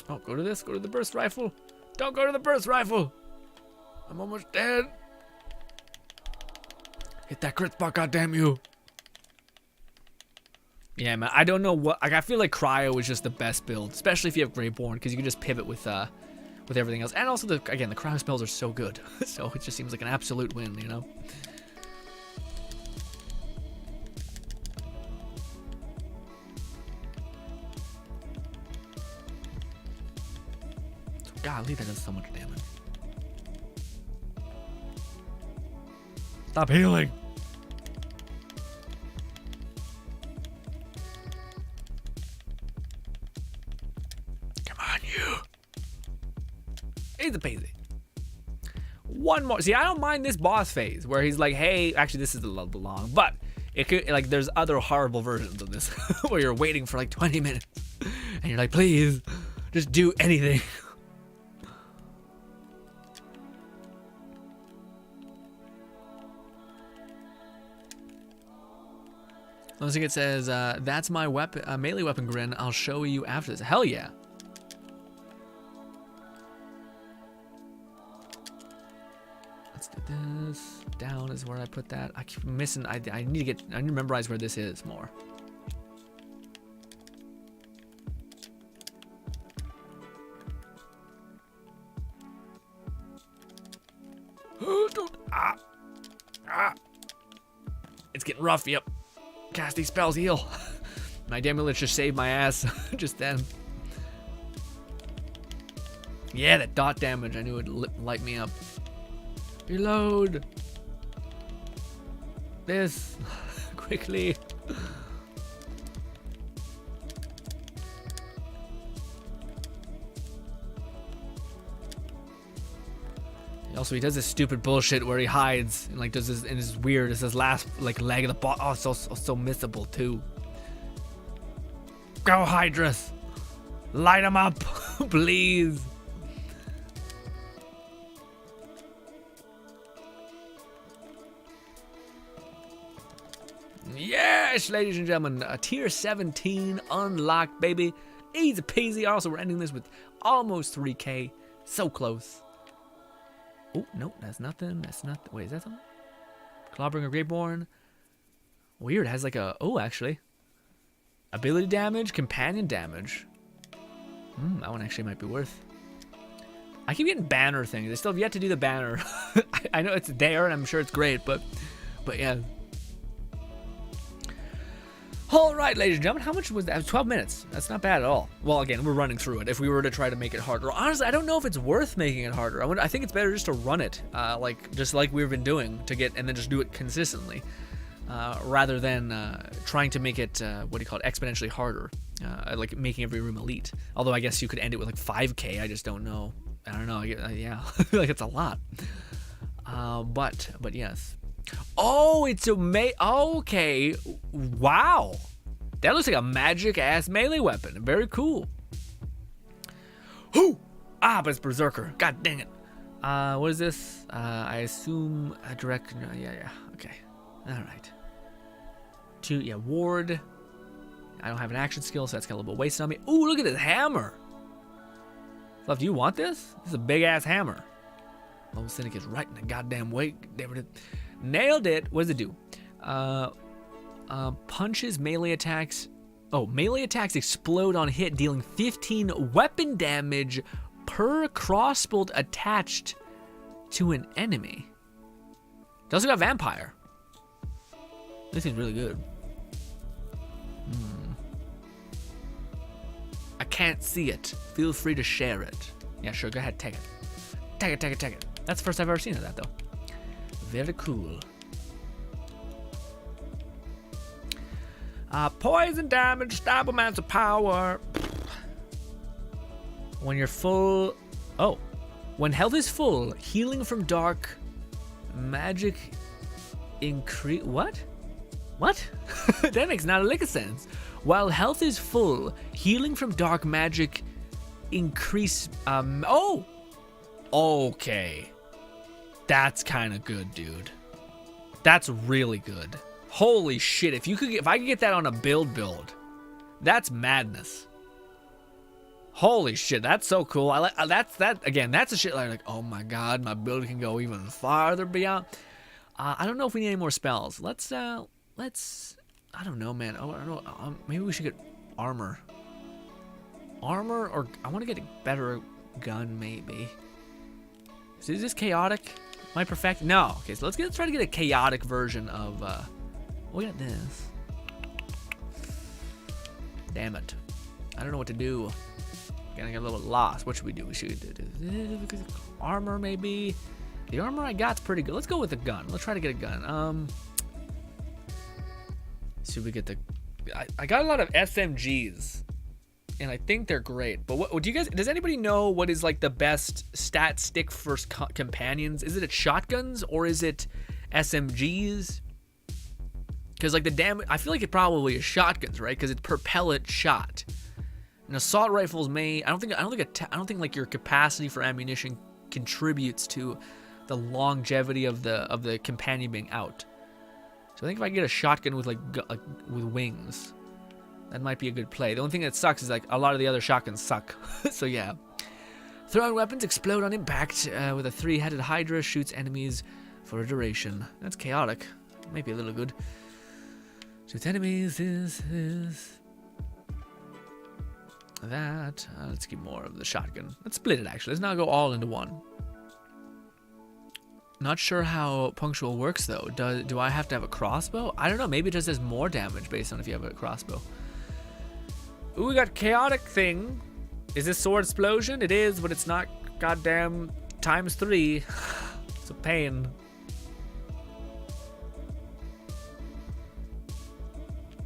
Speaker 1: Oh, go to this. Go to the burst rifle. Don't go to the burst rifle. I'm almost dead. Hit that crit spot, goddamn you. Yeah, man. I don't know what. Like, I feel like Cryo is just the best build, especially if you have Greyborn, because you can just pivot with everything else. And also, the Cryo spells are so good. So it just seems like an absolute win, you know? Golly, that does so much damage. Stop healing. Come on, you. Easy peasy. One more. See, I don't mind this boss phase where he's like, hey, actually, this is a little long, but it could, like, there's other horrible versions of this where you're waiting for like 20 minutes and you're like, please, just do anything. I think it says, that's my weapon, melee weapon grin. I'll show you after this. Hell yeah. Let's do this. Down is where I put that. I keep missing. I need to memorize where this is more. Don't. It's getting rough. Yep. Casting spells heal. My damulets just saved my ass just then. Yeah, that dot damage. I knew it would light me up. Reload. This. Quickly. Also, he does this stupid bullshit where he hides and like does this, and it's weird. It's his last like leg of the boss. Oh, so missable too. Go Hydrus, light him up, please. Yes, ladies and gentlemen, a tier 17 unlocked, baby. Easy peasy. Also, we're ending this with almost 3K. So close. Oh, no, that's nothing. That's nothing. Wait, is that something? Clawbringer Greatborn. Weird. It has like a... Oh, actually. Ability damage, companion damage. That one actually might be worth. I keep getting banner things. I still have yet to do the banner. I know it's there, and I'm sure it's great, but yeah. All right, ladies and gentlemen, how much was that? 12 minutes. That's not bad at all. Well, again, we're running through it. If we were to try to make it harder, honestly, I don't know if it's worth making it harder. I think it's better just to run it, just like we've been doing, and then just do it consistently, rather than trying to make it exponentially harder, like making every room elite. Although I guess you could end it with like 5K. I just don't know. I don't know. Yeah, I feel like it's a lot. But yes. Oh, it's a okay. Wow. That looks like a magic ass melee weapon. Very cool. Whoo! But it's Berserker. God dang it. What is this? I assume a direct. Yeah. Okay. All right. Ward. I don't have an action skill, so that's got a little bit wasted on me. Ooh, look at this hammer. Fluff, do you want this? This is a big ass hammer. Lone Cynic is right in the goddamn way. Nailed it. What does it do? Punches, melee attacks. Oh, melee attacks explode on hit, dealing 15 weapon damage per crossbow attached to an enemy. It also got Vampire. This is really good. I can't see it. Feel free to share it. Yeah, sure. Go ahead. Take it. Take it. That's the first I've ever seen of that, though. Very cool. Poison damage, stab amounts of power. When you're full... Oh. When health is full, healing from dark magic increase... What? That makes not a lick of sense. While health is full, healing from dark magic increase... Oh! Okay. That's kind of good, dude. That's really good. Holy shit! If I could get that on a build, that's madness. Holy shit, that's so cool. I like that again. That's a shit like oh my god, my build can go even farther beyond. I don't know if we need any more spells. Let's. I don't know, man. Oh, I don't know. Maybe we should get armor. Armor, or I want to get a better gun, maybe. So is this chaotic? Am I perfect? No. Okay, so let's try to get a chaotic version of. We got this. Damn it! I don't know what to do. Gonna get a little lost. What should we do? We should do armor, maybe. The armor I got's pretty good. Let's go with a gun. Let's try to get a gun. See if we get the. I got a lot of SMGs, and I think they're great. But what do you guys? Does anybody know what is like the best stat stick first companions? Is it shotguns or is it SMGs? Because like the damage, I feel like it probably is shotguns, right? Because it's per pellet shot. And assault rifles may. I don't think like your capacity for ammunition contributes to the longevity of the companion being out. So I think if I get a shotgun with with wings, that might be a good play. The only thing that sucks is like a lot of the other shotguns suck. So yeah. Thrown weapons explode on impact with a 3-headed Hydra shoots enemies for a duration. That's chaotic. Might be a little good. Shoots enemies is that. Let's get more of the shotgun. Let's split it actually. Let's not go all into one. Not sure how punctual works though. Do I have to have a crossbow? I don't know. Maybe it just does more damage based on if you have a crossbow. Ooh, we got chaotic thing. Is this sword explosion? It is, but it's not goddamn ×3. It's a pain.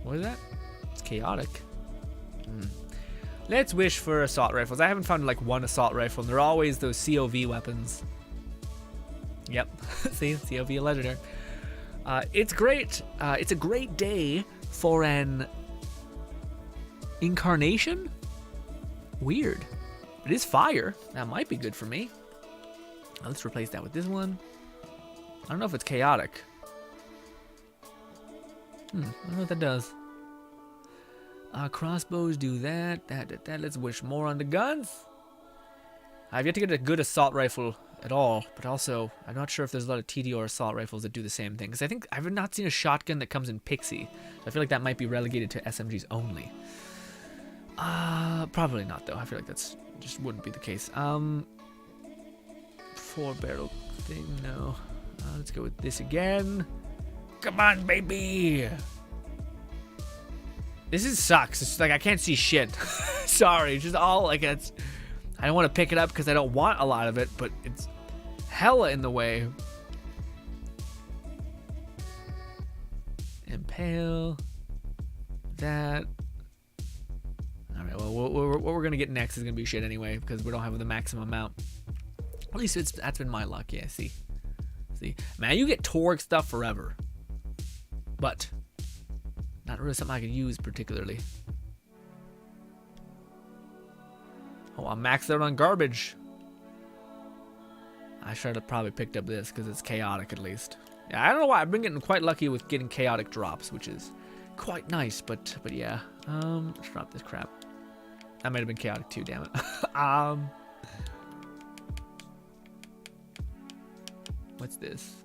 Speaker 1: What is that? It's chaotic. Let's wish for assault rifles. I haven't found like one assault rifle, and they're always those COV weapons. Yep. See, COV legendary. It's great. It's a great day for an incarnation. Weird. It is fire. That might be good for me. Let's replace that with this one. I don't know if it's chaotic. I don't know what that does. Crossbows do that. Let's wish more on the guns. I've yet to get a good assault rifle at all, but also I'm not sure if there's a lot of TDR assault rifles that do the same thing. Because I think I've not seen a shotgun that comes in Pixie. So I feel like that might be relegated to SMGs only. Probably not though. I feel like that's just wouldn't be the case. 4-barrel thing, no. Let's go with this again. Come on, baby. This sucks. It's like I can't see shit. Sorry, it's just all like it's. I don't want to pick it up because I don't want a lot of it, but it's hella in the way. Impale. That. All right. Well, what we're gonna get next is gonna be shit anyway because we don't have the maximum amount. At least that's been my luck. Yeah. See, man, you get Torgue stuff forever, but. Not really something I could use particularly. Oh, I'm maxed out on garbage. I should have probably picked up this because it's chaotic at least. Yeah, I don't know why. I've been getting quite lucky with getting chaotic drops, which is quite nice. But yeah. Let's drop this crap. That might have been chaotic too. Damn it. What's this?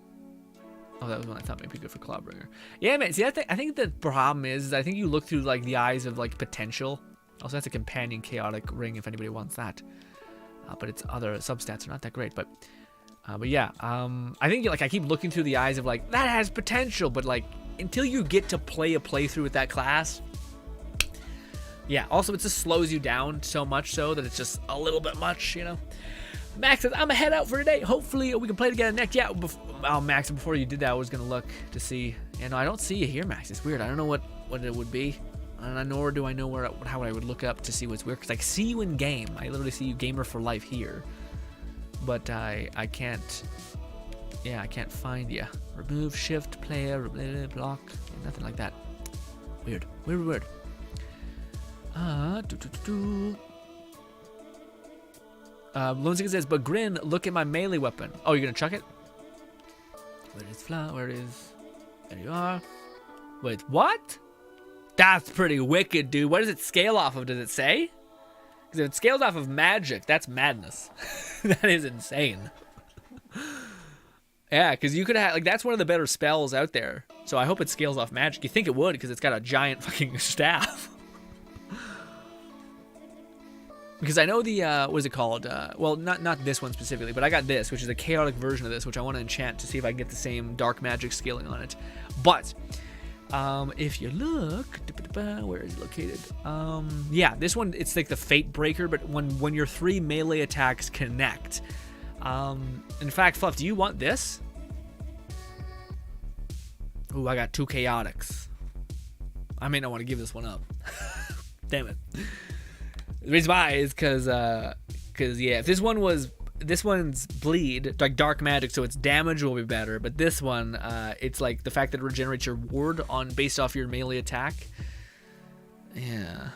Speaker 1: Oh, that was one I thought might be good for Clawbringer. Yeah, man. See, I think the problem is I think you look through like the eyes of like potential. Also, that's a companion chaotic ring if anybody wants that. But its other substats are not that great. But yeah, I think like I keep looking through the eyes of like that has potential, but like until you get to play a playthrough with that class. Yeah. Also, it just slows you down so much so that it's just a little bit much, you know. Max says, I'm a head out for today. Hopefully we can play together next. Yeah, Max, before you did that, I was going to look to see. You know, I don't see you here, Max. It's weird. I don't know what it would be. And nor do I know how I would look up to see what's weird. Because I see you in game. I literally see you gamer for life here. But I can't. Yeah, I can't find you. Remove, shift, player, block. Nothing like that. Weird. Weird. Lonesinger says, but Grin, look at my melee weapon. Oh, you're gonna chuck it? Where is... There you are. Wait, what? That's pretty wicked, dude. What does it scale off of? Does it say? Because if it scales off of magic, that's madness. That is insane. Yeah, because you could have... Like, that's one of the better spells out there. So I hope it scales off magic. You think it would, because it's got a giant fucking staff. Because I know the, what is it called? Well, not this one specifically, but I got this, which is a chaotic version of this, which I want to enchant to see if I can get the same dark magic scaling on it. But, if you look, where is it located? Yeah, this one, it's like the Fate Breaker, but when your 3 melee attacks connect. In fact, Fluff, do you want this? Ooh, I got 2 chaotics. I may not want to give this one up. Damn it. The reason why is because yeah, if this one's bleed, like dark magic, so its damage will be better. But this one, it's like the fact that it regenerates your ward based off your melee attack. Yeah,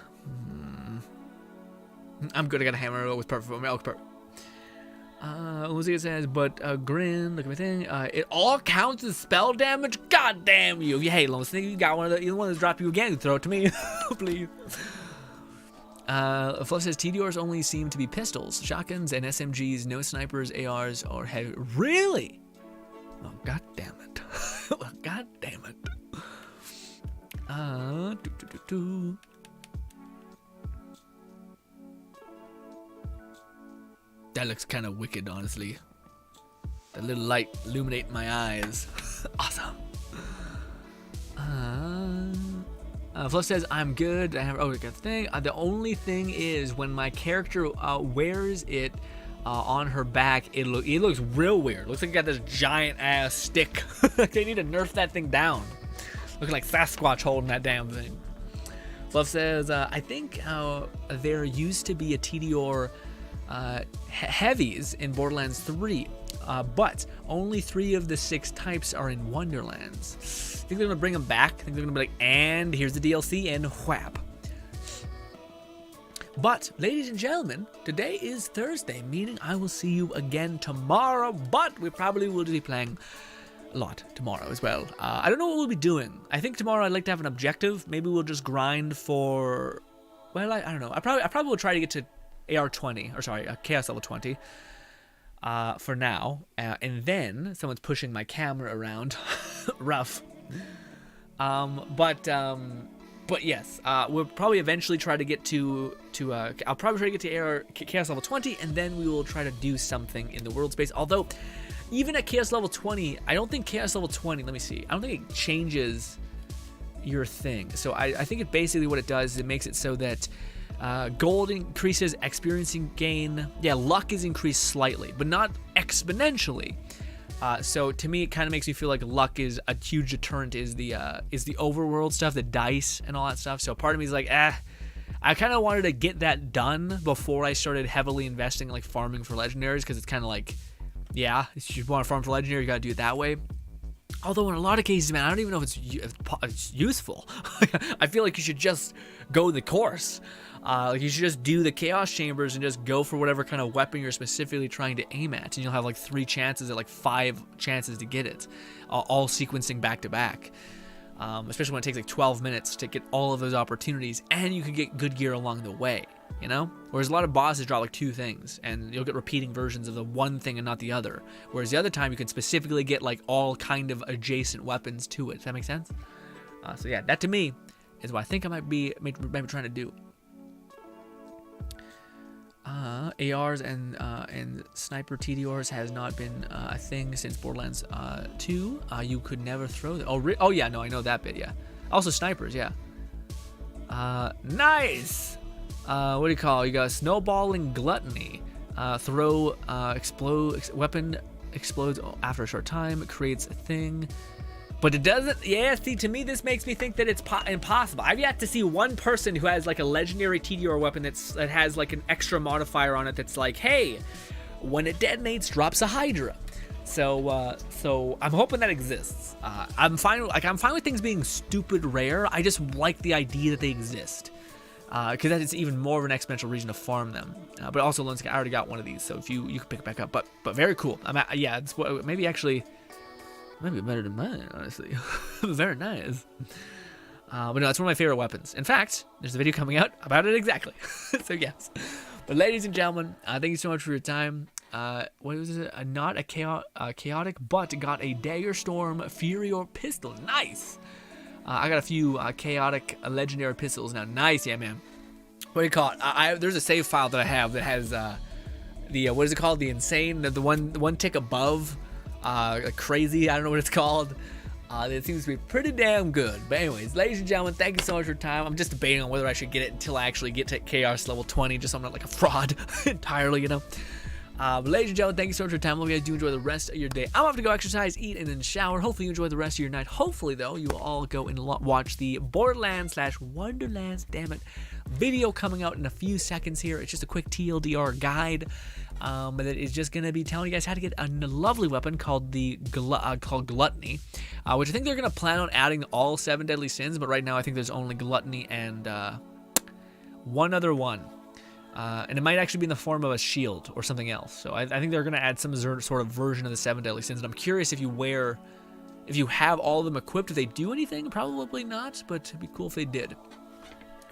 Speaker 1: I'm good. I got a hammer with perfect. Lucia says, but Grin, look at my thing. It all counts as spell damage. God damn you! Hey, Lone Snake, you got one of the one that's dropped you again. Throw it to me, please. Fluff says TDRs only seem to be pistols, shotguns, and SMGs. No snipers, ARs, or heavy. Really? Oh, god damn it! God damn it! That looks kind of wicked, honestly. That little light illuminating my eyes. Awesome. Fluff says, I'm good. I have, we got the thing. The only thing is when my character wears it, on her back. It looks real weird. Looks like it got this giant ass stick. Like they need to nerf that thing down. Looking like Sasquatch holding that damn thing. Fluff says, I think there used to be a Tediore heavies in Borderlands 3, but only 3 of the 6 types are in Wonderlands. I think they're going to bring them back. I think they're going to be like, and here's the DLC, and whap. But, ladies and gentlemen, today is Thursday, meaning I will see you again tomorrow, but we probably will be playing a lot tomorrow as well. I don't know what we'll be doing. I think tomorrow I'd like to have an objective. Maybe we'll just grind for, well, I don't know. I probably will try to get to AR20, or sorry, Chaos level 20 for now. And then someone's pushing my camera around. Rough. But yes, we'll probably eventually try to get to I'll probably try to get to AR Chaos level 20, and then we will try to do something in the world space. Although, even at Chaos level 20, I don't think Chaos level 20, let me see, I don't think it changes your thing. So I think it basically what it does is it makes it so that gold increases, experiencing gain. Yeah, luck is increased slightly, but not exponentially. So to me, it kind of makes me feel like luck is a huge deterrent. Is the overworld stuff, the dice and all that stuff. So part of me is like, I kind of wanted to get that done before I started heavily investing in like farming for legendaries, because it's kind of like, yeah, if you want to farm for legendary, you got to do it that way. Although in a lot of cases, man, I don't even know if it's useful. I feel like you should just go the course. Like you should just do the chaos chambers and just go for whatever kind of weapon you're specifically trying to aim at, and you'll have like 3 chances or like 5 chances to get it, all sequencing back to back. Especially when it takes like 12 minutes to get all of those opportunities, and you can get good gear along the way, you know? Whereas a lot of bosses drop like 2 things, and you'll get repeating versions of the one thing and not the other. Whereas the other time, you can specifically get like all kind of adjacent weapons to it. Does that make sense? So yeah, that to me is what I think I might be trying to do. ARs and sniper TDRs has not been a thing since Borderlands 2. You could never throw them. Oh yeah, no, I know that bit. Yeah. Also snipers. Yeah. Nice. What do you call? You got snowballing gluttony. Throw weapon explodes after a short time. Creates a thing. But it doesn't, yeah, see, to me, this makes me think that it's impossible. I've yet to see one person who has, like, a legendary TDR weapon that has, like, an extra modifier on it that's like, hey, when it detonates, drops a Hydra. So I'm hoping that exists. I'm fine with things being stupid rare. I just like the idea that they exist. Because that is even more of an exponential reason to farm them. But also, I already got one of these, so if you can pick it back up. But very cool. Yeah, it's what, maybe actually... Maybe better than mine, honestly. Very nice. But no, it's one of my favorite weapons. In fact, there's a video coming out about it exactly. So yes. But ladies and gentlemen, thank you so much for your time. What was it? Not a chaotic, but got a Dagger Storm Furior pistol. Nice. I got a few chaotic legendary pistols now. Nice, yeah, man. What do you call it? There's a save file that I have that has the what is it called? The insane, the one tick above. Crazy, I don't know what it's called. It seems to be pretty damn good. But anyways, ladies and gentlemen, thank you so much for your time. I'm just debating on whether I should get it until I actually get to Chaos level 20, just so I'm not like a fraud entirely, you know. But ladies and gentlemen, thank you so much for your time. Hope you guys do enjoy the rest of your day. I'm off to go exercise, eat, and then shower. Hopefully you enjoy the rest of your night. Hopefully, though, you will all go and watch the Borderlands/Wonderlands, damn it, video coming out in a few seconds here. It's just a quick TLDR guide. That is just going to be telling you guys how to get a lovely weapon called called Gluttony, which I think they're going to plan on adding all 7 deadly sins, but right now I think there's only Gluttony and one other one. And it might actually be in the form of a shield or something else. So I think they're going to add some sort of version of the 7 deadly sins, and I'm curious if you have all of them equipped, if they do anything. Probably not, but it'd be cool if they did.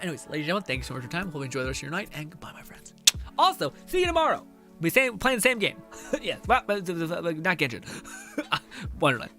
Speaker 1: Anyways, ladies and gentlemen, thank you so much for your time. Hope you enjoy the rest of your night, and goodbye, my friends. Also, see you tomorrow. We'll be playing the same game. Yes, well, not Genshin. Wonderland.